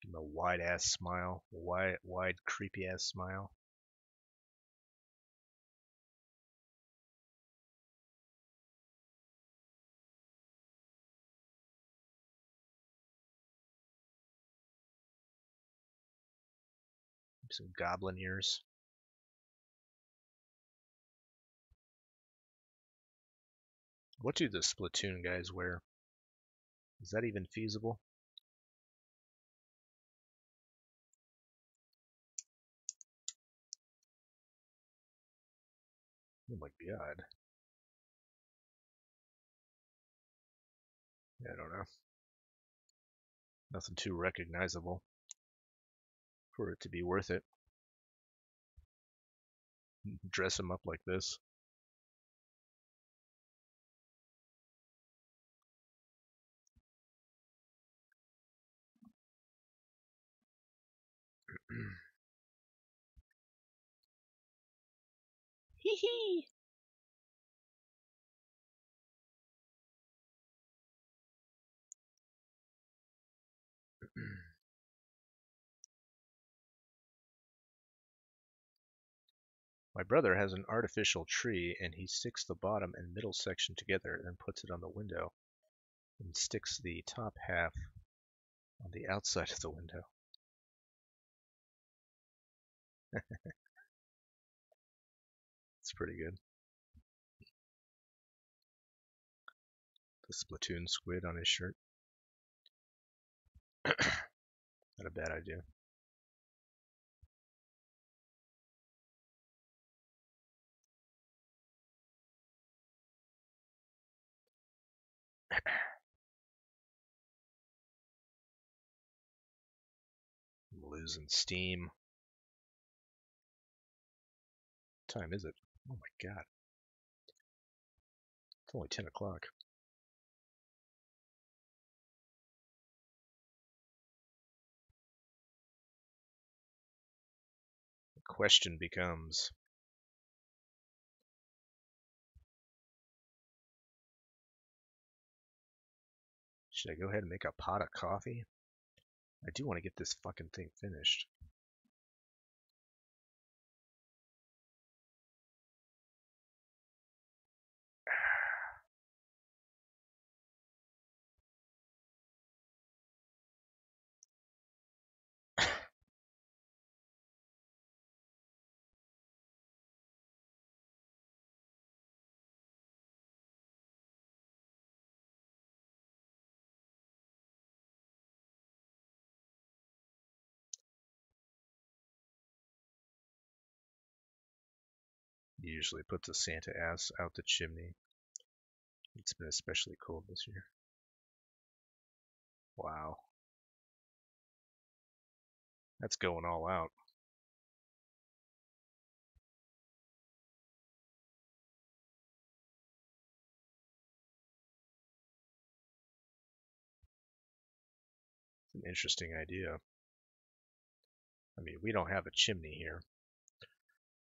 him a wide ass smile. Wide creepy ass smile. Some goblin ears. What do the Splatoon guys wear? Is that even feasible? Oh my god. I don't know. Nothing too recognizable for it to be worth it. Dress them up like this. Hee hee. My brother has an artificial tree and he sticks the bottom and middle section together, then puts it on the window and sticks the top half on the outside of the window. It's pretty good. The Splatoon squid on his shirt. Not a bad idea. I'm losing steam. What time is it? Oh my god. It's only 10 o'clock. The question becomes, should I go ahead and make a pot of coffee? I do want to get this fucking thing finished. He usually puts a Santa ass out the chimney. It's been especially cold this year. Wow. That's going all out. It's an interesting idea. I mean, we don't have a chimney here.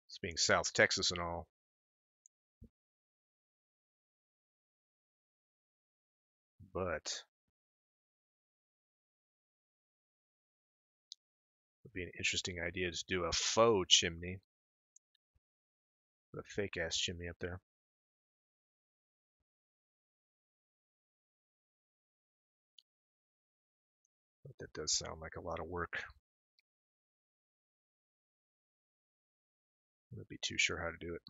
It's being South Texas and all. But it would be an interesting idea to do a faux chimney. A fake ass chimney up there. But that does sound like a lot of work. I wouldn't be too sure how to do it.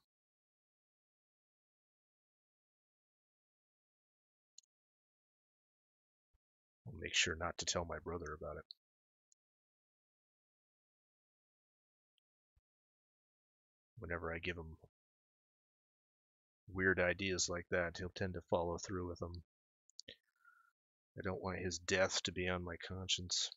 I'll make sure not to tell my brother about it. Whenever I give him weird ideas like that, he'll tend to follow through with them. I don't want his death to be on my conscience.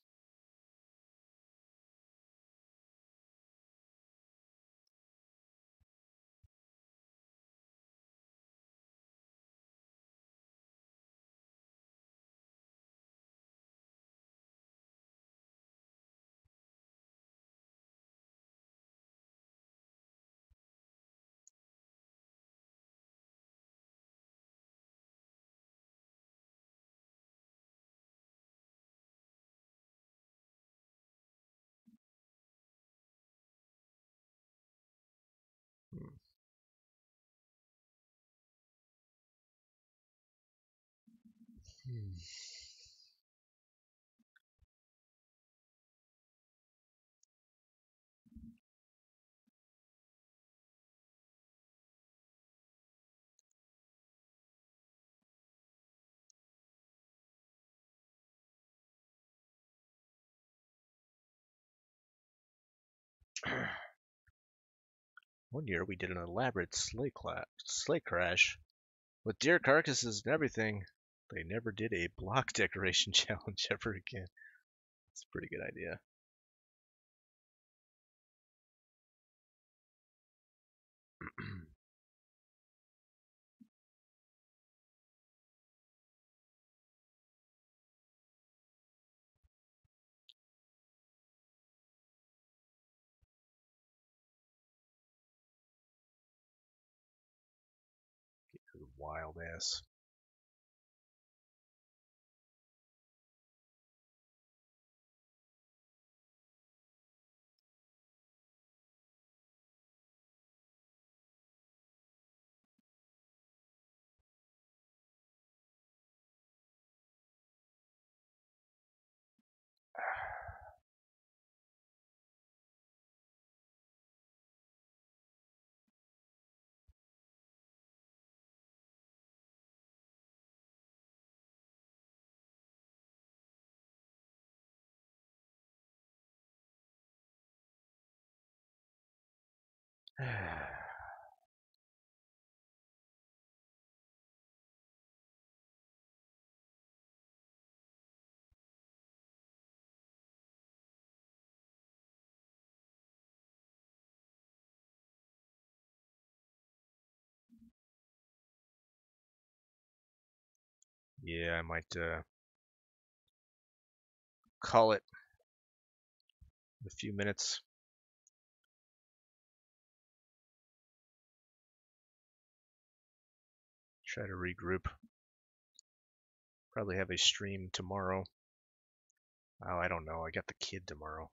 One year we did an elaborate sleigh crash with deer carcasses and everything. They never did a block decoration challenge ever again. It's a pretty good idea. Wild ass. Yeah, I might call it in a few minutes. Try to regroup. Probably have a stream tomorrow. Oh, I don't know. I got the kid tomorrow.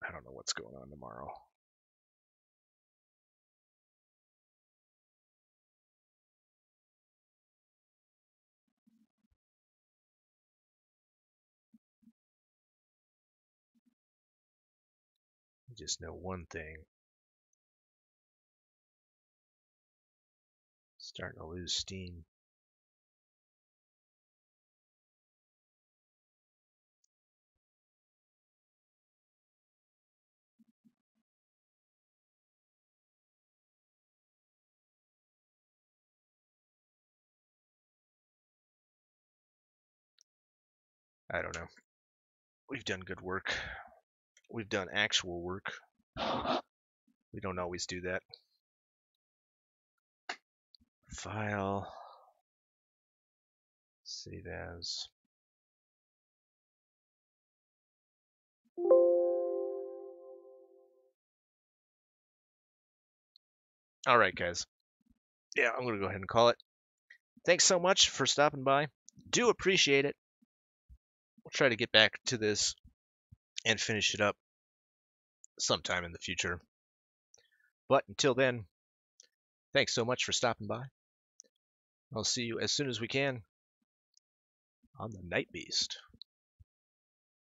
I don't know what's going on tomorrow. I just know one thing. Starting to lose steam. I don't know. We've done good work. We've done actual work. We don't always do that. File. Save as. Alright, guys. Yeah, I'm going to go ahead and call it. Thanks so much for stopping by. Do appreciate it. We'll try to get back to this and finish it up sometime in the future. But until then, thanks so much for stopping by. I'll see you as soon as we can on the Night Beast.